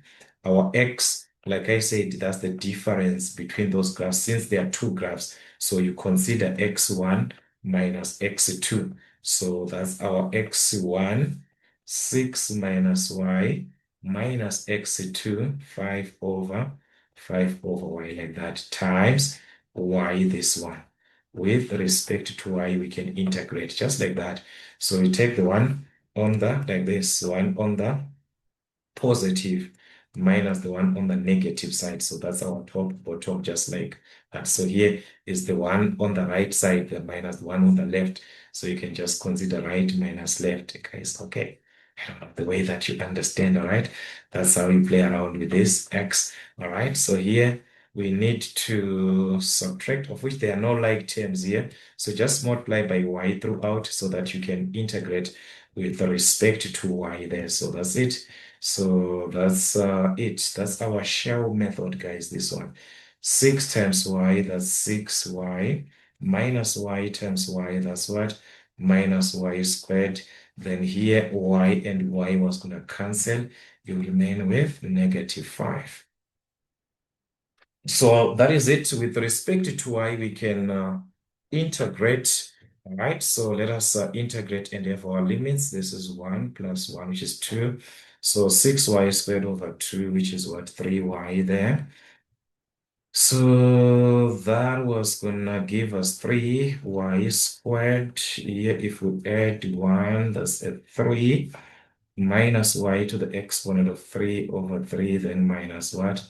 S1: Our x, like I said, that's the difference between those graphs since there are two graphs. So you consider x1 minus x2. So that's our x1, 6 minus y minus x2, 5 over y like that times y this one. With respect to y, we can integrate just like that. So we take the one on the, like this, one on the positive minus the one on the negative side. So that's our top bottom, just like that. So here is the one on the right side, the minus the one on the left. So you can just consider right minus left, guys. Okay. I don't know the way that you understand, all right? That's how you play around with this x, all right? So here we need to subtract, of which there are no like terms here. So just multiply by y throughout so that you can integrate with respect to y there. So that's it. So that's it. That's our shell method, guys, this one. 6 times y, that's 6y, minus y times y, that's what? Minus y squared. Then here, y and y was going to cancel. You remain with negative 5. So that is it. With respect to y, we can integrate. All right, so let us integrate and have our limits. This is 1 plus 1, which is 2. So 6y squared over 2, which is what? 3y there. So that was gonna give us 3y squared. Here, if we add 1, that's a 3 minus y to the exponent of 3 over 3, then minus what?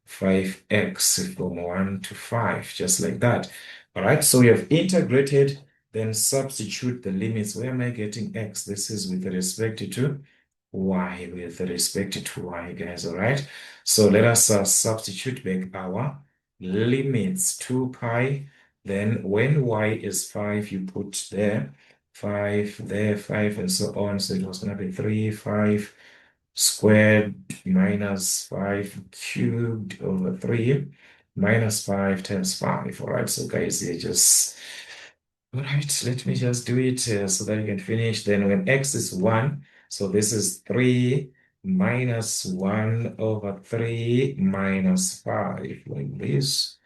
S1: 5x from 1 to 5, just like that. All right, so we have integrated, then substitute the limits. Where am I getting x? This is with respect to y, with respect to y, guys, all right? So let us substitute back our limits, 2 pi. Then when y is 5, you put there 5 there, 5, and so on. So it was going to be 3, 5 squared minus 5 cubed over 3 minus 5 times 5. All right, so guys, here just, all right, let me just do it so that you can finish. Then when x is 1, so this is 3 minus 1 over 3 minus 5, like this.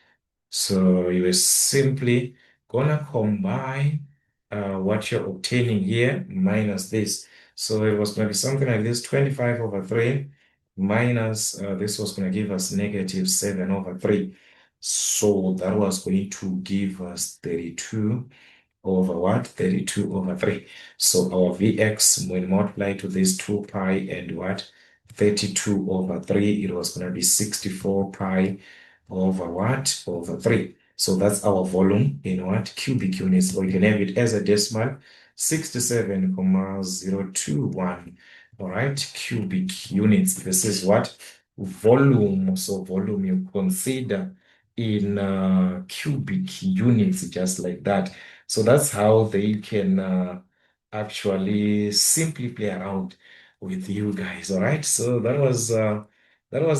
S1: So you are simply gonna combine what you're obtaining here minus this. So it was gonna be something like this, 25 over 3 minus, this was gonna give us negative 7 over 3. So that was going to give us 32 over what? 32 over 3. So our Vx, when multiplied to this 2 pi and what? 32 over 3, it was going to be 64 pi over what? Over 3. So that's our volume in what? Cubic units. Or you can have it as a decimal, 67,021. All right, cubic units. This is what? Volume. So volume you consider in cubic units, just like that. So that's how they can actually simply play around with you guys. All right. So that was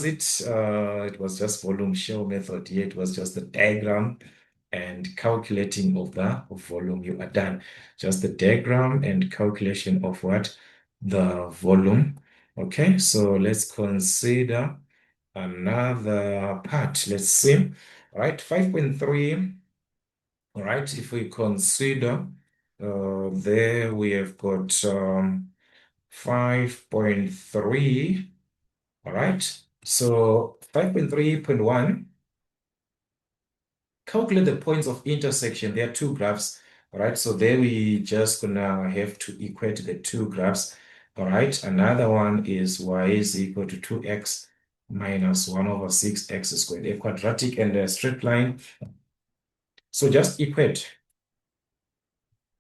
S1: it. It was just volume shell method here. It was just the diagram and calculating of the volume. You are done. Just the diagram and calculation of what? The volume. Okay. So let's consider another part. Let's see. All right. 5.3. All right, if we consider there we have got 5.3. All right, so 5.3.1. calculate the points of intersection. There are two graphs, all right? So there we just gonna have to equate the two graphs, all right? Another one is y is equal to 2x minus 1 over 6x squared, a quadratic and a straight line. So just equate.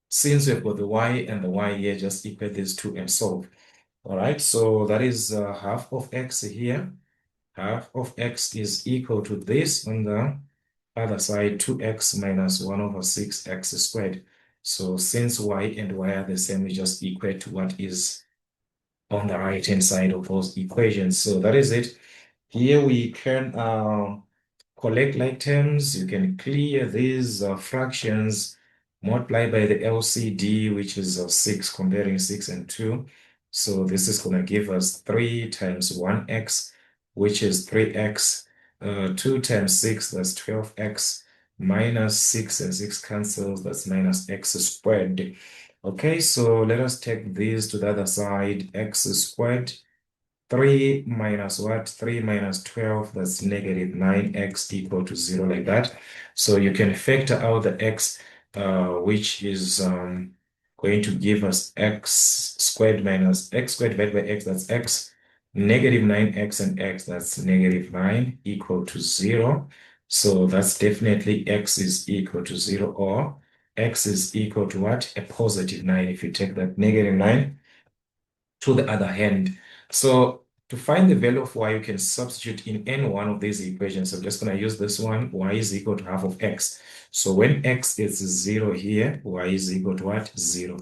S1: Since we've got the y and the y here, just equate these two and solve. All right, so that is half of x here. Half of x is equal to this on the other side, 2x minus 1 over 6x squared. So since y and y are the same, we just equate to what is on the right-hand side of those equations. So that is it. Here we can collect like terms. You can clear these fractions, multiply by the LCD, which is 6, comparing 6 and 2. So this is going to give us 3 times 1x, which is 3x. 2 times 6, that's 12x, minus 6 and 6 cancels, that's minus x squared. Okay, so let us take this to the other side, x squared. 3 minus what? 3 minus 12, that's negative 9x equal to 0, like that. So you can factor out the x, which is going to give us x squared minus x squared divided by x, that's x. Negative 9x and x, that's negative 9 equal to 0. So that's definitely x is equal to 0, or x is equal to what? A positive 9 if you take that negative 9 to the other hand. So to find the value of y, you can substitute in any one of these equations. So I'm just going to use this one. Y is equal to half of x. So when x is 0 here, y is equal to what? 0.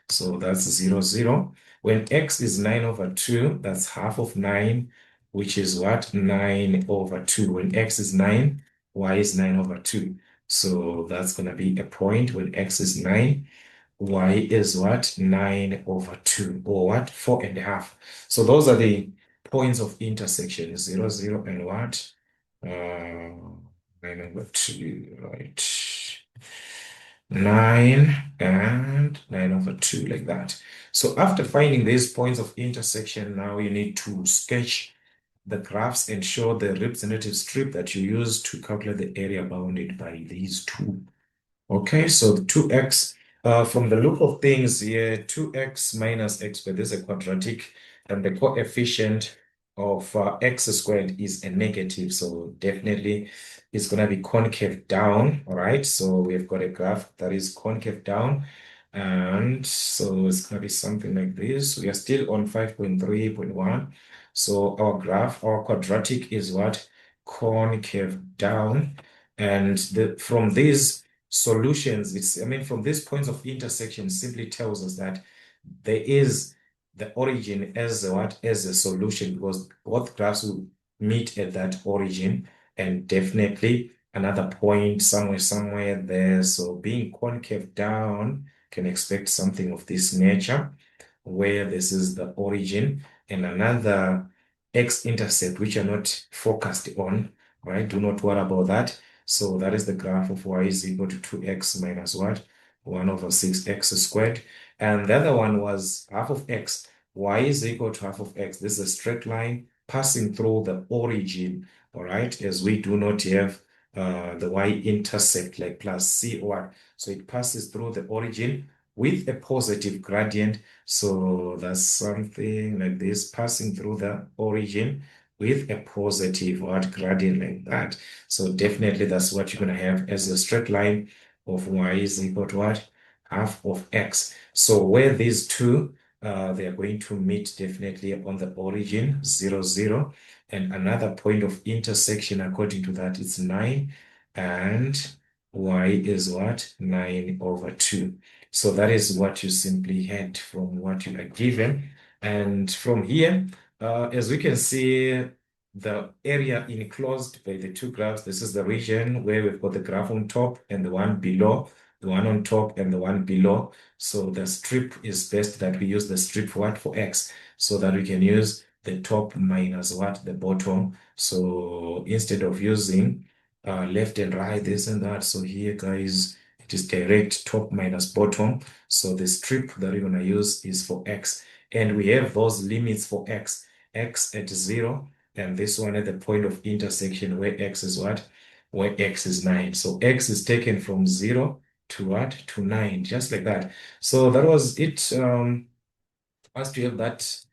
S1: So that's 0, 0. When x is 9 over 2, that's half of 9, which is what? 9 over 2. When x is 9, y is 9 over 2. So that's going to be a point when x is 9. Y is what? 9 over 2, or what? 4.5. So those are the points of intersection, 0, 0, and what? 9 over 2, right? 9 and 9 over 2, like that. So after finding these points of intersection, now you need to sketch the graphs and show the representative strip that you use to calculate the area bounded by these two. Okay, so 2x, from the look of things here, 2x minus x squared, this is a quadratic, and the coefficient of x squared is a negative, so definitely it's going to be concave down, all right? So we've got a graph that is concave down, and so it's going to be something like this. We are still on 5.3.1. So our graph, our quadratic is what? Concave down. And from these solutions, from these points of intersection simply tells us that there is the origin as a solution, because both graphs will meet at that origin, and definitely another point somewhere there. So being concave down, can expect something of this nature, where this is the origin, and another x-intercept which are not focused on, right? Do not worry about that. So that is the graph of y is equal to 2x minus what? 1 over 6x squared. And the other one was half of x. Y is equal to half of x. This is a straight line passing through the origin, all right? As we do not have the y-intercept like plus c or, so it passes through the origin with a positive gradient. So that's something like this, passing through the origin with a positive what gradient like that. So definitely that's what you're going to have as a straight line of y is equal to what? Half of x. So where these two, they are going to meet definitely on the origin, 0, 0. And another point of intersection, according to that, it's 9. And y is what? 9 over 2. So that is what you simply had from what you are given. And from here, as we can see, the area enclosed by the two graphs, this is the region where we've got the graph on top and the one below, the one on top and the one below. So the strip is best that we use the strip for what? For x, so that we can use the top minus what? The bottom. So instead of using left and right, this and that, so here, guys, it is direct top minus bottom. So the strip that we're going to use is for x. And we have those limits for x at 0, and this one at the point of intersection where x is what? where x is 9. So x is taken from 0 to what? To 9, just like that. So that was it. As to have that.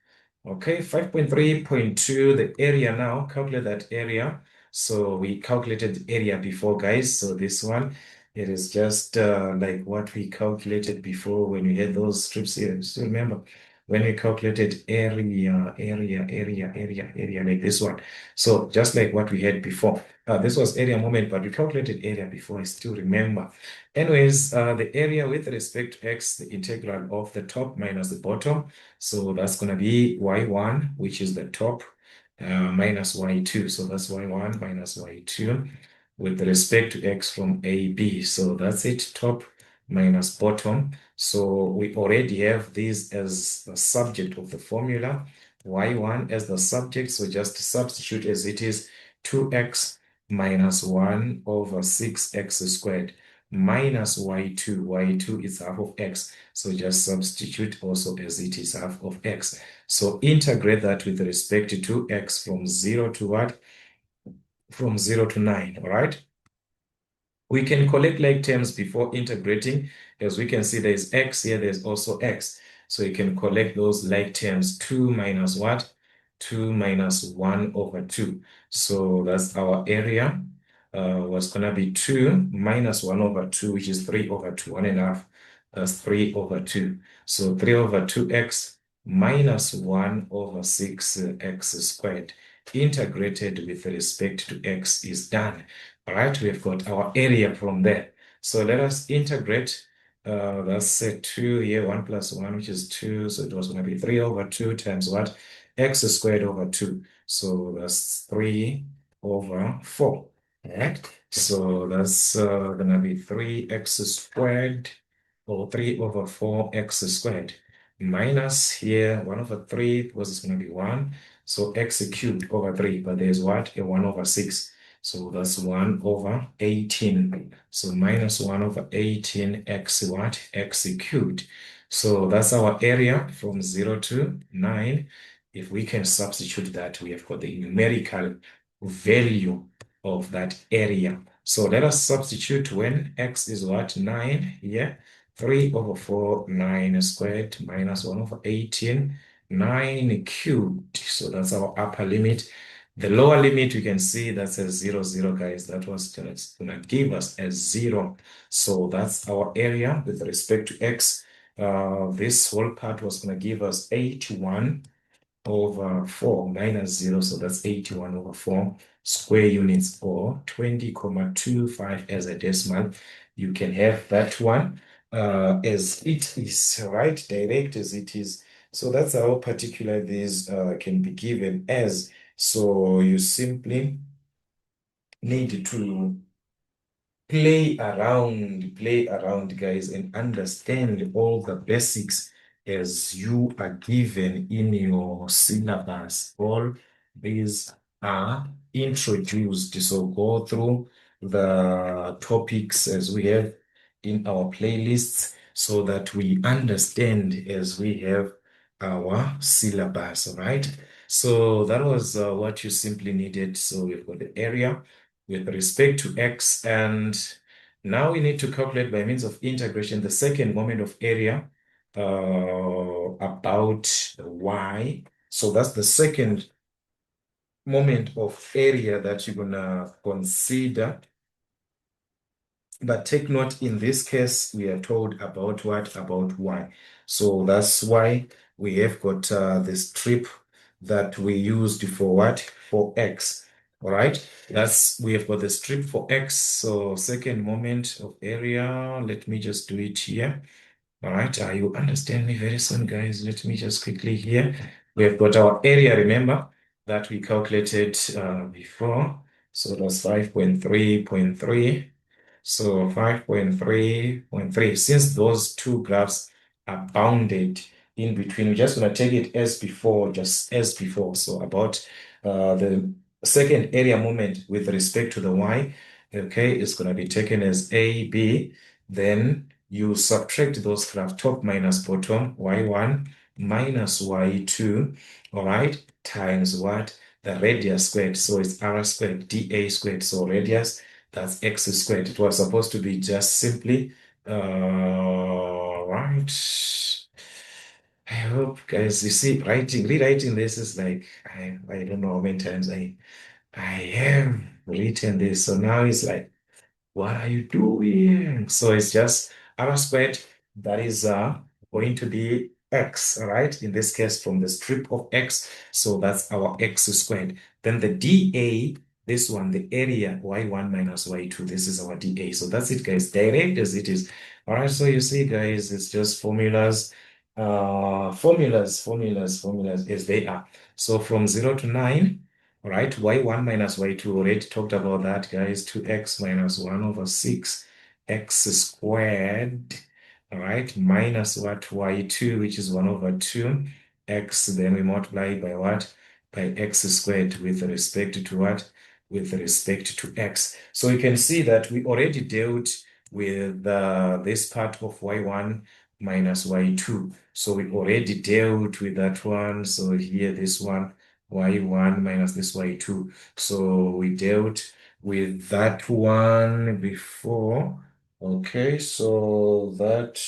S1: Okay, 5.3.2, the area now, calculate that area. So we calculated area before, guys. So this one, it is just like what we calculated before when we had those strips here. Still remember when we calculated area, like this one. So just like what we had before. This was area moment, but we calculated area before, I still remember. Anyways, the area with respect to x, the integral of the top minus the bottom. So that's going to be y1, which is the top, minus y2. So that's y1 minus y2 with respect to x from a, b. So that's it, top minus bottom. So we already have this as the subject of the formula, y1 as the subject. So just substitute as it is 2x minus 1 over 6x squared minus y2. y2 is half of x. So just substitute also as it is half of x. So integrate that with respect to x from 0 to what? From 0 to 9, all right? We can collect like terms before integrating. As we can see, there's x here, there's also x. So you can collect those like terms, 2 minus what? 2 minus 1 over 2. So that's our area. Was going to be 2 minus 1 over 2, which is 3 over 2, 1.5. That's 3 over 2. So 3 over 2x minus 1 over 6x squared integrated with respect to x is done. All right, we've got our area from there. So let us integrate. That's 2 here, 1 plus 1, which is 2. So it was going to be 3 over 2 times what? X squared over 2. So that's 3 over 4. All right. So that's going to be 3x squared or 3 over 4x squared minus here 1 over 3 because it's going to be 1. So x cubed over 3, but there's what? A 1 over 6. So that's 1 over 18. So minus 1 over 18 x what? X cubed. So that's our area from 0 to 9. If we can substitute that, we have got the numerical value of that area. So let us substitute when x is what? 9 here. 3 over 4, 9 squared minus 1 over 18, 9 cubed. So that's our upper limit. The lower limit, we can see that says 0, 0, guys. That was going to give us a 0. So that's our area with respect to x. This whole part was going to give us 81 over 4 minus 0. So that's 81 over 4 square units or 20,25 as a decimal. You can have that one as it is, right? Direct as it is. So that's how particular this can be given as. So you simply need to play around, guys, and understand all the basics as you are given in your syllabus. All these are introduced. So go through the topics as we have in our playlists so that we understand as we have our syllabus, all right? So that was what you simply needed. So we've got the area with respect to x, and now we need to calculate by means of integration the second moment of area about y. So that's the second moment of area that you're gonna consider. But take note, in this case, we are told about what? About y. So that's why we have got the strip that we used for what? For x. All right. We have got the strip for x. So second moment of area. Let me just do it here. All right. You understand me very soon, guys. Let me just quickly here. We have got our area, remember, that we calculated before. So that's 5.3.3. So 5.3.3, since those two graphs are bounded in between, we're just going to take it as before, just as before. So about the second area moment with respect to the y, okay, it's going to be taken as A, B. Then you subtract those graphs, top minus bottom, y1 minus y2, all right, times what? The radius squared. So it's r squared, dA squared. So radius That's x squared. It was supposed to be just simply, right. I hope, guys, you see, rewriting this is like, I don't know how many times I have written this. So now it's like, what are you doing? So it's just r squared. That is going to be x, all right? In this case, from the strip of x. So that's our x squared. Then the dA, this one, the area y1 minus y2, this is our dA. So that's it, guys. Direct as it is. All right, so you see, guys, it's just formulas, formulas as they are. So from 0 to 9, all right, y1 minus y2, already talked about that, guys. 2x minus 1 over 6 x squared, all right, minus what? Y2, which is 1 over 2 x, then we multiply by what? By x squared with respect to what? With respect to x. So you can see that we already dealt with this part of y1 minus y2. So we already dealt with that one. So here, this one, y1 minus this y2. So we dealt with that one before. Okay, so that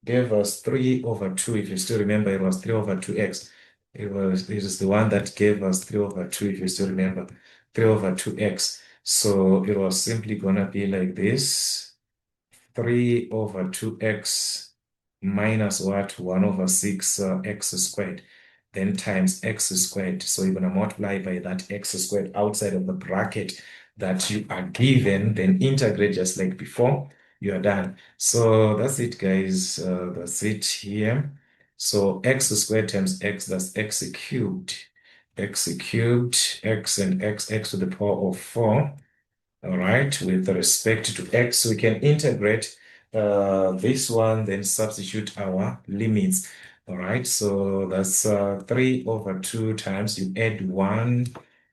S1: gave us 3 over 2. If you still remember, it was 3 over 2x. It is the one that gave us 3 over 2, if you still remember, 3 over 2x. So it was simply gonna be like this. 3 over 2x minus what? 1 over 6 x squared, then times x squared. So you're going to multiply by that x squared outside of the bracket that you are given, then integrate just like before. You are done. So that's it, guys. That's it here. So x squared times x, that's x cubed. X cubed, x and x to the power of 4. All right, with respect to x, we can integrate this one, then substitute our limits. All right, so that's 3 over 2 times you add 1.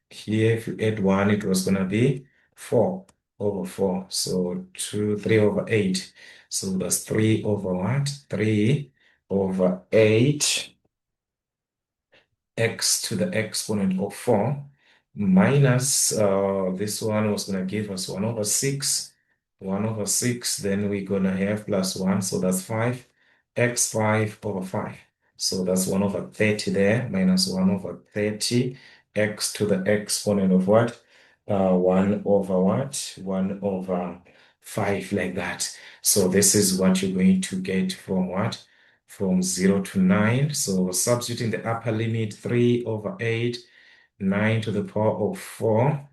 S1: Here, if you add 1, it was going to be 4 over 4. So 3 over 8. So that's 3 over what? 3 over 8 x to the exponent of 4 minus this one was going to give us 1 over 6. 1 over 6, then we're going to have plus 1, so that's 5. X 5 over 5. So that's 1 over 30 there, minus 1 over 30. X to the exponent of what? 1 over what? 1 over 5, like that. So this is what you're going to get from what? From 0 to 9. So substituting the upper limit, 3 over 8, 9 to the power of 4,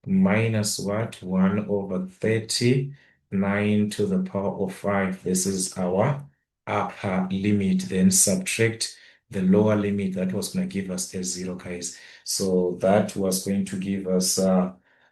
S1: minus what? 1 over 30, 9 to the power of 5. This is our upper limit. Then subtract the lower limit. That was going to give us a 0, guys. So that was going to give us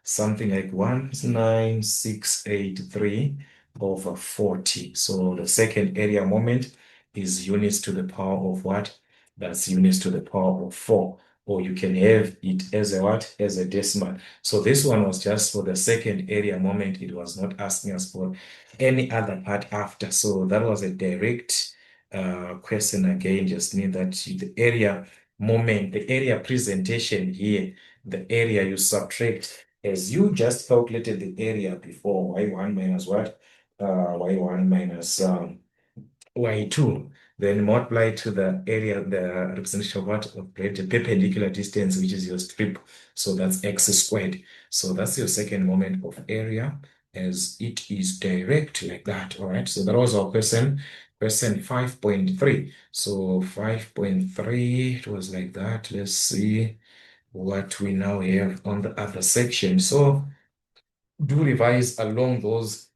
S1: something like 19683 over 40. So the second area moment is units to the power of what? That's units to the power of 4. Or you can have it as a what? As a decimal. So this one was just for the second area moment. It was not asking us for any other part after. So that was a direct question again. Just need that the area moment, the area presentation here, the area you subtract as you just calculated the area before, y1 minus what? Y1 minus y2, then multiply to the area, the representation of what? Of the perpendicular distance, which is your strip. So that's x squared. So that's your second moment of area as it is direct like that. All right. So that was our question 5.3. So 5.3, it was like that. Let's see what we now have on the other section. So do revise along those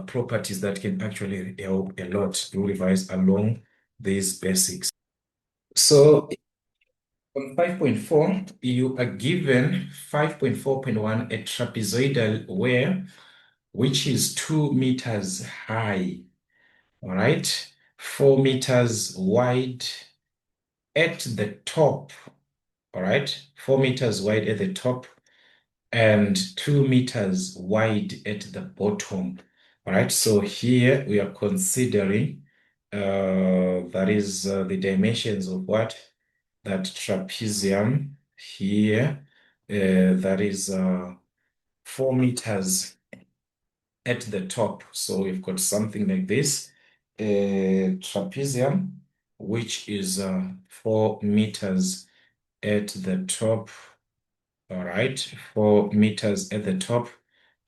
S1: properties that can actually help a lot to revise along these basics. So on 5.4, you are given 5.4.1, a trapezoidal wear, which is 2 meters high, all right, 4 meters wide at the top, all right, 4 meters wide at the top, and 2 meters wide at the bottom. All right, so here we are considering that is the dimensions of what? That trapezium here, that is 4 meters at the top. So we've got something like this, a trapezium, which is 4 meters at the top. All right, 4 meters at the top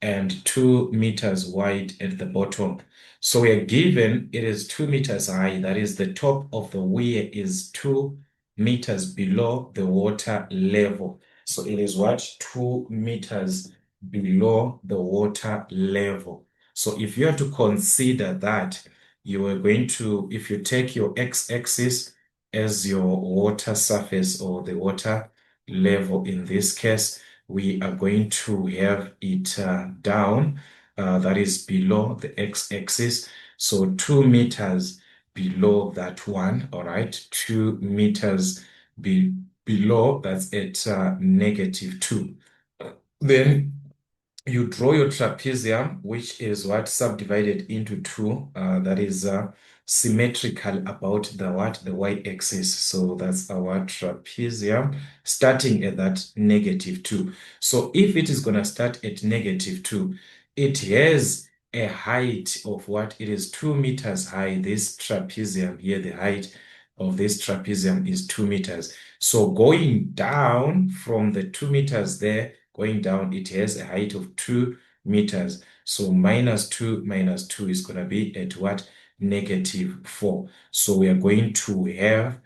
S1: and 2 meters wide at the bottom. So we are given it is 2 meters high. That is, the top of the weir is 2 meters below the water level. So it is what? 2 meters below the water level. So if you are to consider that, you are going to, if you take your x-axis as your water surface or the water level in this case, we are going to have it down, that is below the x-axis. So 2 meters below that one, all right? 2 meters below, that's at -2. Then you draw your trapezium, which is what subdivided into two, that is symmetrical about the what? The y-axis. So that's our trapezium starting at that -2. So if it is going to start at -2, it has a height of what? It is 2 meters high. This trapezium here, the height of this trapezium is 2 meters. So going down from the 2 meters there, going down, it has a height of 2 meters. So -2 is going to be at what? -4. So we are going to have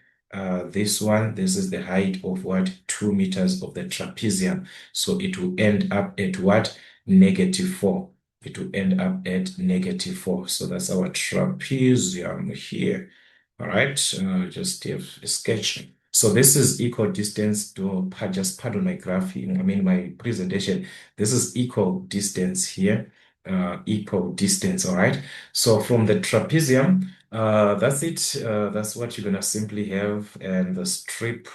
S1: this one. This is the height of what? 2 meters of the trapezium. So it will end up at what? -4. It will end up at -4. So that's our trapezium here. All right, just have a sketch. So this is equal distance to, just pardon my graph, my presentation. This is equal distance here, equal distance, all right? So from the trapezium, that's it. That's what you're gonna simply have, and the strip,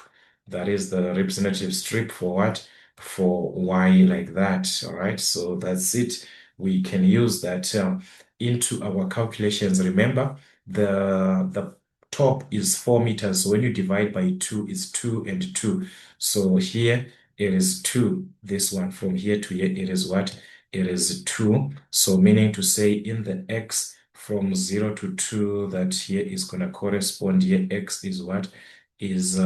S1: that is the representative strip for what? For y, like that, all right? So that's it. We can use that into our calculations. Remember, the top is 4 meters. So when you divide by 2, it's 2 and 2. So here it is 2. This one from here to here, it is what? It is 2. So meaning to say in the x from 0 to 2, that here is going to correspond here. X is what? Is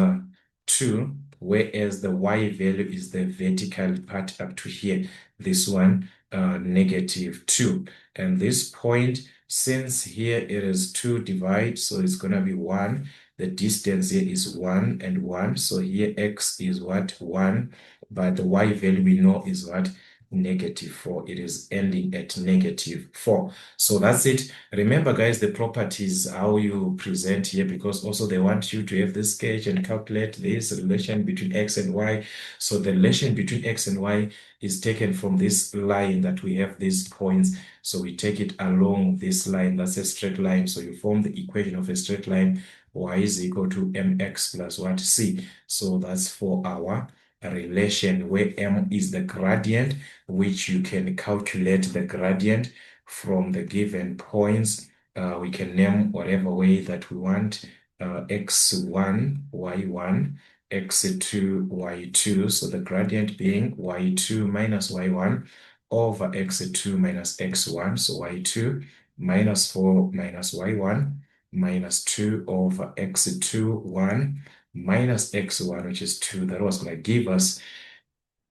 S1: 2. Whereas the y value is the vertical part up to here. This one, -2. And this point, since here it is 2 divide, so it's going to be 1. The distance here is 1 and 1. So here x is what? 1. But the y value we know is what? -4. It is ending at -4. So that's it. Remember, guys, the properties, how you present here, because also they want you to have this sketch and calculate this relation between x and y. So the relation between x and y is taken from this line that we have these points. So we take it along this line. That's a straight line. So you form the equation of a straight line. Y is equal to mx plus what? C. So that's for our relation, where m is the gradient, which you can calculate the gradient from the given points. We can name whatever way that we want, x1, y1, x2, y2. So the gradient being y2 minus y1 over x2 minus x1. So y2 minus 4 minus y1 minus 2 over x2, 1 minus x1, which is 2. That was going to give us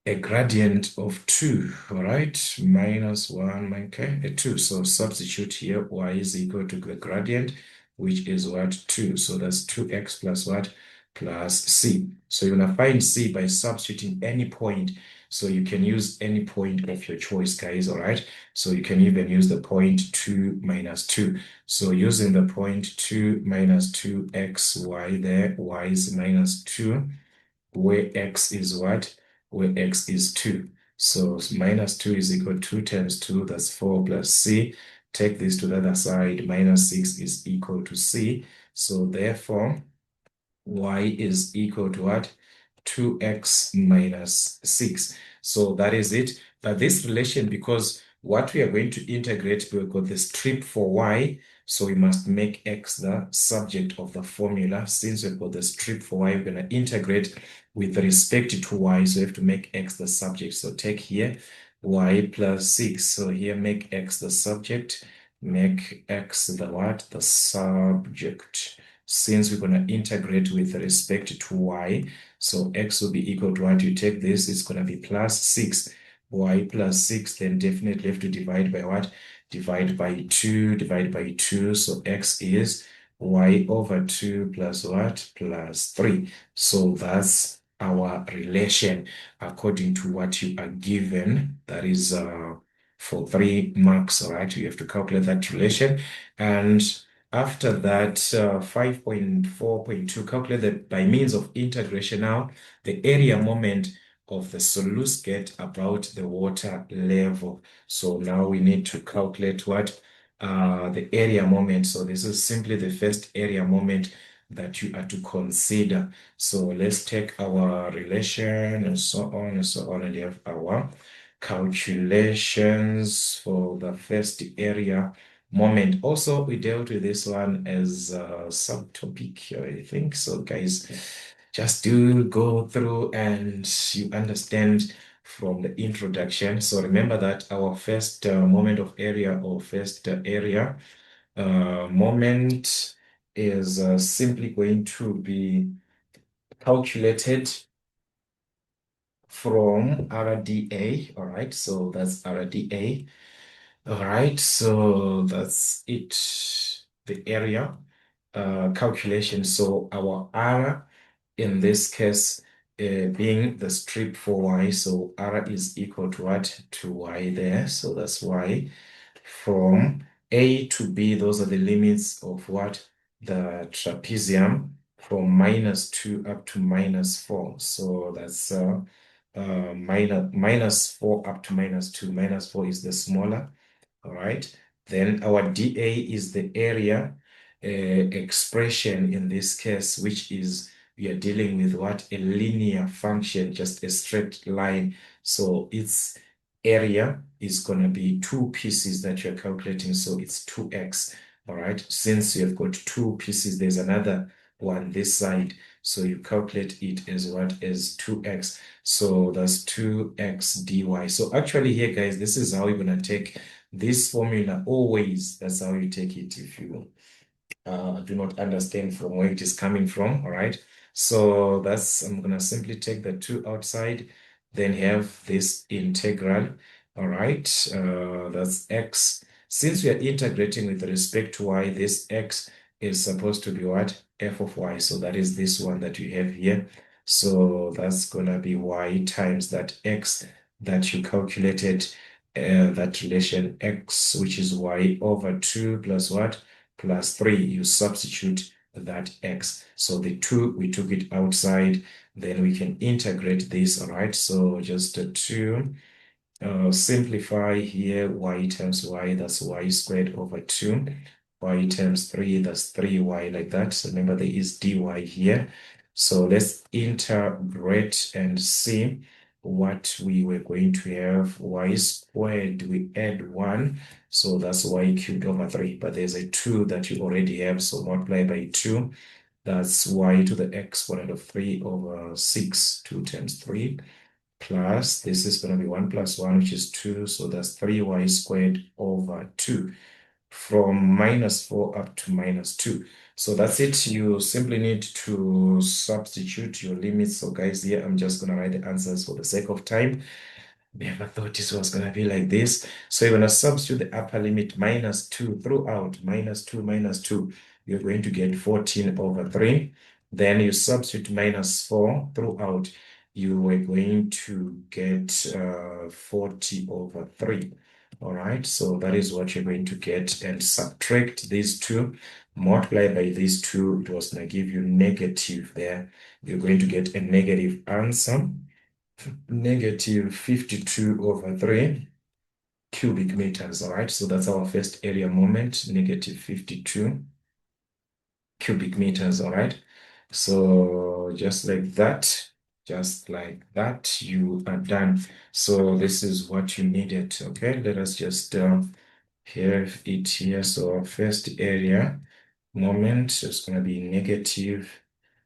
S1: a gradient of 2, all right? -1, okay, a 2. So substitute here, y is equal to the gradient, which is what? 2. So that's 2x plus what? Plus c. So you're gonna find c by substituting any point. So you can use any point of your choice, guys, all right? So you can even use the point 2 minus 2. So using the point 2 minus 2xy there, y is -2, where x is what? Where x is 2. So -2 is equal to 2 times 2, that's 4 plus c. Take this to the other side, -6 is equal to c. So therefore, y is equal to what? 2x minus 6. So that is it. But this relation, because what we are going to integrate, we've got the strip for y, so we must make x the subject of the formula. Since we've got the strip for y, we're going to integrate with respect to y, so we have to make x the subject. So take here y plus 6. So here make x the subject, make x the what? The subject. Since we're going to integrate with respect to y, so x will be equal to what? You take this, it's going to be plus 6. Y plus 6, then definitely have to divide by what? Divide by 2, divide by 2. So x is y over 2 plus what? Plus 3. So that's our relation according to what you are given. That is for 3 marks, all right? You have to calculate that relation. And after that, 5.4.2, calculate that by means of integration now, the area moment of the sluice gate about the water level. So now we need to calculate what? The area moment. So this is simply the first area moment that you are to consider. So let's take our relation and so on and so on, and you have our calculations for the first area moment. Also, we dealt with this one as a subtopic, I think. So guys, just do go through and you understand from the introduction. So remember that our first moment of area or first area moment is simply going to be calculated from RDA. All right, so that's RDA. All right, so that's it, the area calculation. So our R in this case being the strip for Y, so R is equal to what? To Y there. So that's Y from A to B. Those are the limits of what? The trapezium from -2 up to -4. So that's -4 up to -2. -4 is the smaller. All right. Then our dA is the area expression in this case, which is we are dealing with what? A linear function, just a straight line. So its area is going to be two pieces that you're calculating. So it's 2x. All right. Since you have got two pieces, there's another one this side. So you calculate it as what? As 2x. So that's 2x dy. So actually here, guys, this is how you're going to take this formula always. That's how you take it if you do not understand from where it is coming from. All right. So I'm going to simply take the 2 outside, then have this integral. All right. That's x. Since we are integrating with respect to y, this x is supposed to be what? F of y. So that is this one that you have here. So that's going to be y times that x that you calculated, that relation x, which is y over 2 plus what? Plus 3, you substitute that x. So the 2, we took it outside, then we can integrate this, all right? So just a 2, simplify here, y times y, that's y squared over 2. Y times 3, that's 3y like that. So remember there is dy here. So let's integrate and see what we were going to have. Y squared, we add 1. So that's y cubed over 3. But there's a 2 that you already have. So multiply by 2. That's y to the exponent of 3 over 6. 2 times 3 plus, this is going to be 1 plus 1, which is 2. So that's 3y squared over 2 from -4 up to -2. So that's it. You simply need to substitute your limits. So guys, here I'm just going to write the answers for the sake of time. Never thought this was going to be like this. So you're going to substitute the upper limit -2 throughout, -2, -2. You're going to get 14 over 3. Then you substitute -4 throughout. You are going to get 40 over 3. All right, so that is what you're going to get, and subtract these two, multiply by these two. It was going to give you negative there. You're going to get a negative answer, negative 52 over 3 cubic meters. All right, so that's our first area moment, negative 52 cubic meters. All right, so just like that, you are done. So this is what you needed. Okay, let us just have it here. So our first area moment is going to be negative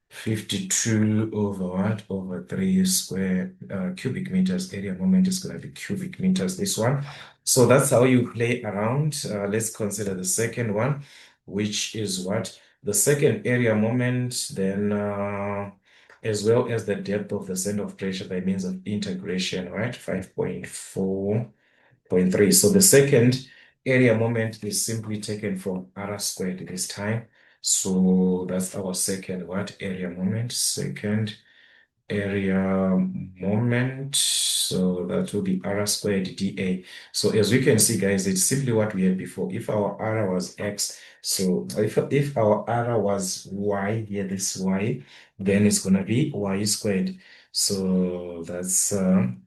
S1: 52 over what? Over 3 square cubic meters. Area moment is going to be cubic meters, this one. So that's how you play around. Let's consider the second one, which is what? The second area moment, then as well as the depth of the center of pressure by means of integration, right? 5.4.3. So the second area moment is simply taken from r squared this time. So that's our second what? Area moment. Second area moment. So that will be r squared dA. So as we can see, guys, it's simply what we had before. If our r was x, so if our r was y, here this y, then it's gonna be y squared. So that's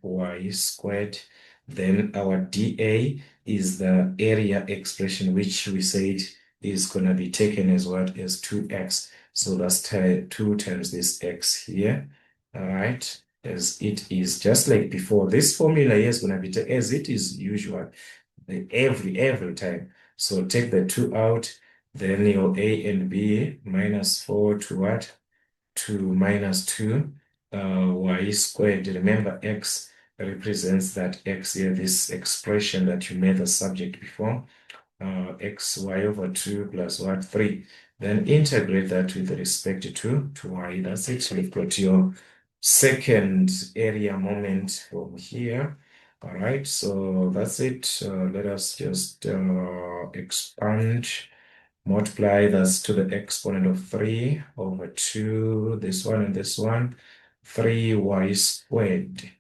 S1: y squared. Then our dA is the area expression, which we said is gonna be taken as what? As 2x. So that's 2 times this x here. All right, as it is just like before. This formula here is going to be as it is usual every time. So take the 2 out, then your a and b minus 4 to what? To minus 2 y squared. Remember, x represents that x here, this expression that you made the subject before. Xy over 2 plus what? 3. Then integrate that with respect to y. That's it. We've got your second area moment from here. All right, so that's it. Let us just expand, multiply that's to the exponent of 3 over 2, this one and this one, 3y squared.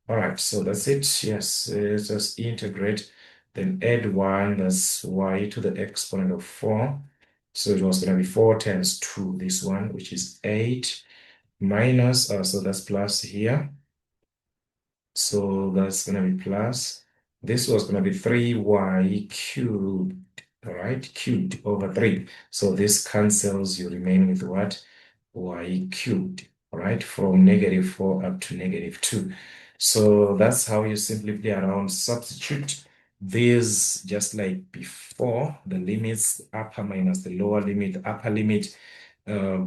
S1: All right, so that's it. Yes, just integrate, then add 1, that's y to the exponent of 4. So it was going to be 4 times 2, this one, which is 8, minus, so that's plus here. So that's going to be plus. This was going to be 3y cubed, all right, cubed over 3. So this cancels, you remain with what? Y cubed, all right, from -4 up to -2. So that's how you simply play around. Substitute these just like before, the limits, upper minus the lower limit, the upper limit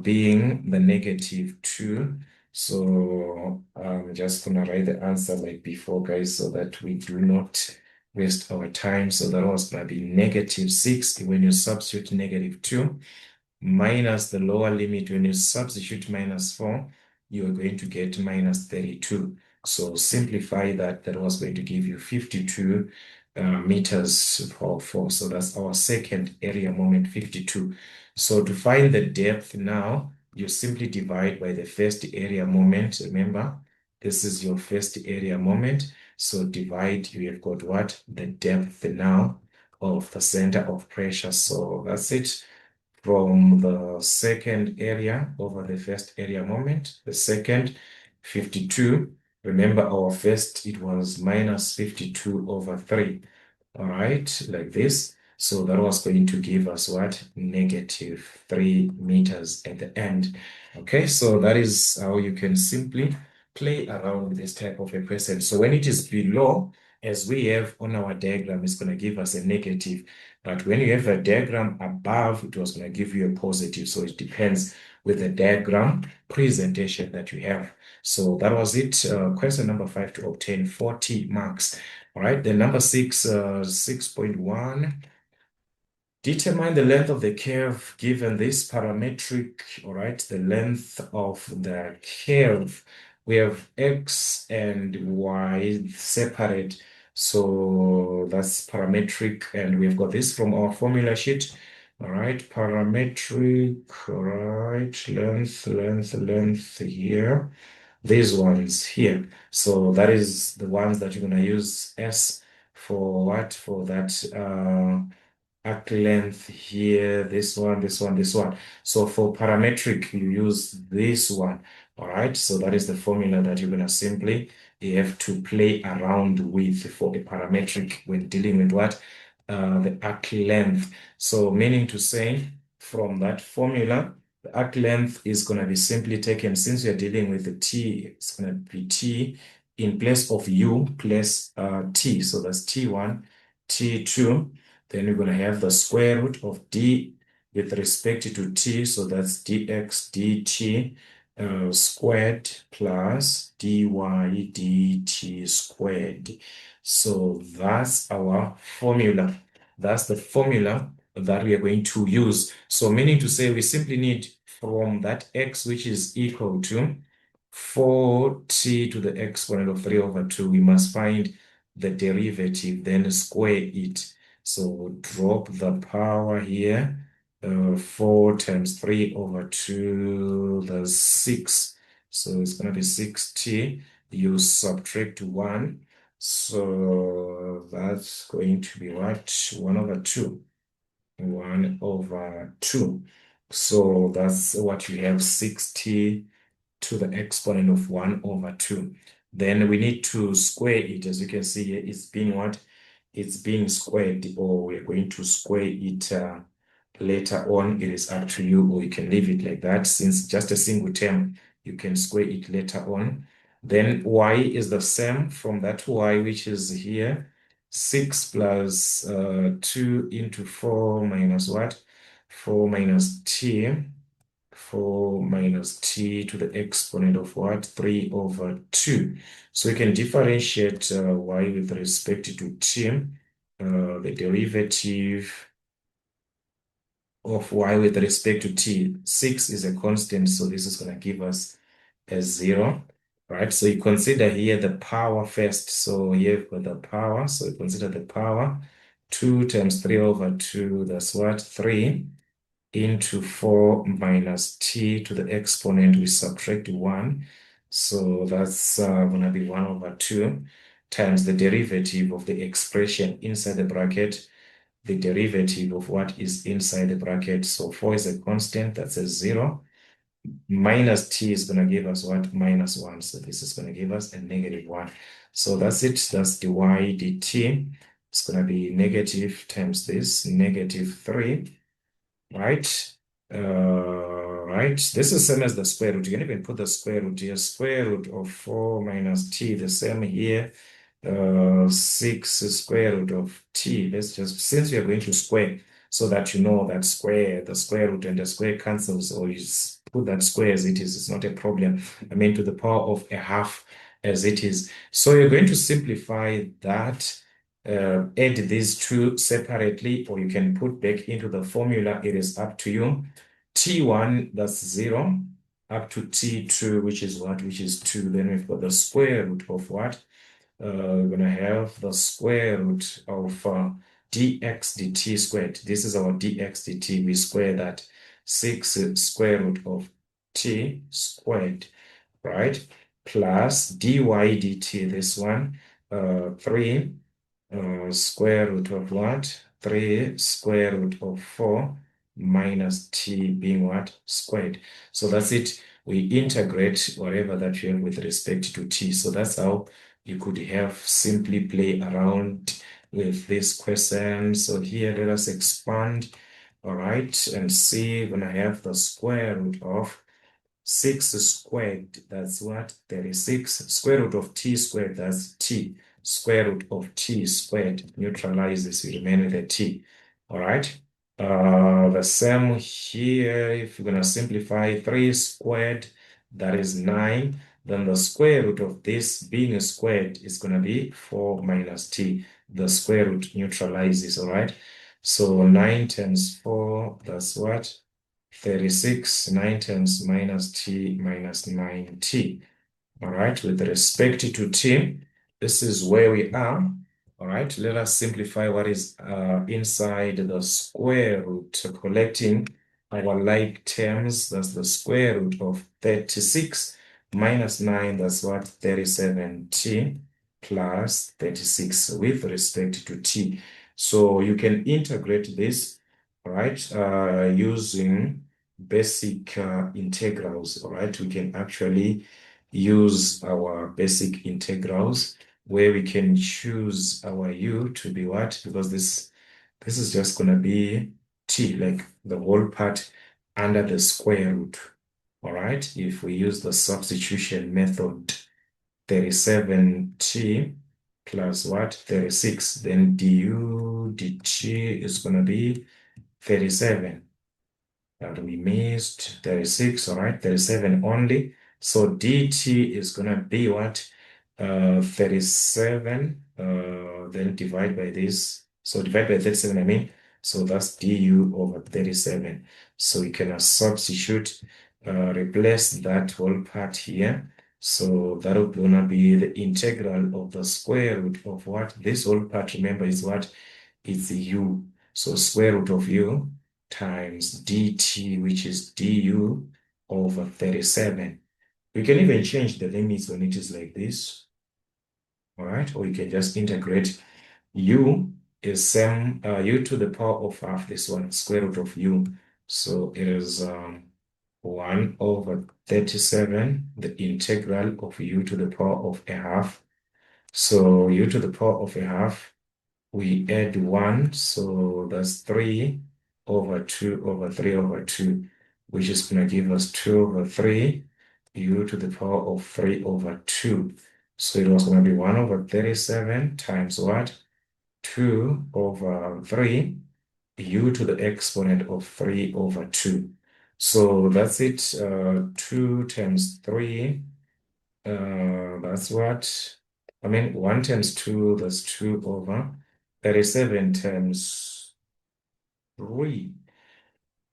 S1: being the -2. So I'm just gonna write the answer like before, guys, so that we do not waste our time. So that was gonna be -6 when you substitute -2, minus the lower limit. When you substitute -4, you are going to get -32. So simplify that. That was going to give you 52 meters per 4. So that's our second area moment, 52. So to find the depth now, you simply divide by the first area moment. Remember, this is your first area moment. So divide, you have got what? The depth now of the center of pressure. So that's it. From the second area over the first area moment, the second 52. Remember our first, it was -52 over 3. All right, like this. So that was going to give us what? -3 meters at the end. Okay, so that is how you can simply play around with this type of a question. So when it is below, as we have on our diagram, it's going to give us a negative. But when you have a diagram above, it was going to give you a positive. So it depends with the diagram presentation that you have. So that was it. Question number 5 to obtain 40 marks. All right, then number 6, 6.1. Determine the length of the curve given this parametric, all right, the length of the curve. We have x and y separate, so that's parametric, and we've got this from our formula sheet. All right, parametric, all right, length here, these ones here. So that is the ones that you're going to use S for what? For that arc length here, this one, this one, this one. So for parametric, you use this one. All right, so that is the formula that you're going to simply you have to play around with for a parametric when dealing with what? The arc length. So meaning to say, from that formula, the arc length is going to be simply taken, since you're dealing with the t, it's going to be t in place of u plus t. So that's t1, t2. Then we're going to have the square root of d with respect to t, so that's dx dt squared plus dy dt squared. So that's our formula. That's the formula that we are going to use. So meaning to say we simply need from that x, which is equal to 4t to the exponent of 3 over 2, we must find the derivative, then square it. So we'll drop the power here. 4 times 3 over 2, that's 6. So it's going to be 6t. You subtract 1. So that's going to be what? 1 over 2. 1 over 2. So that's what you have, 6t to the exponent of 1 over 2. Then we need to square it. As you can see here, it's being what? It's being squared, or we're going to square it later on. It is up to you, or you can leave it like that. Since just a single term, you can square it later on. Then y is the same from that y, which is here. 6 plus 2 into 4 minus what? 4 minus t. 4 minus t to the exponent of what? 3 over 2. So we can differentiate y with respect to t. The derivative of y with respect to t. 6 is a constant, so this is going to give us a 0. Right? So you consider here the power first. So here we've got the power. So you consider the power. 2 times 3 over 2, that's what? 3 into 4 minus t to the exponent, we subtract 1. So that's going to be 1 over 2 times the derivative of the expression inside the bracket, the derivative of what is inside the bracket. So 4 is a constant, that's a 0. Minus t is going to give us what? Minus 1. So this is going to give us a negative 1. So that's it. That's dy dt. It's going to be negative times this, negative 3. Right? Right. This is same as the square root. You can even put the square root here. Square root of 4 minus t, the same here. 6 square root of t. Let's just, since we are going to square, so that you know that square, the square root and the square cancels, or you put that square as it is. It's not a problem. I mean, to the power of a half as it is. So you're going to simplify that. Add these two separately, or you can put back into the formula. It is up to you. T1, that's 0, up to T2, which is what? Which is 2. Then we've got the square root of what? We're going to have the square root of dx dt squared. This is our dx dt. We square that. 6 square root of t squared, right? Plus dy dt, this one, 3 square root of what? 3 square root of 4 minus t being what? Squared. So that's it. We integrate whatever that you have with respect to t. So that's how you could have simply play around with this question. So here, let us expand, all right, and see. We're going to have the square root of 6 squared, that's what? 36. Square root of t squared, that's t. Square root of t squared. Neutralize this, we remain with a t. All right. The same here, if you're going to simplify 3 squared, that is 9. Then the square root of this being squared is going to be 4 minus t. The square root neutralizes, all right? So 9 times 4, that's what? 36. 9 times minus t minus 9t. All right, with respect to t, this is where we are. All right, let us simplify what is inside the square root, collecting our like terms. That's the square root of 36 minus 9, that's what? 37t plus 36 with respect to t. So you can integrate this, all right, using basic integrals. All right, we can actually use our basic integrals where we can choose our u to be what? Because this is just going to be t, like the whole part under the square root. All right, if we use the substitution method, 37t plus what? 36, then du dt is going to be 37. And we missed 36, all right, 37 only. So dt is going to be what? 37, then divide by this. So divide by 37, I mean. So that's du over 37. So we can substitute, replace that whole part here. So that would gonna be the integral of the square root of what? This whole part, remember, is what? It's u. So square root of u times dt, which is du over 37. We can even change the limits when it is like this, all right? Or you can just integrate. U is same, u to the power of half, this one, square root of u. So it is 1 over 37, the integral of u to the power of a half. So u to the power of a half, we add 1, so that's 3 over 2 over 3 over 2, which is going to give us 2 over 3 u to the power of 3 over 2. So it was going to be 1 over 37 times what? 2 over 3 u to the exponent of 3 over 2. So that's it. 2 times 3, that's what? I mean, 1 times 2, that's 2 over 37 times 3.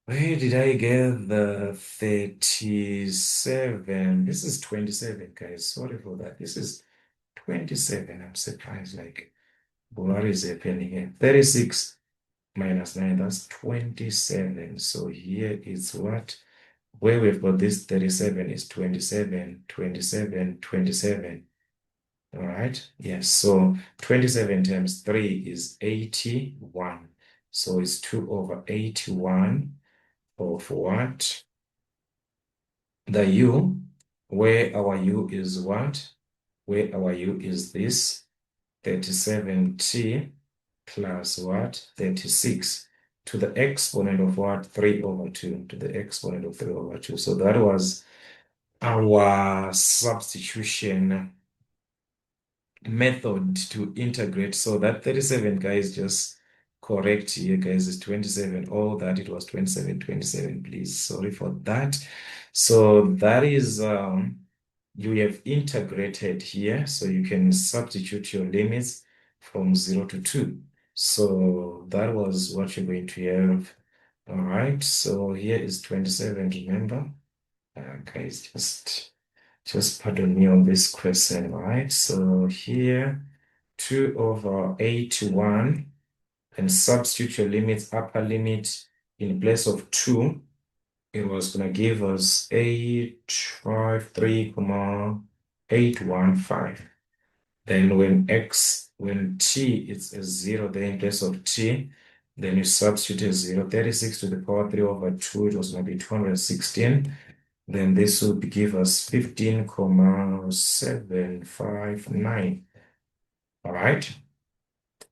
S1: Where did I get the 37? This is 27, guys. Sorry for that. This is 27. I'm surprised. Like, what is happening here? 36 minus 9, that's 27. So here is what? Where we've got this 37 is 27, 27, 27. All right. Yes. So 27 times 3 is 81. So it's 2 over 81 of what? The u, where our u is what? Where our u is this 37t plus what? 36 to the exponent of what? 3 over 2 to the exponent of 3 over 2. So that was our substitution method to integrate. So that 37, guys, just correct here, guys, is 27. Oh, that it was 27, 27, please. Sorry for that. So that is, you have integrated here, so you can substitute your limits from 0 to 2. So that was what you're going to have. All right, so here is 27, remember? Guys, just pardon me on this question, right? So here, 2 over 81, and substitute your limits, upper limit in place of 2, it was going to give us 853,815. Then when t is a 0, then in place of t, then you substitute a 0. 36 to the power 3 over 2, it was going to be 216. Then this would give us 15,759. All right.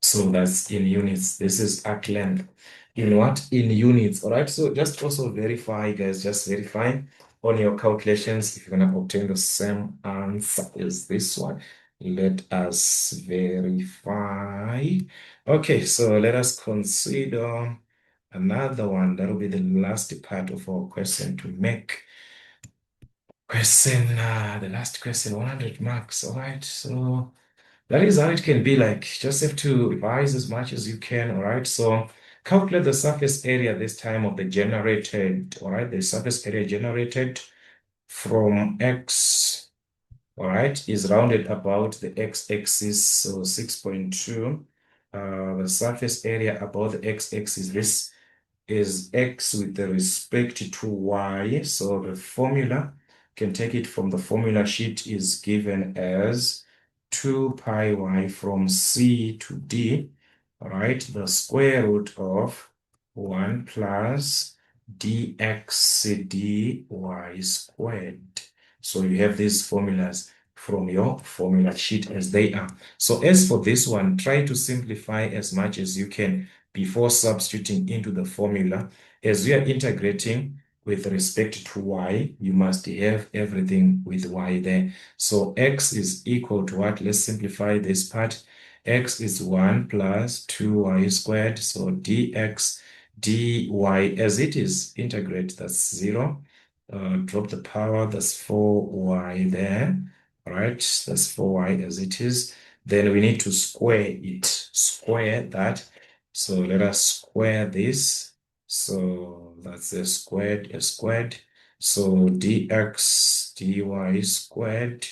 S1: So that's in units. This is arc length. In what? In units. All right. So just also verify, guys, just verify on your calculations if you're going to obtain the same answer as this one. Let us verify. Okay. So let us consider another one. That will be the last part of our question to make. Question, the last question, 100 marks. All right. So that is how it can be like. Just have to revise as much as you can. All right. So calculate the surface area this time of the generated. All right. The surface area generated from X, all right, is rounded about the X-axis. So 6.2. The surface area about the X-axis, this is X with respect to Y. So the formula, can take it from the formula sheet, is given as 2 pi y from C to D, all right, the square root of 1 plus dx dy squared. So you have these formulas from your formula sheet as they are. So as for this one, try to simplify as much as you can before substituting into the formula. As you are integrating with respect to y, you must have everything with y there. So x is equal to what? Let's simplify this part. X is 1 plus 2y squared. So dx dy as it is. Integrate, that's 0. Drop the power, that's 4y there. All right, that's 4y as it is. Then we need to square it, square that. So let us square this. So that's a squared, a squared. So dx dy squared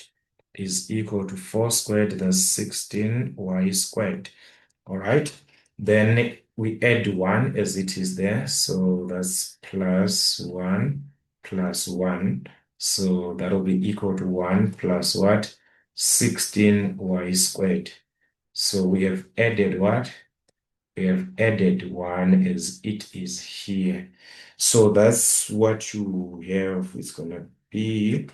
S1: is equal to 4 squared, that's 16y squared. All right. Then we add 1 as it is there. So that's plus 1 plus 1. So that will be equal to 1 plus what? 16y squared. So we have added what? We have added 1 as it is here. So that's what you have. It's going to be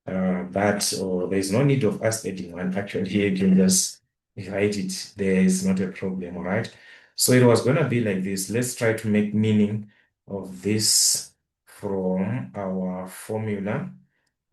S1: but there's no need of us adding 1. Actually, here you can just write it. There is not a problem, all right? So it was going to be like this. Let's try to make meaning of this from our formula.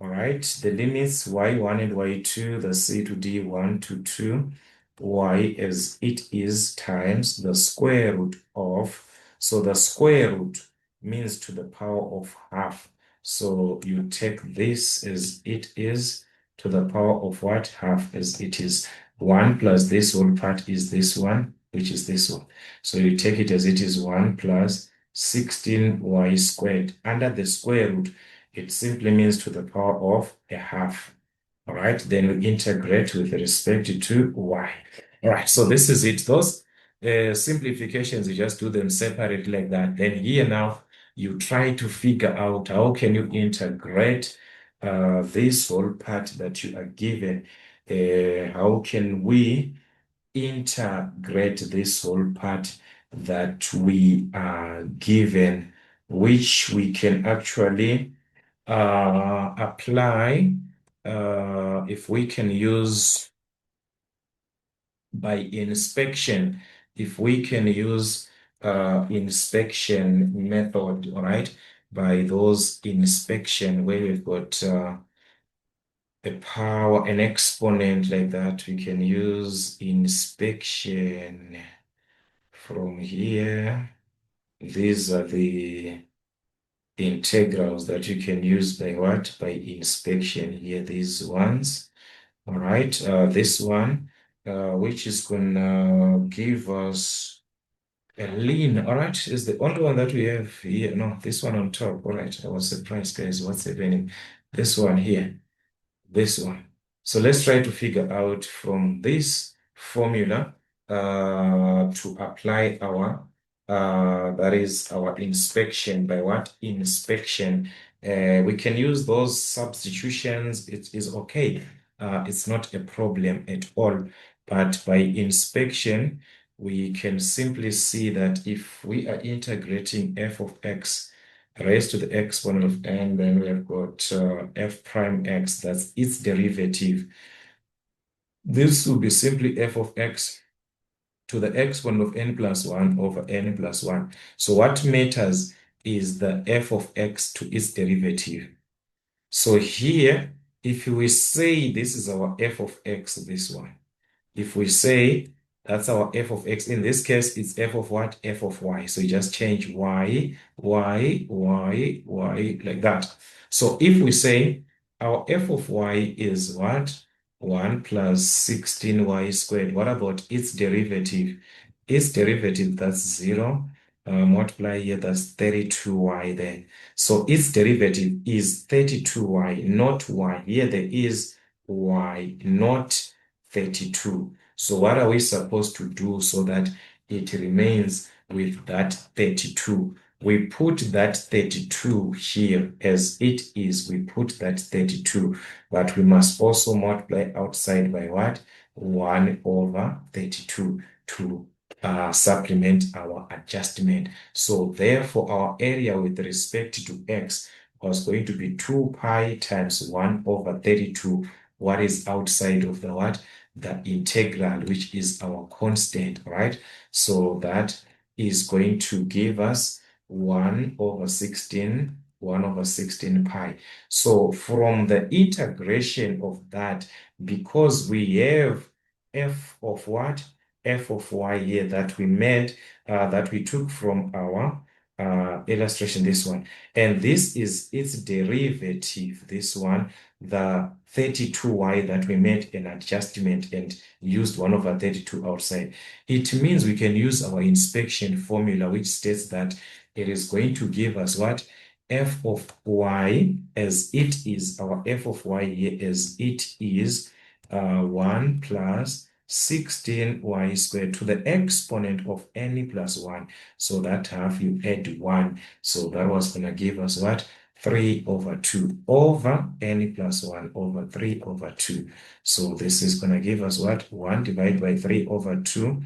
S1: All right, the limits y1 and y2, the c to d 1 to 2, y as it is times the square root of, so the square root means to the power of half. So you take this as it is to the power of what? Half as it is. 1 plus this whole part is this one, which is this one. So you take it as it is 1 plus 16y squared. Under the square root, it simply means to the power of a half. All right, then we integrate with respect to y. All right, so this is it. Those simplifications, you just do them separately like that. Then here now, you try to figure out how can you integrate this whole part that you are given. How can we integrate this whole part that we are given, which we can actually apply if we can use by inspection, if we can use inspection method, all right, by those inspection where we've got a power, an exponent like that, we can use inspection from here. These are the integrals that you can use by what? By inspection here, these ones. All right, this one, which is gonna give us a lean. All right, is the only one that we have here. No, this one on top. All right, I was surprised, guys. What's happening? This one here, this one. So let's try to figure out from this formula to apply our that is our inspection. By what? Inspection. We can use those substitutions. It is okay. It's not a problem at all. But by inspection, we can simply see that if we are integrating f of x raised to the exponent of n, then we have got f prime x, that's its derivative. This will be simply f of x to the exponent of n plus 1 over n plus 1. So what matters is the f of x to its derivative. So here, if we say this is our f of x, this one, if we say that's our f of x, in this case, it's f of what? F of y. So you just change y, like that. So if we say our f of y is what? 1 plus 16y squared. What about its derivative? Its derivative, that's 0. Multiply here, that's 32y there. So its derivative is 32y, not y. Here there is y, not 32. So what are we supposed to do so that it remains with that 32? We put that 32 here as it is. We put that 32, but we must also multiply outside by what? 1 over 32 to supplement our adjustment. So therefore, our area with respect to x was going to be 2 pi times 1 over 32. What is outside of the what? The integral, which is our constant, right? So that is going to give us 1 over 16, 1 over 16 pi. So from the integration of that, because we have f of what? f of y here that we made, that we took from our illustration, this one. And this is its derivative, this one, the 32y that we made an adjustment and used 1 over 32 outside. It means we can use our inspection formula, which states that it is going to give us what? F of y as it is, our f of y here as it is 1 plus 16y squared to the exponent of any plus 1. So that half you add 1. So that was going to give us what? 3 over 2 over any plus 1 over 3 over 2. So this is going to give us what? 1 divided by 3 over 2.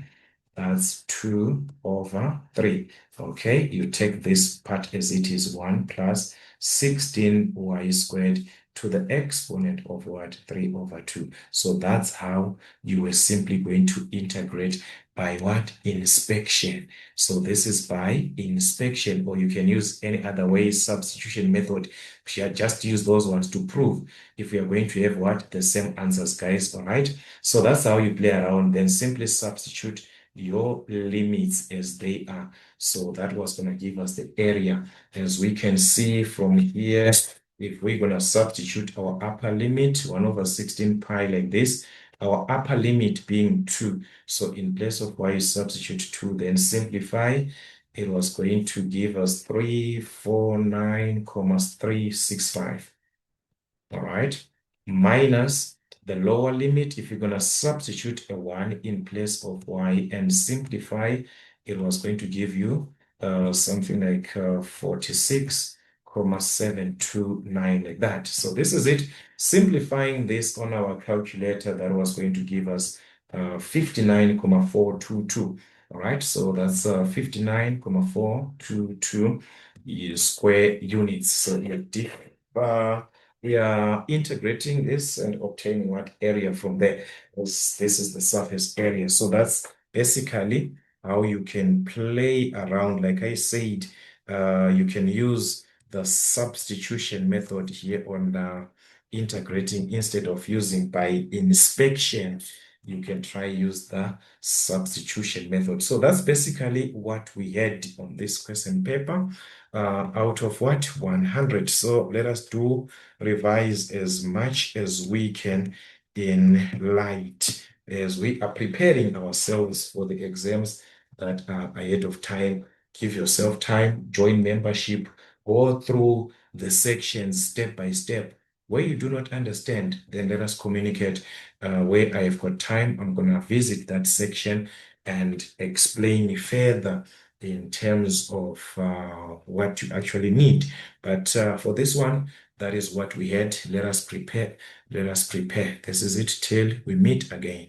S1: That's 2 over 3. Okay, you take this part as it is 1 plus 16y squared to the exponent of what? 3 over 2. So that's how you were simply going to integrate by what? Inspection. So this is by inspection, or you can use any other way, substitution method. Just use those ones to prove if we are going to have what? The same answers, guys. All right. So that's how you play around. Then simply substitute your limits as they are. So that was going to give us the area. As we can see from here, if we're going to substitute our upper limit, 1 over 16 pi like this, our upper limit being 2. So in place of y, substitute 2, then simplify. It was going to give us 349,365. All right, minus the lower limit. If you're going to substitute a 1 in place of y and simplify, it was going to give you something like 46,729, like that. So this is it. Simplifying this on our calculator, that was going to give us 59,422. All right, so that's 59,422 square units. So we are integrating this and obtaining what area from there. This is the surface area. So that's basically how you can play around. Like I said, you can use the substitution method here on integrating. Instead of using by inspection, you can try use the substitution method. So that's basically what we had on this question paper, out of what? 100. So let us do revise as much as we can in light as we are preparing ourselves for the exams that are ahead of time. Give yourself time, join membership, go through the sections step by step. Where you do not understand, then let us communicate. Where I've got time, I'm going to visit that section and explain further in terms of what you actually need. But for this one, that is what we had. Let us prepare. Let us prepare. This is it till we meet again.